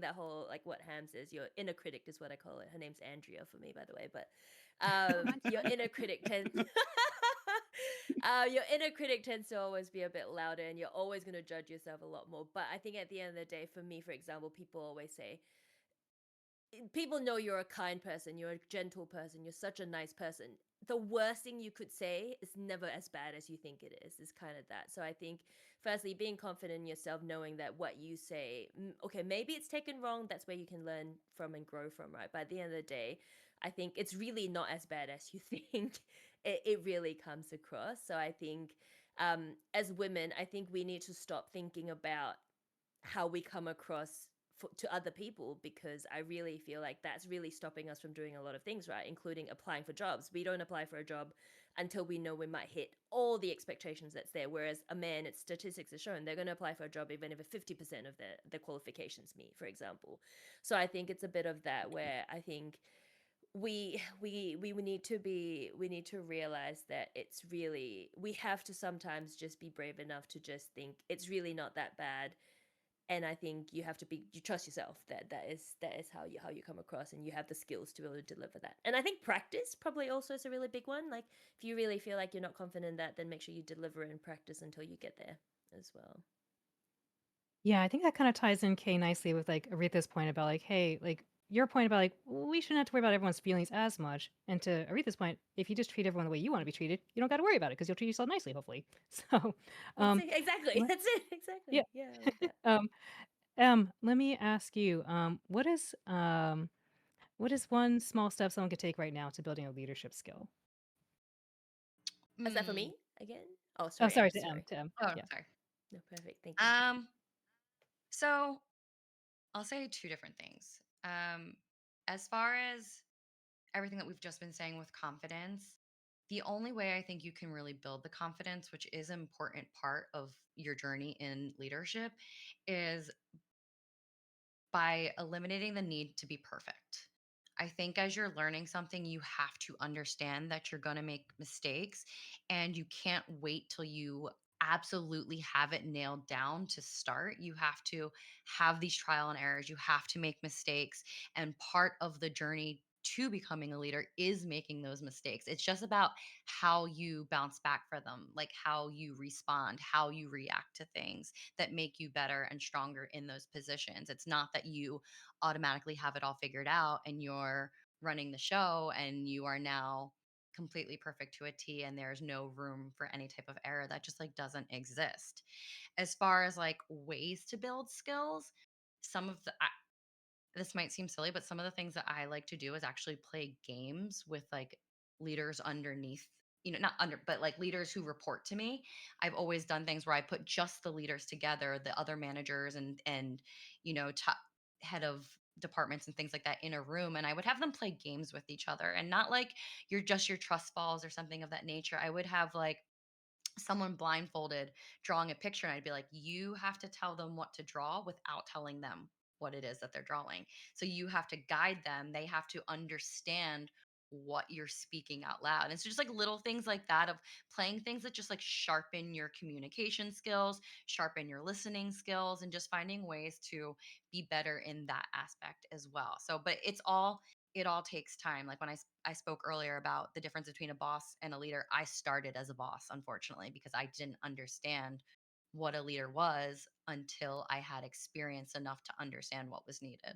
that whole, like what Ham says, your inner critic is what I call it. Her name's Andrea for me, by the way. But your Romantic. inner critic tends your inner critic tends to always be a bit louder, and you're always going to judge yourself a lot more. But I think at the end of the day, for me, for example, people know you're a kind person, you're a gentle person, you're such a nice person. The worst thing you could say is never as bad as you think it is kind of that. So I think, firstly, being confident in yourself, knowing that what you say, okay, maybe it's taken wrong, that's where you can learn from and grow from, right? But at the end of the day, I think it's really not as bad as you think. It really comes across. So I think, as women, I think we need to stop thinking about how we come across to other people, because I really feel like that's really stopping us from doing a lot of things, right? Including applying for jobs. We don't apply for a job until we know we might hit all the expectations that's there. Whereas a man, its statistics are shown, they're going to apply for a job even if 50% of the qualifications meet, for example. So I think it's a bit of that, where I think we need to realize that it's really, we have to sometimes just be brave enough to just think it's really not that bad. And I think you trust yourself that that is how you come across, and you have the skills to be able to deliver that. And I think practice probably also is a really big one. Like if you really feel like you're not confident in that, then make sure you deliver it and practice until you get there as well. Yeah, I think that kind of ties in Kay nicely with like Aretha's point about like, hey, like your point about like we shouldn't have to worry about everyone's feelings as much. And to Aretha's point, if you just treat everyone the way you want to be treated, you don't got to worry about it because you'll treat yourself nicely, hopefully. So, um, Exactly. le- That's it. yeah. Exactly. Yeah, I love that. Let me ask you, what is one small step someone could take right now to building a leadership skill? Is that for Hmm. me again? Oh, Oh, sorry, sorry, Em. to M, Sorry. to M. Oh, Yeah. sorry. No, perfect. Thank you. Um, so I'll say two different things. As far as everything that we've just been saying with confidence, the only way I think you can really build the confidence, which is an important part of your journey in leadership, is by eliminating the need to be perfect. I think as you're learning something, you have to understand that you're going to make mistakes, and you can't wait till you absolutely have it nailed down to start. You have to have these trial and errors. You have to make mistakes. And part of the journey to becoming a leader is making those mistakes. It's just about how you bounce back for them, like how you respond, how you react to things that make you better and stronger in those positions. It's not that you automatically have it all figured out and you're running the show and you are now completely perfect to a T and there's no room for any type of error. That just like doesn't exist. As far as like ways to build skills, some of the this might seem silly, but some of the things that I like to do is actually play games with like leaders underneath, not under, but like leaders who report to me. I've always done things where I put just the leaders together, the other managers top head of departments and things like that in a room, and I would have them play games with each other, and not like you're just your trust falls or something of that nature. I would have like someone blindfolded drawing a picture, and I'd be like, you have to tell them what to draw without telling them what it is that they're drawing. So you have to guide them. They have to understand what you're speaking out loud. And so just like little things like that of playing things that just like sharpen your communication skills, sharpen your listening skills, and just finding ways to be better in that aspect as well. So, but it all takes time. Like when I spoke earlier about the difference between a boss and a leader, I started as a boss, unfortunately, because I didn't understand what a leader was until I had experience enough to understand what was needed.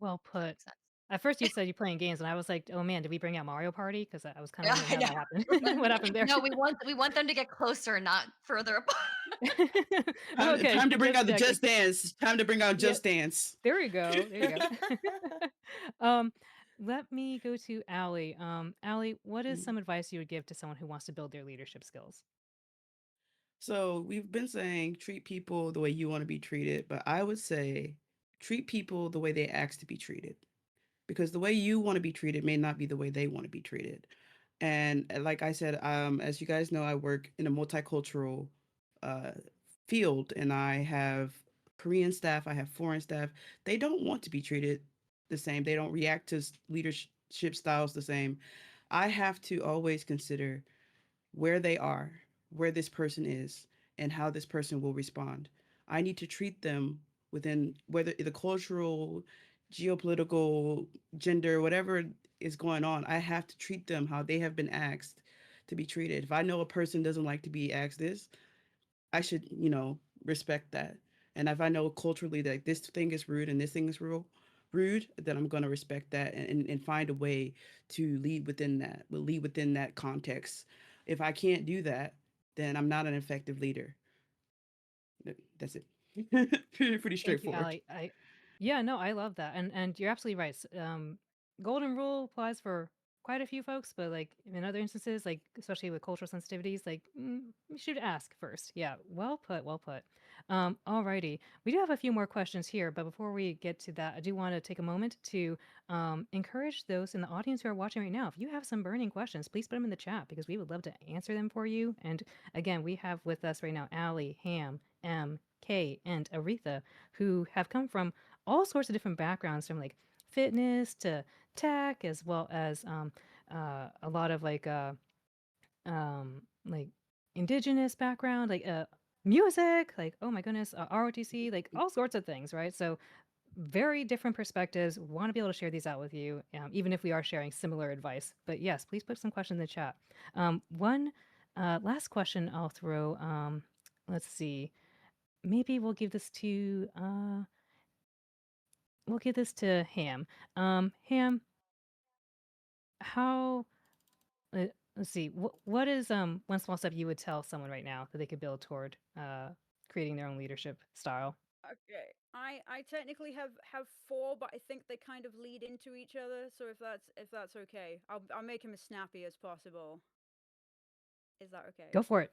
Well Does that put. make sense? At first, you said you're playing games, and I was like, "Oh man, did we bring out Mario Party?" Because I was kind of Yeah, wondering I how know. that happened. What happened there? No, we want them to get closer, not further apart. Okay, Time to bring just out the checking. Just Dance. Time to bring out Yep, Just Dance. there we go. There you go. um, Let me go to Allie. Allie, what is Mm. some advice you would give to someone who wants to build their leadership skills? So we've been saying treat people the way you want to be treated, but I would say treat people the way they ask to be treated. Because the way you want to be treated may not be the way they want to be treated. And like I said, as you guys know, I work in a multicultural uh, field, and I have Korean staff, I have foreign staff. They don't want to be treated the same. They don't react to leadership styles the same. I have to always consider where they are, where this person is, and how this person will respond. I need to treat them within whether the cultural, geopolitical, gender, whatever is going on. I have to treat them how they have been asked to be treated. If I know a person doesn't like to be asked this, I should, respect that. And if I know culturally that this thing is rude and this thing is rude, then I'm gonna respect that and find a way to lead within that context. If I can't do that, then I'm not an effective leader. That's it. Pretty Thank you, straightforward. Ali. Yeah, no, I love that, and you're absolutely right. Golden rule applies for quite a few folks, but like in other instances, like especially with cultural sensitivities, like you should ask first. Yeah, well put, well put. Alrighty, we do have a few more questions here, but before we get to that, I do want to take a moment to encourage those in the audience who are watching right now. If you have some burning questions, please put them in the chat because we would love to answer them for you. And again, we have with us right now Ali, Ham, M, Kay, and Aretha who have come from all sorts of different backgrounds, from like fitness to tech, as well as a lot of like indigenous background, like music, like oh my goodness, ROTC, like all sorts of things, right? So very different perspectives. Want to be able to share these out with you, even if we are sharing similar advice. But yes, please put some questions in the chat. One last question I'll throw. Let's see. Maybe we'll give this to Ham. Ham, how? Uh, let's see. What is one small step you would tell someone right now that they could build toward creating their own leadership style? Okay. I technically have four, but I think they kind of lead into each other. So if that's okay, I'll make him as snappy as possible. Is that okay? Go for it.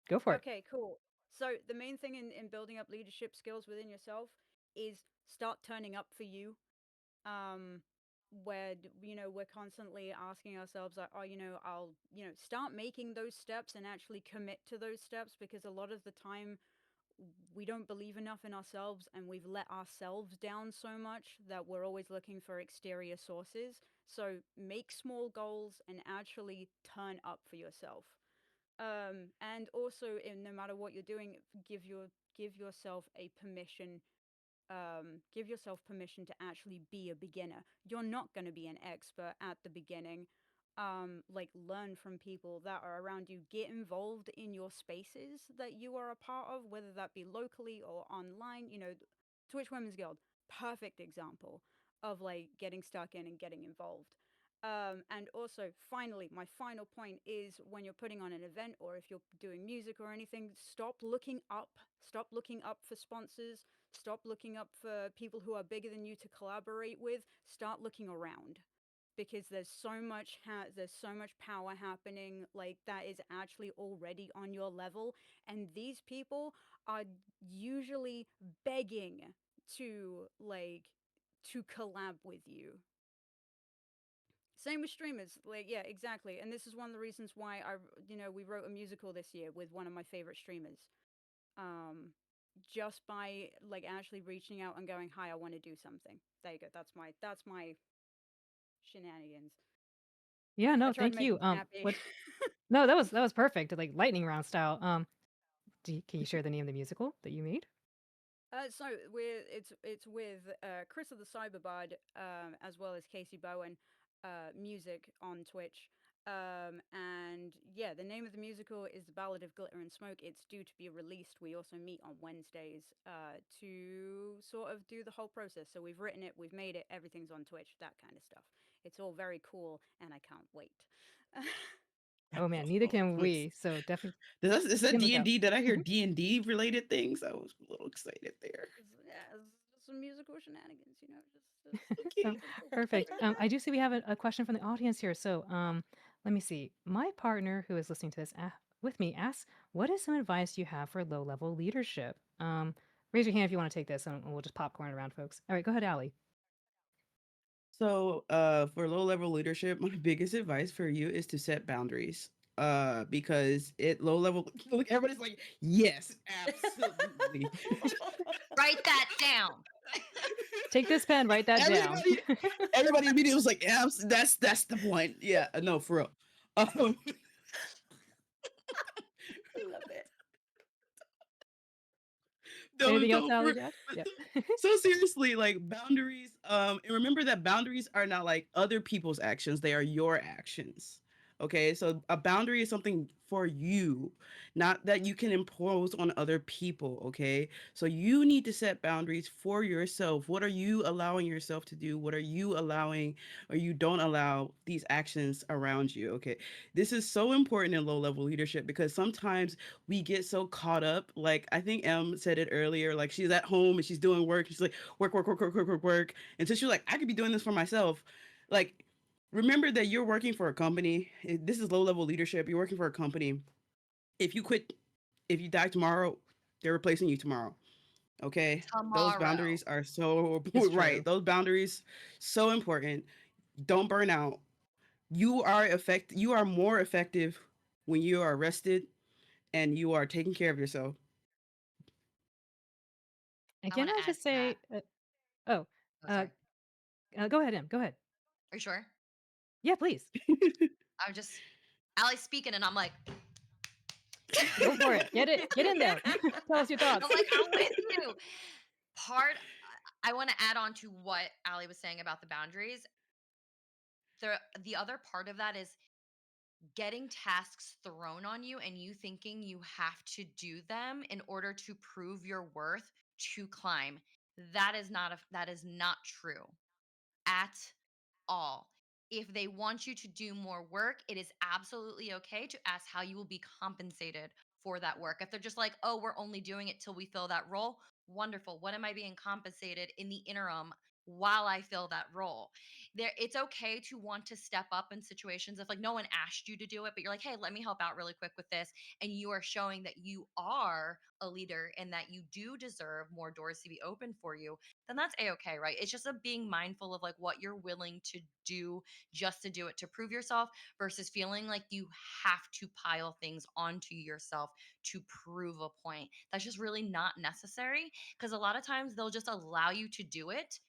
Go for it. Okay, cool. So the main thing in building up leadership skills within yourself is start turning up for you. Um, where we're constantly asking ourselves like, oh, I'll start making those steps and actually commit to those steps, because a lot of the time we don't believe enough in ourselves and we've let ourselves down so much that we're always looking for exterior sources. So make small goals and actually turn up for yourself. And also, in no matter what you're doing, give yourself a permission give yourself permission to actually be a beginner. You're not going to be an expert at the beginning. Like, learn from people that are around you. Get involved in your spaces that you are a part of, whether that be locally or online. Twitch Women's Guild, perfect example of like getting stuck in and getting involved. And also, finally, my final point is, when you're putting on an event or if you're doing music or anything, stop looking up. Stop looking up for sponsors. Stop looking up for people who are bigger than you to collaborate with. Start looking around, because there's so much power happening, like, that is actually already on your level, and these people are usually begging to collab with you. Same with streamers, like, yeah, exactly. And this is one of the reasons why we wrote a musical this year with one of my favorite streamers. um just by like actually reaching out and going, hi, I want to do something. There you go. That's my shenanigans. Yeah, I no, tried to thank make you. him snappy. What? No, that was perfect, like lightning round style. Can you share the name of the musical that you made? So it's with Chris of the Cyberbard, as well as Casey Bowen, music on Twitch. And yeah, the name of the musical is The Ballad of Glitter and Smoke. It's due to be released. We also meet on Wednesdays to sort of do the whole process. So we've written it, we've made it, everything's on Twitch, that kind of stuff. It's all very cool, and I can't wait. Oh man, neither Oh, can we. So definitely is be that on the D and lookout. D? Did I hear Mhm. D&D related things? I was a little excited there. Yeah, it's just some musical shenanigans, Oh, Okay. some cool stuff. perfect. I do see we have a question from the audience here. So, let me see. My partner, who is listening to this with me, asks, what is some advice you have for low level leadership? Raise your hand if you want to take this, and we'll just popcorn around, folks. All right, go ahead, Allie. So, for low level leadership, my biggest advice for you is to set boundaries. Because it low level, look, everybody's like, yes, absolutely. Write that down. Take this pen, write that down. everybody, everybody immediately was like, yeah, that's the point. Yeah, no, for real. Um, Love it. no, Anything else, no, Allie, for to add? Yep. so seriously, like boundaries, and remember that boundaries are not like other people's actions, they are your actions. Okay, so a boundary is something for you, not that you can impose on other people. Okay, so you need to set boundaries for yourself. What are you allowing yourself to do? What are you allowing or you don't allow these actions around you? Okay, this is so important in low level leadership because sometimes we get so caught up. Like I think M said it earlier. Like she's at home and she's doing work. She's like work, work, work, work, work, work, work. And so she's like, I could be doing this for myself. Like, remember that you're working for a company. This is low level leadership. You're working for a company. If you quit, if you die tomorrow, they're replacing you tomorrow. Okay, those Tomorrow. boundaries are so It's right. true. Those boundaries so important. Don't burn out. You are more effective when you are rested and you are taking care of yourself. I Again, want to I'll add just to that. say, oh, Oh, uh, sorry. go ahead, Em. Go ahead. Are you sure? Yeah, please. I'm just Allie's speaking, and I'm like, Go for it. Get it. Get in there. Tell us your I'm thoughts. like, I'm with you. Part I want to add on to what Allie was saying about the boundaries. The other part of that is getting tasks thrown on you and you thinking you have to do them in order to prove your worth to climb. That is not true at all. If they want you to do more work, it is absolutely okay to ask how you will be compensated for that work. If they're just like, oh, we're only doing it till we fill that role, wonderful. What am I being compensated in the interim while I fill that role? It's okay to want to step up in situations if like no one asked you to do it, but you're like, hey, let me help out really quick with this. And you are showing that you are a leader and that you do deserve more doors to be open for you, then that's a-okay, right? It's just a being mindful of like what you're willing to do just to do it to prove yourself versus feeling like you have to pile things onto yourself to prove a point. That's just really not necessary because a lot of times they'll just allow you to do it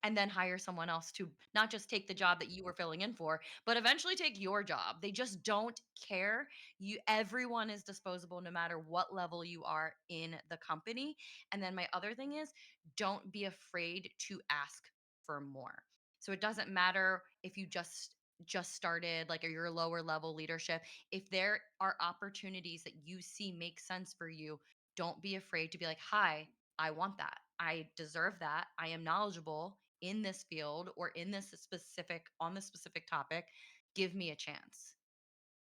and then hire someone else to not just take the job that you were filling in for, but eventually take your job. They just don't care. Everyone is disposable no matter what level you are in the company. And then my other thing is don't be afraid to ask for more. So it doesn't matter if you just started like or your lower level leadership. If there are opportunities that you see make sense for you, don't be afraid to be like, "Hi, I want that. I deserve that. I am knowledgeable in this field or in this specific on this specific topic. Give me a chance."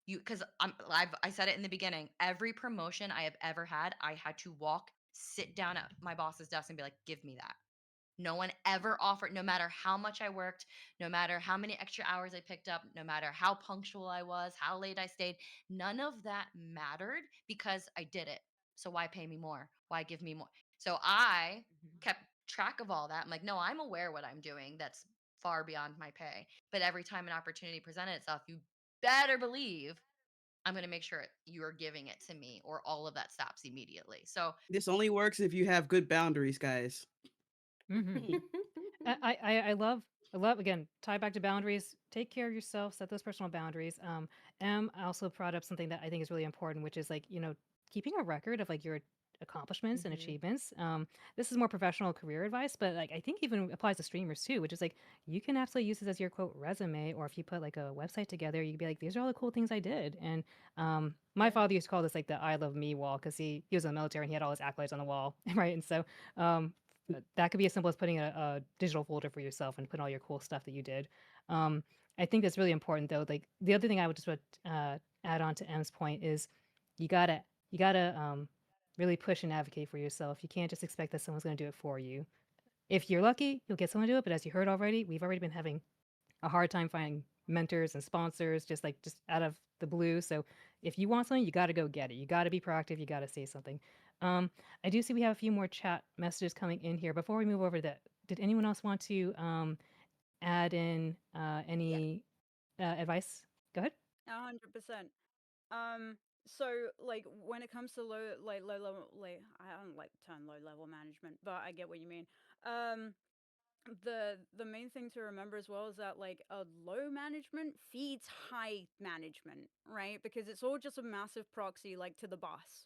You because I said it in the beginning. Every promotion I have ever had, I had to sit down at my boss's desk and be like, "Give me that." No one ever offered, no matter how much I worked, no matter how many extra hours I picked up, no matter how punctual I was, how late I stayed, none of that mattered because I did it. So why pay me more? Why give me more? So I kept track of all that. I'm like, no, I'm aware what I'm doing that's far beyond my pay. But every time an opportunity presented itself, you better believe I'm going to make sure you're giving it to me or all of that stops immediately. So This only works if you have good boundaries, guys. Hmm. I love again tie back to boundaries. Take care of yourself. Set those personal boundaries. M also brought up something that I think is really important, which is like keeping a record of like your accomplishments and Mhm. achievements. This is more professional career advice, but like I think even applies to streamers too, which is like you can absolutely use this as your quote resume, or if you put like a website together, you can be like, these are all the cool things I did. And my Yeah. father used to call this like the I love me wall because he was in the military and he had all his accolades on the wall, right? And so um, that could be as simple as putting a digital folder for yourself and putting all your cool stuff that you did. Um, I think that's really important though. Like the other thing I would just add on to M's point is you gotta you gotta really push and advocate for yourself. You can't just expect that someone's gonna do it for you. If you're lucky, you'll get someone to do it. But as you heard already, we've already been having a hard time finding mentors and sponsors just out of the blue. So if you want something, you got to go get it. You got to be proactive. You got to say something. Um, I do see we have a few more chat messages coming in here. Before we move over to that, did anyone else want to add in Yeah, any advice? Go ahead. 100%. Um, so like when it comes to low level, like I don't like the term low level management, but I get what you mean. Um, the main thing to remember as well is that like a low management feeds high management, right? Because it's all just a massive proxy like to the boss.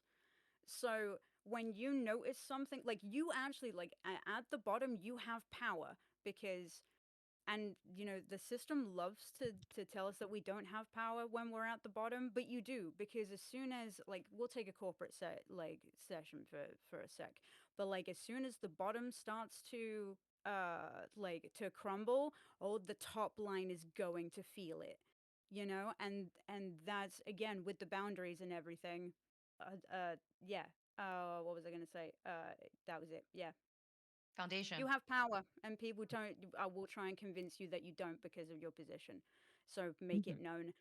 So when you notice something, like you actually like at the bottom, you have power because and the system loves to tell us that we don't have power when we're at the bottom, but you do, because as soon as like we'll take a corporate session for a sec, but like as soon as the bottom starts to like to crumble, oh, the top line is going to feel it, and that's again with the boundaries and everything. Yeah. What was I gonna say? That was it. Yeah, you Foundation. have power, and people don't. I will try and convince you that you don't because of your position. So make Mhm. it known.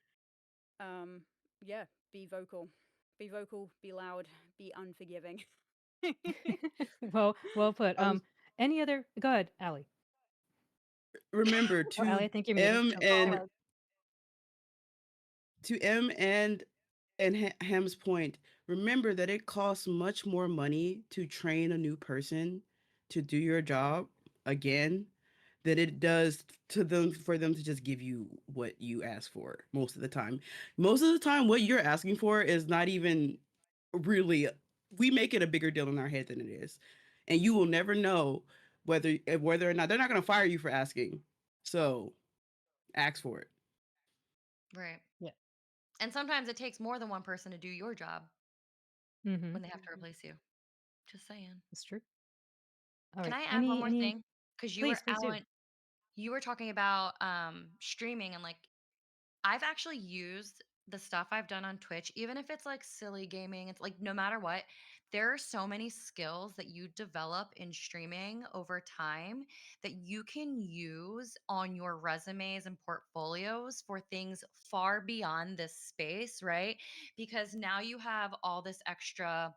Um, yeah, be vocal, be vocal, be loud, be unforgiving. Well put. I was Any other? Go ahead, Allie. remember Oh, Allie, I to think you're muted. M Oh, Go go and ahead. ahead. to M and Ham's point, remember that it costs much more money to train a new person to do your job again than it does to them for them to just give you what you ask for most of the time. Most of the time, what you're asking for is not even really, we make it a bigger deal in our head than it is. And you will never know whether or not they're not going to fire you for asking. So ask for it. Right. Yeah. And sometimes it takes more than one person to do your job Mm-hmm. when they have to Mhm. replace you. Just saying. That's true. All Can right. I add one more Any? thing? Because Please do. You were talking about streaming, and like I've actually used the stuff I've done on Twitch, even if it's like silly gaming, it's like no matter what, there are so many skills that you develop in streaming over time that you can use on your resumes and portfolios for things far beyond this space, right? Because now you have all this extra,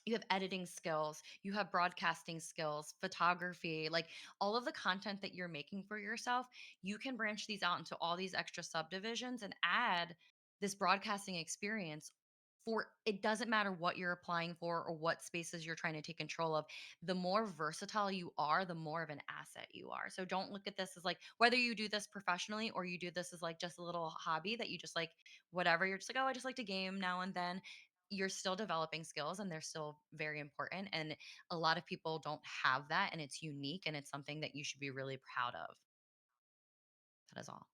you have editing skills, you have broadcasting skills, photography, like all of the content that you're making for yourself, you can branch these out into all these extra subdivisions and add this broadcasting experience. For it doesn't matter what you're applying for or what spaces you're trying to take control of. The more versatile you are, the more of an asset you are. So don't look at this as like whether you do this professionally or you do this as like just a little hobby that you just like, whatever, you're just like, oh, I just like to game now and then. You're still developing skills and they're still very important. And a lot of people don't have that. And it's unique and it's something that you should be really proud of. That is all.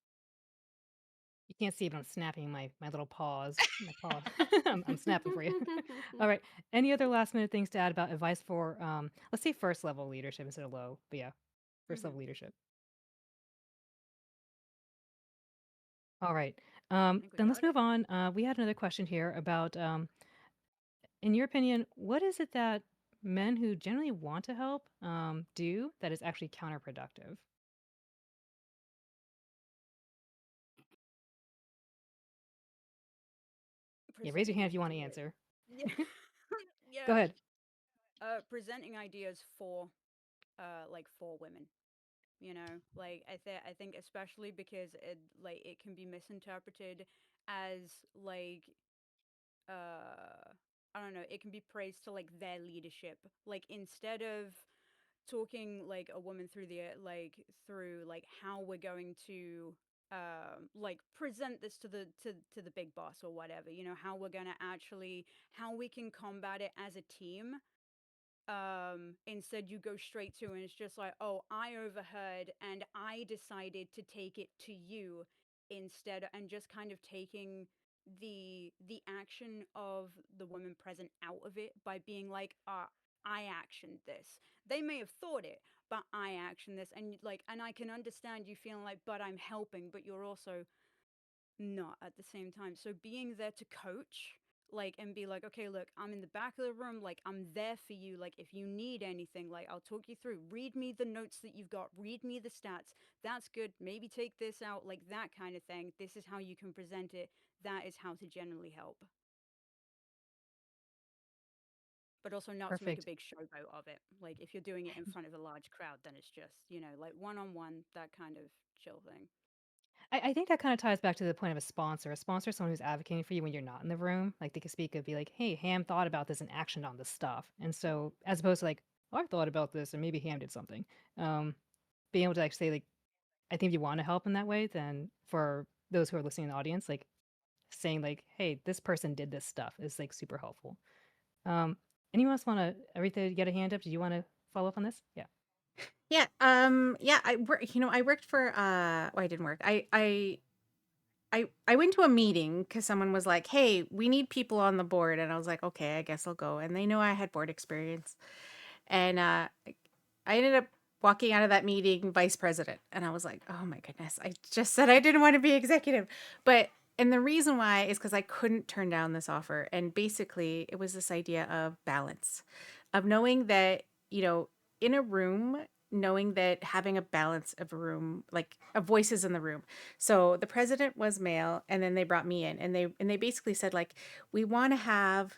You can't see, but I'm snapping my little paws. My paw. I'm snapping for you. All right. Any other last minute things to add about advice for let's say first level leadership instead of low, but yeah, first Mhm. level leadership. All right. I think we Then let's covered it. move on. We had another question here about in your opinion, what is it that men who generally want to help do that is actually counterproductive? Yeah, raise your Presenting hand if you want to ideas. answer. Yeah. Go Yeah. ahead. Presenting ideas for like for women. Like I think especially because it can be misinterpreted as like I don't know, it can be praised to like their leadership, like instead of talking like a woman through through like how we're going to like present this to the big boss or whatever, how we're going to actually, how we can combat it as a team. Instead you go straight to, and it's just like, oh, I overheard and I decided to take it to you instead, and just kind of taking the action of the woman present out of it by being like, I actioned this. They may have thought it, but I actioned this. And like, and I can understand you feeling like, but I'm helping, but you're also not at the same time. So being there to coach, like, and be like, okay, look, I'm in the back of the room, like, I'm there for you, like, if you need anything, like, I'll talk you through, read me the notes that you've got, read me the stats, that's good, maybe take this out, like, that kind of thing. This is how you can present it. That is how to generally help, but also not to make a Perfect. big showboat of it. Like, if you're doing it in front of a large crowd, then it's just, like, one on one, that kind of chill thing. I think that kind of ties back to the point of a sponsor. A sponsor is someone who's advocating for you when you're not in the room. Like they could speak and be like, hey, Ham thought about this and actioned on this stuff. And so, as opposed to like, oh, I thought about this and maybe Ham did something. Um, being able to like say, like, I think if you want to help in that way, then for those who are listening in the audience, like saying, like, hey, this person did this stuff is like super helpful. Um, anyone else want to, everything, get a hand up? Do you want to follow up on this? Yeah. Yeah, I worked for well, I didn't work. I went to a meeting because someone was like, "Hey, we need people on the board," and I was like, "Okay, I guess I'll go." And they know I had board experience, and I ended up walking out of that meeting vice president, and I was like, "Oh my goodness, I just said I didn't want to be executive." But and the reason why is because I couldn't turn down this offer, and basically it was this idea of balance, of knowing that, in a room, knowing that having a balance of a room, like of voices in the room. So the president was male, and then they brought me in, and they basically said, like, we want to have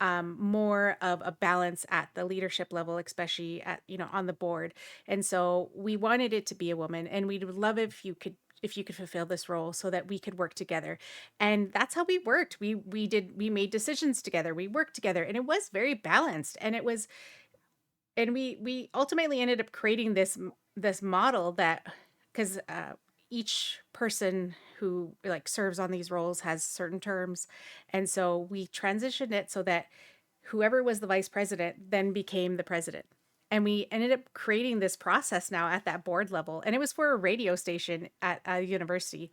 more of a balance at the leadership level, especially at, on the board. And so we wanted it to be a woman, and we'd love if you could fulfill this role so that we could work together. And that's how we worked. We made decisions together. We worked together, and it was very balanced. And we ultimately ended up creating this model that, because each person who like serves on these roles has certain terms, and so we transitioned it so that whoever was the vice president then became the president. And we ended up creating this process now at that board level, and it was for a radio station at a university.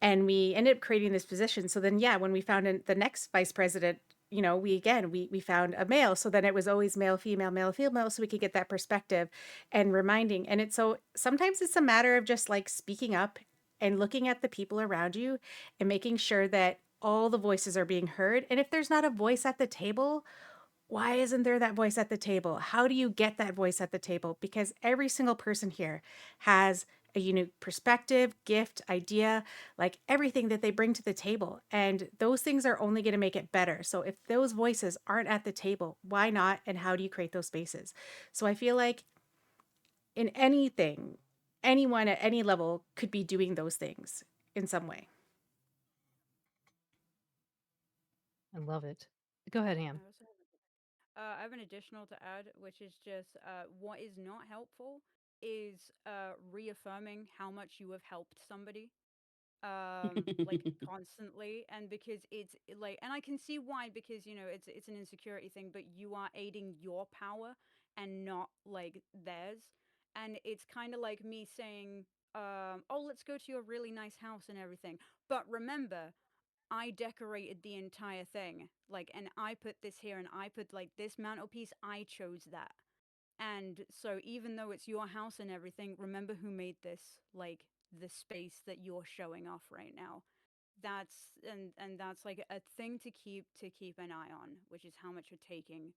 And we ended up creating this position. So then, yeah, when we found the next vice president, we found a male. So then it was always male, female, so we could get that perspective and reminding. And it's so sometimes it's a matter of just like speaking up and looking at the people around you and making sure that all the voices are being heard. And if there's not a voice at the table, why isn't there that voice at the table? How do you get that voice at the table? Because every single person here has a unique perspective, gift, idea, like everything that they bring to the table. And those things are only going to make it better. So if those voices aren't at the table, why not? And how do you create those spaces? So I feel like in anything, anyone at any level could be doing those things in some way. I love it. Go ahead, I Ham. also I have an additional to add, which is just what is not helpful is reaffirming how much you have helped somebody, like constantly. And because it's like, and I can see why, because it's an insecurity thing, but you are aiding your power and not like theirs. And it's kind of like me saying, oh, let's go to your really nice house and everything, but remember, I decorated the entire thing. Like, and I put this here and I put like this mantelpiece, I chose that. And so even though it's your house and everything, remember who made this, like the space that you're showing off right now. That's and that's like a thing to keep an eye on, which is how much you're taking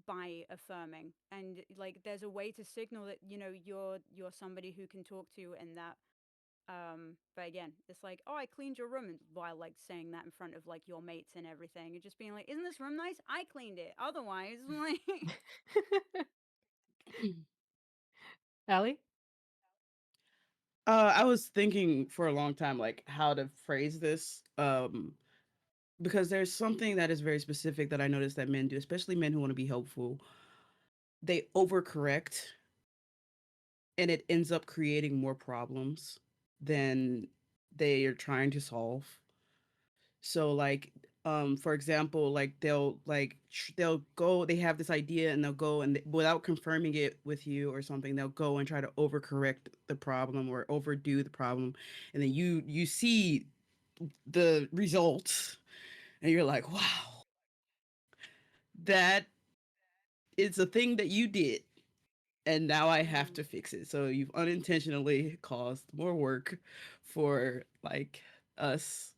by affirming. And like there's a way to signal that you're somebody who can talk to, and that but again, it's like, oh, I cleaned your room, and while like saying that in front of like your mates and everything, and just being like, isn't this room nice? I cleaned it. Otherwise, like, Allie? I was thinking for a long time, like how to phrase this, because there's something that is very specific that I noticed that men do, especially men who want to be helpful. They overcorrect, and it ends up creating more problems than they are trying to solve. So like for example, like they'll go, they have this idea and they'll go and without confirming it with you or something, they'll go and try to overcorrect the problem or overdo the problem, and then you see the results and you're like, wow, that is a thing that you did, and now I have mm, to fix it. So you've unintentionally caused more work for like us.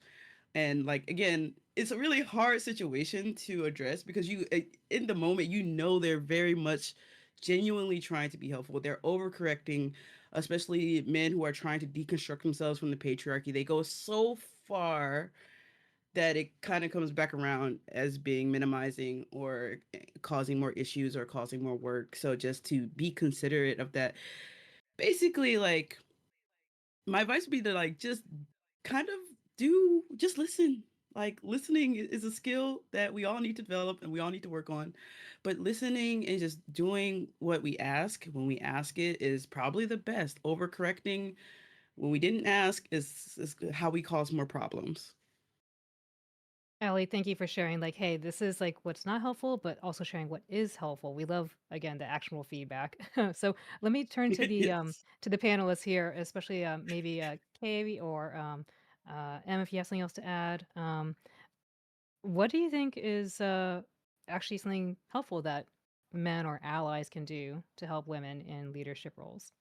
And like again, it's a really hard situation to address because in the moment you know they're very much genuinely trying to be helpful. They're overcorrecting, especially men who are trying to deconstruct themselves from the patriarchy. They go so far that it kind of comes back around as being minimizing or causing more issues or causing more work. So just to be considerate of that, basically, like my advice would be to like just kind of just listen. Like listening is a skill that we all need to develop and we all need to work on. But listening and just doing what we ask when we ask it is probably the best. Overcorrecting when we didn't ask is how we cause more problems. Ellie, thank you for sharing. Like, hey, this is like what's not helpful, but also sharing what is helpful. We love again the actionable feedback. So let me turn Yes. to the panelists here, especially maybe Kay or Em, if you have something else to add. What do you think is actually something helpful that men or allies can do to help women in leadership roles?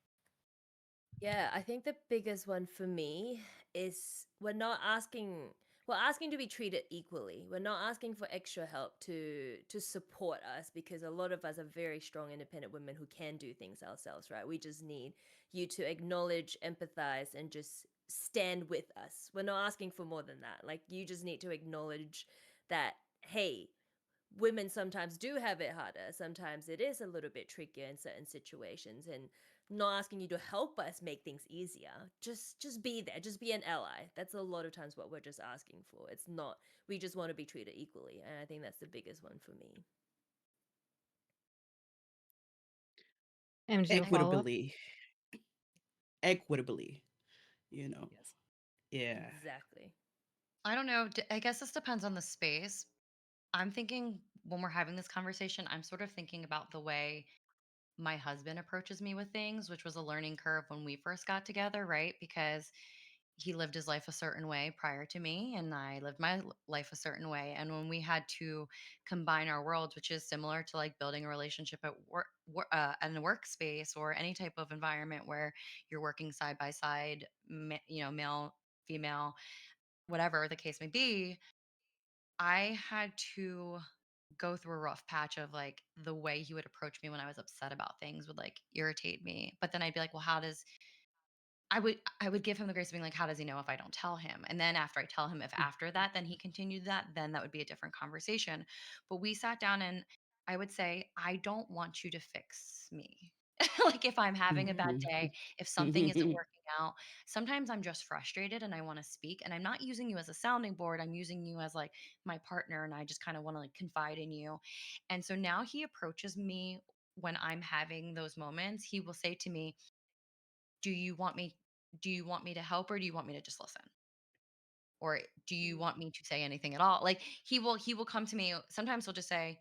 Yeah, I think the biggest one for me is we're asking to be treated equally. We're not asking for extra help to support us because a lot of us are very strong independent women who can do things ourselves, right? We just need you to acknowledge, empathize and just stand with us. We're not asking for more than that. Like you just need to acknowledge that hey, women sometimes do have it harder. Sometimes it is a little bit trickier in certain situations and not asking you to help us make things easier. Just be there. Just be an ally. That's a lot of times what we're just asking for. It's not we just want to be treated equally. And I think that's the biggest one for me. Em, do you have a I follow up? Equitably. Equitably, you know. Yes. Yeah. Exactly. I don't know. I guess this depends on the space. I'm thinking when we're having this conversation, I'm sort of thinking about the way my husband approaches me with things, which was a learning curve when we first got together, right? Because he lived his life a certain way prior to me, and I lived my life a certain way. And when we had to combine our worlds, which is similar to like building a relationship at work, in a workspace or any type of environment where you're working side by side, male, female, whatever the case may be, I had to go through a rough patch of like the way he would approach me when I was upset about things would like irritate me. But then I'd be like, well, I would give him the grace of being like, how does he know if I don't tell him? And then after I tell him, if after that, then he continued that, then that would be a different conversation. But we sat down and I would say, I don't want you to fix me. Like if I'm having a bad day, if something isn't working out, sometimes I'm just frustrated and I want to speak. And I'm not using you as a sounding board. I'm using you as like my partner and I just kind of want to like confide in you. And so now he approaches me when I'm having those moments. He will say to me, do you want me do you want me to help or do you want me to just listen? Or do you Mm. want me to say anything at all? Like he will come to me, sometimes he'll just say,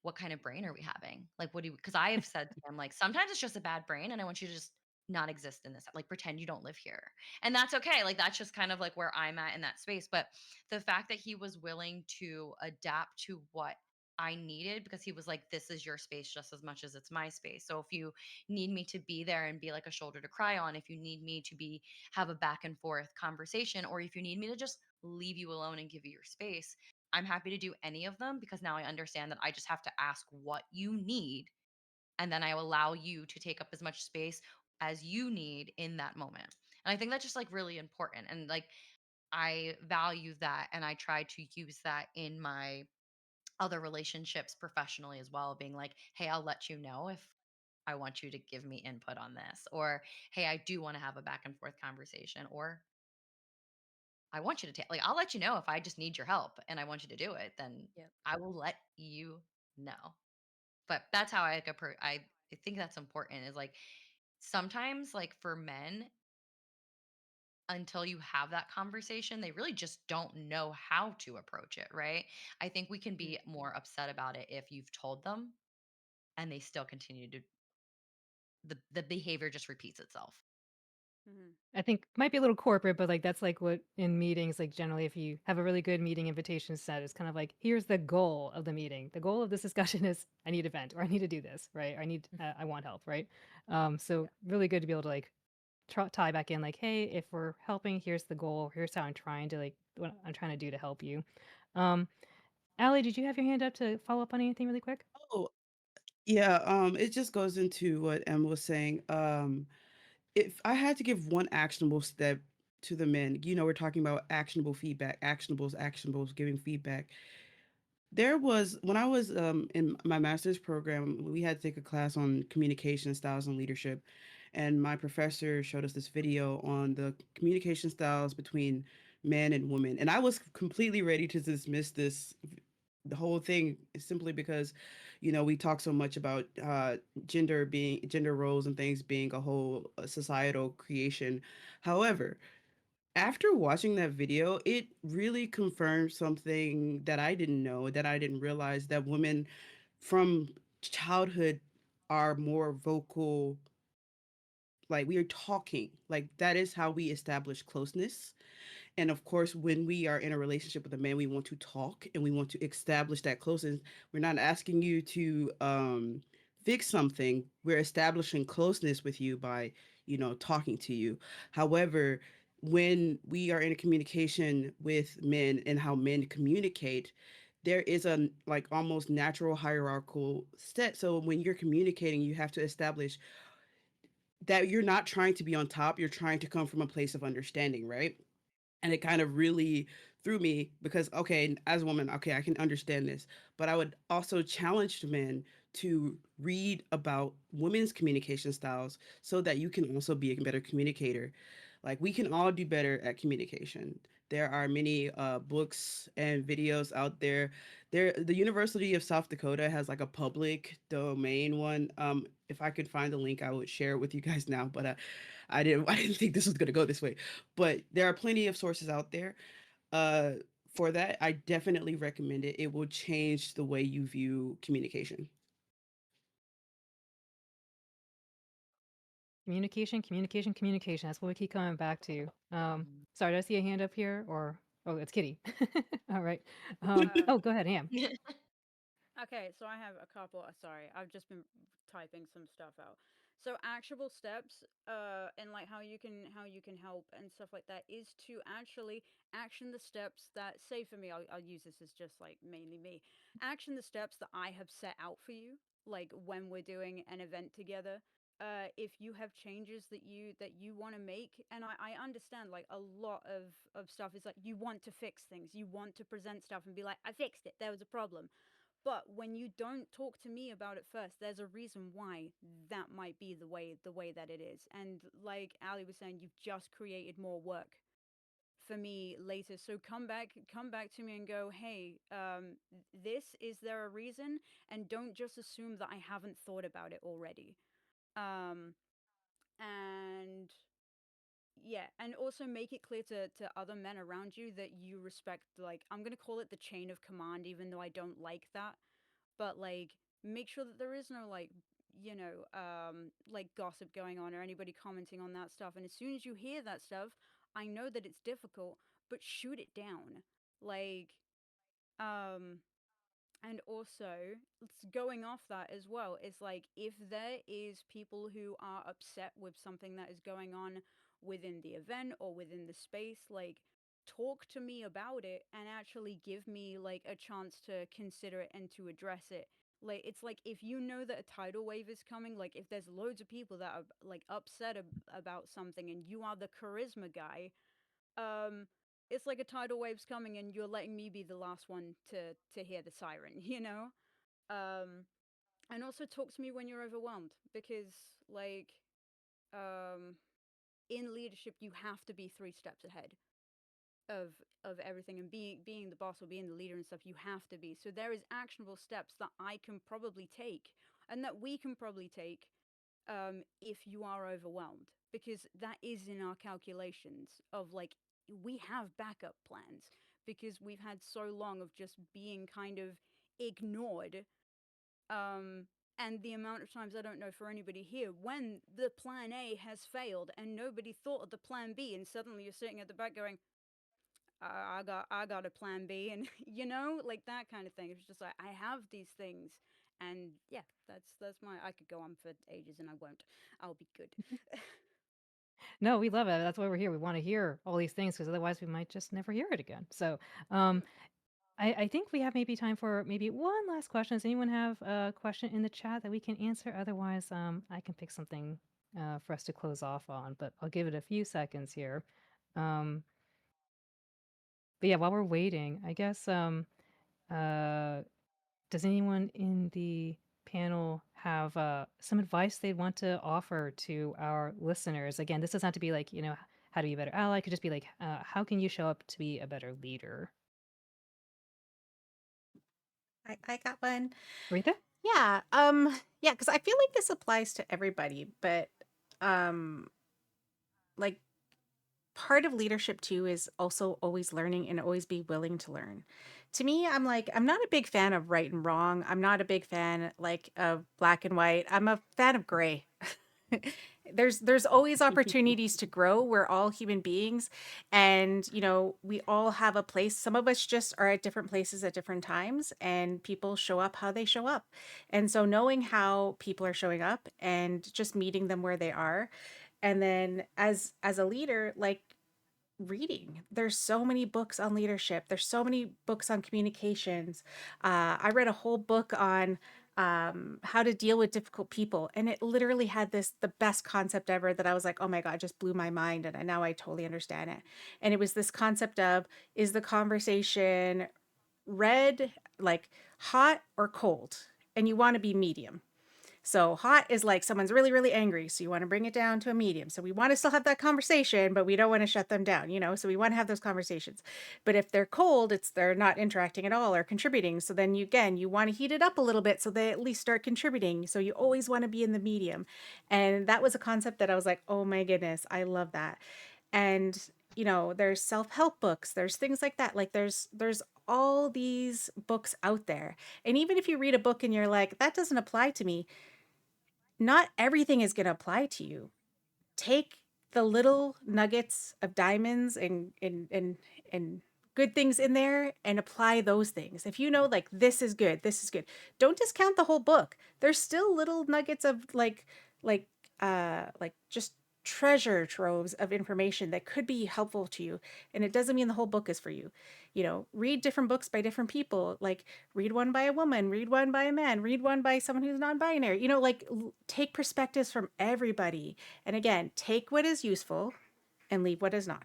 what kind of brain are we having? Like, what do you, because I have said to him, like, sometimes it's just a bad brain and I want you to just not exist in this, like, pretend you don't live here. And that's okay. Like, that's just kind of like where I'm at in that space. But the fact that he was willing to adapt to what I needed, because he was like, this is your space just as much as it's my space. So if you need me to be there and be like a shoulder to cry on, if you need me to have a back and forth conversation, or if you need me to just leave you alone and give you your space, I'm happy to do any of them because now I understand that I just have to ask what you need. And then I will allow you to take up as much space as you need in that moment. And I think that's just like really important. And like, I value that. And I try to use that in my other relationships professionally as well, being like, hey, I'll let you know if I want you to give me input on this. Or, hey, I do want to have a back and forth conversation. Or, I want you to take, like, I'll let you know if I just need your help and I want you to do it, then Yep. I will let you know. But that's how I like I think that's important is like sometimes like for men, until you have that conversation, they really just don't know how to approach it, right? I think we can Mm. be more upset about it if you've told them and they still continue to, the behavior just repeats itself. Mhm. I think might be a little corporate, but like that's like what in meetings, like generally, if you have a really good meeting invitation set, it's kind of like, here's the goal of the meeting. The goal of this discussion is I need a vent or I need to do this, right? I want help, right? So Yeah. really good to be able to like tie back in, like, hey, if we're helping, here's the goal. Here's how I'm trying to like what I'm trying to do to help you. Um, Allie, did you have your hand up to follow up on anything really quick? Oh, yeah, it just goes into what Emma was saying. If I had to give one actionable step to the men, we're talking about actionable feedback, actionables, giving feedback. There was when I was in my master's program, we had to take a class on communication styles and leadership, and my professor showed us this video on the communication styles between men and women, and I was completely ready to dismiss the whole thing simply because, we talk so much about gender roles and things being a whole societal creation. However, after watching that video, it really confirmed something that I didn't know, that I didn't realize, that women from childhood are more vocal. Like, we are talking. Like, that is how we establish closeness. And of course, when we are in a relationship with a man, we want to talk and we want to establish that closeness. We're not asking you to fix something. We're establishing closeness with you by, talking to you. However, when we are in a communication with men and how men communicate, there is a like almost natural hierarchical set. So when you're communicating, you have to establish that you're not trying to be on top, you're trying to come from a place of understanding, right? And it kind of really threw me because, okay, as a woman, okay, I can understand this, but I would also challenge men to read about women's communication styles so that you can also be a better communicator. Like, we can all do better at communication. There are many books and videos out there. The University of South Dakota has like a public domain one. If I could find the link, I would share it with you guys now. But I didn't. I didn't think this was gonna go this way. But there are plenty of sources out there. Uh, for that, I definitely recommend it. It will change the way you view communication. Communication, communication, communication. That's what we keep coming back to. Mm. Sorry, did I see a hand up here? Or oh, it's Kitty. All right. Um, Oh, go ahead, Ham. Okay, so I have a couple. Sorry, I've just been typing some stuff out. So actionable steps, and like how you can help and stuff like that is to actually action the steps that, say for me, I'll use this as just like mainly me. Action the steps that I have set out for you, like when we're doing an event together. If you have changes that you want to make, and I understand like a lot of stuff is like you want to fix things, you want to present stuff and be like, I fixed it, there was a problem, but when you don't talk to me about it first, there's a reason why that might be the way that it is. And like Ali was saying, you've just created more work for me later. So come back to me and go, hey, this is there a reason? And don't just assume that I haven't thought about it already. Um, and yeah, and also make it clear to other men around you that you respect, like, I'm gonna call it the chain of command, even though I don't like that, but like make sure that there is no like like gossip going on or anybody commenting on that stuff. And as soon as you hear that stuff, I know that it's difficult, but shoot it down. Like, um and also, going off that as well, it's like if there is people who are upset with something that is going on within the event or within the space, like, talk to me about it and actually give me like a chance to consider it and to address it. Like, it's like if you know that a tidal wave is coming, like if there's loads of people that are like upset about something and you are the charisma guy, um it's like a tidal wave's coming and you're letting me be the last one to hear the siren, you know. um and also talk to me when you're overwhelmed, because like, um in leadership you have to be 3 steps ahead of everything, and being the boss or being the leader and stuff, you have to be. So there is actionable steps that I can probably take and that we can probably take, if you are overwhelmed, because that is in our calculations of like, we have backup plans because we've had so long of just being kind of ignored. um and the amount of times, I don't know for anybody here, when the plan A has failed and nobody thought of the plan B, and suddenly you're sitting at the back going, I got a plan B, and like that kind of thing. It's just like, I have these things, and yeah, that's my. I could go on for ages, and I won't. I'll be good. No, we love it. That's why we're here. We want to hear all these things because otherwise we might just never hear it again. So, um, I think we have maybe time for maybe one last question. Does anyone have a question in the chat that we can answer? Otherwise, I can pick something for us to close off on, but I'll give it a few seconds here. Um, but yeah, while we're waiting, I guess, uh, does anyone in the panel have some advice they'd want to offer to our listeners? Again, this doesn't have to be like, how to be a better ally. It could just be like, how can you show up to be a better leader? I got one. Rita? Yeah. Yeah, because I feel like this applies to everybody, but um, like part of leadership too is also always learning and always be willing to learn. To me, I'm like, I'm not a big fan of right and wrong. I'm not a big fan like of black and white. I'm a fan of gray. There's always opportunities to grow. We're all human beings, and we all have a place. Some of us just are at different places at different times, and people show up how they show up. And so knowing how people are showing up and just meeting them where they are, and then as a leader, like reading. There's so many books on leadership. There's so many books on communications. I read a whole book on how to deal with difficult people, and it literally had the best concept ever that I was like, oh my god, it just blew my mind, and now I totally understand it. And it was this concept of, is the conversation red, like hot or cold, and you want to be medium. So hot is like someone's really, really angry. So you want to bring it down to a medium. So we want to still have that conversation, but we don't want to shut them down. So we want to have those conversations. But if they're cold, it's they're not interacting at all or contributing. So then you want to heat it up a little bit so they at least start contributing. So you always want to be in the medium. And that was a concept that I was like, oh my goodness, I love that. And there's self-help books, there's things like that. Like there's all these books out there. And even if you read a book and you're like, that doesn't apply to me, not everything is going to apply to you. Take the little nuggets of diamonds and good things in there and apply those things. If you know like this is good, this is good. Don't discount the whole book. There's still little nuggets of like like just treasure troves of information that could be helpful to you, and it doesn't mean the whole book is for you. Read different books by different people. Like read one by a woman, read one by a man, read one by someone who's non-binary. Like take perspectives from everybody, and again, take what is useful and leave what is not.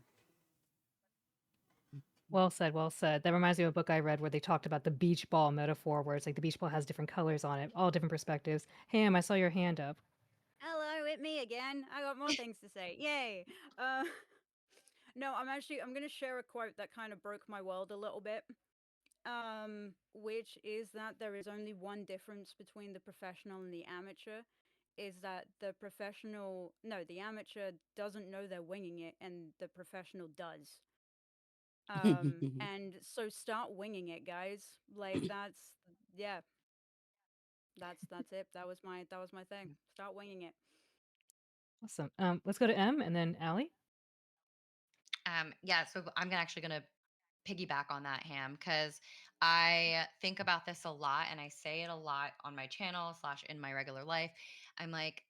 Well said, well said. That reminds me of a book I read where they talked about the beach ball metaphor, where it's like the beach ball has different colors on it, all different perspectives. Ham, I saw your hand up. Hello, it me again. I got more things to say. Yay. Uh, no, I'm gonna share a quote that kind of broke my world a little bit. Which is that there is only one difference between the professional and the amateur, is that the amateur doesn't know they're winging it, and the professional does. And so start winging it, guys. Like yeah, that's it. That was my thing. Start winging it. Awesome. Let's go to M and then Allie. Yeah, so actually gonna piggyback on that, Ham, because I think about this a lot and I say it a lot on my channel slash in my regular life. I'm like,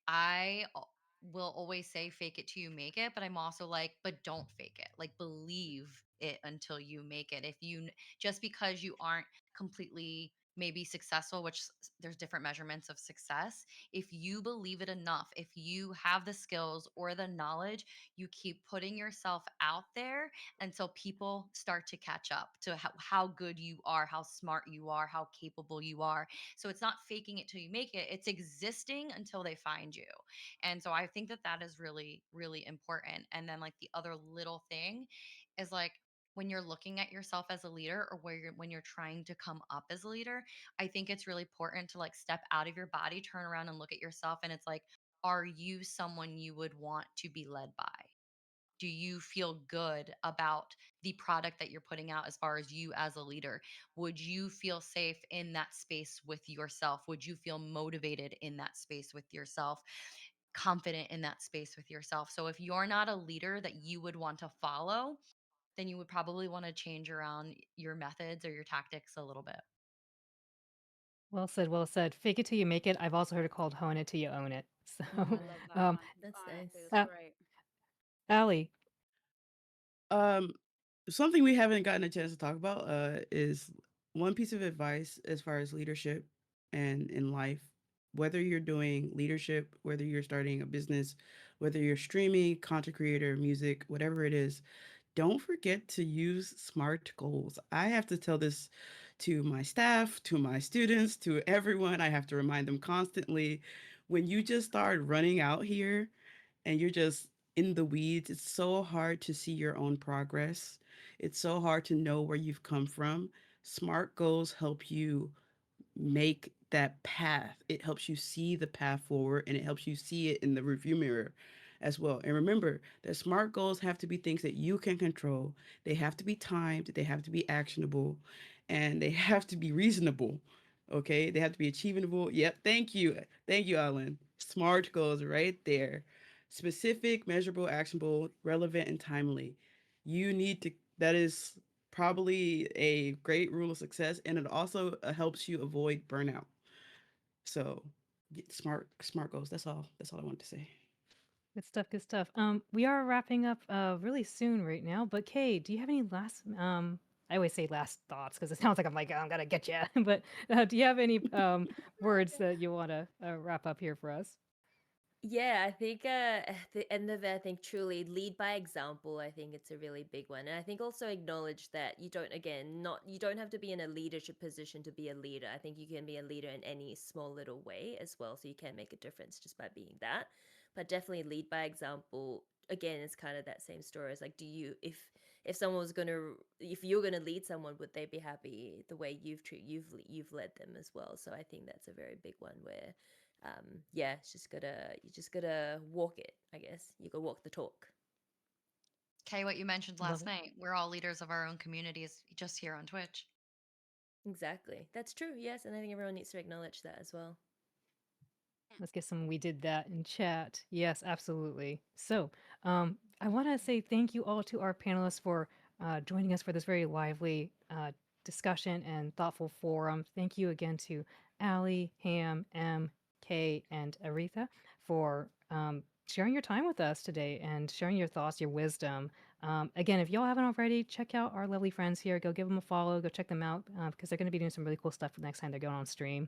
will always say fake it till you make it, but I'm also like, but don't fake it. Like believe it until you make it. Just because you aren't completely maybe successful, which there's different measurements of success, if you believe it enough, if you have the skills or the knowledge, you keep putting yourself out there until people start to catch up to how good you are, how smart you are, how capable you are. So it's not faking it till you make it, it's existing until they find you. And so I think that that is really, really important. And then, like, the other little thing is like, when you're looking at yourself as a leader, or when you're trying to come up as a leader, I think it's really important to like step out of your body, turn around and look at yourself. And it's like, are you someone you would want to be led by? Do you feel good about the product that you're putting out as far as you as a leader? Would you feel safe in that space with yourself? Would you feel motivated in that space with yourself? Confident in that space with yourself? So if you're not a leader that you would want to follow, then you would probably want to change around your methods or your tactics a little bit. Well said, well said. Fake it till you make it. I've also heard it called hone it till you own it. So, Mm, I love that um, one. that's Honestly, nice. that's uh, great. Allie, Um, Something we haven't gotten a chance to talk about is one piece of advice as far as leadership and in life. Whether you're doing leadership, whether you're starting a business, whether you're streaming, content creator, music, whatever it is, don't forget to use SMART goals. I have to tell this to my staff, to my students, to everyone. I have to remind them constantly. When you just start running out here and you're just in the weeds, it's so hard to see your own progress. It's so hard to know where you've come from. SMART goals help you make that path. It helps you see the path forward and it helps you see it in the review mirror as well. And remember that SMART goals have to be things that you can control. They have to be timed, they have to be actionable, and they have to be reasonable. Okay? They have to be achievable. Yep, thank you. Thank you, Alan. SMART goals right there. Specific, measurable, actionable, relevant, and timely. You need to, that is probably a great rule of success, and it also helps you avoid burnout. So get smart goals. That's all I wanted to say. good stuff, good stuff. We are wrapping up really soon right now, but Kay, do you have any last I always say last thoughts because it sounds like I'm gonna get you. But do you have any words that you want to wrap up here for us? Yeah, I think at the end of it, I think truly lead by example. I think it's a really big one. And I think also acknowledge that you don't, again, not, you don't have to be in a leadership position to be a leader. I think you can be a leader in any small little way as well. So you can make a difference just by being that. But definitely lead by example. Again, it's kind of that same story. It's like, do you, if someone was gonna, if you're gonna lead someone, would they be happy the way you've led them as well? So I think that's a very big one where yeah, it's just gotta you just gotta walk it, I guess. You gotta walk the talk. Okay, what you mentioned Love last it. night. We're all leaders of our own communities just here on Twitch. Exactly. That's true, yes, and I think everyone needs to acknowledge that as well. Let's get some we did that in chat. Yes, absolutely. So, I want to say thank you all to our panelists for joining us for this very lively discussion and thoughtful forum. Thank you again to Allie, Ham, M, K, and Aretha for sharing your time with us today and sharing your thoughts, your wisdom. Again, if y'all haven't already, check out our lovely friends here. Go give them a follow. Go check them out because they're going to be doing some really cool stuff the next time they're going on stream.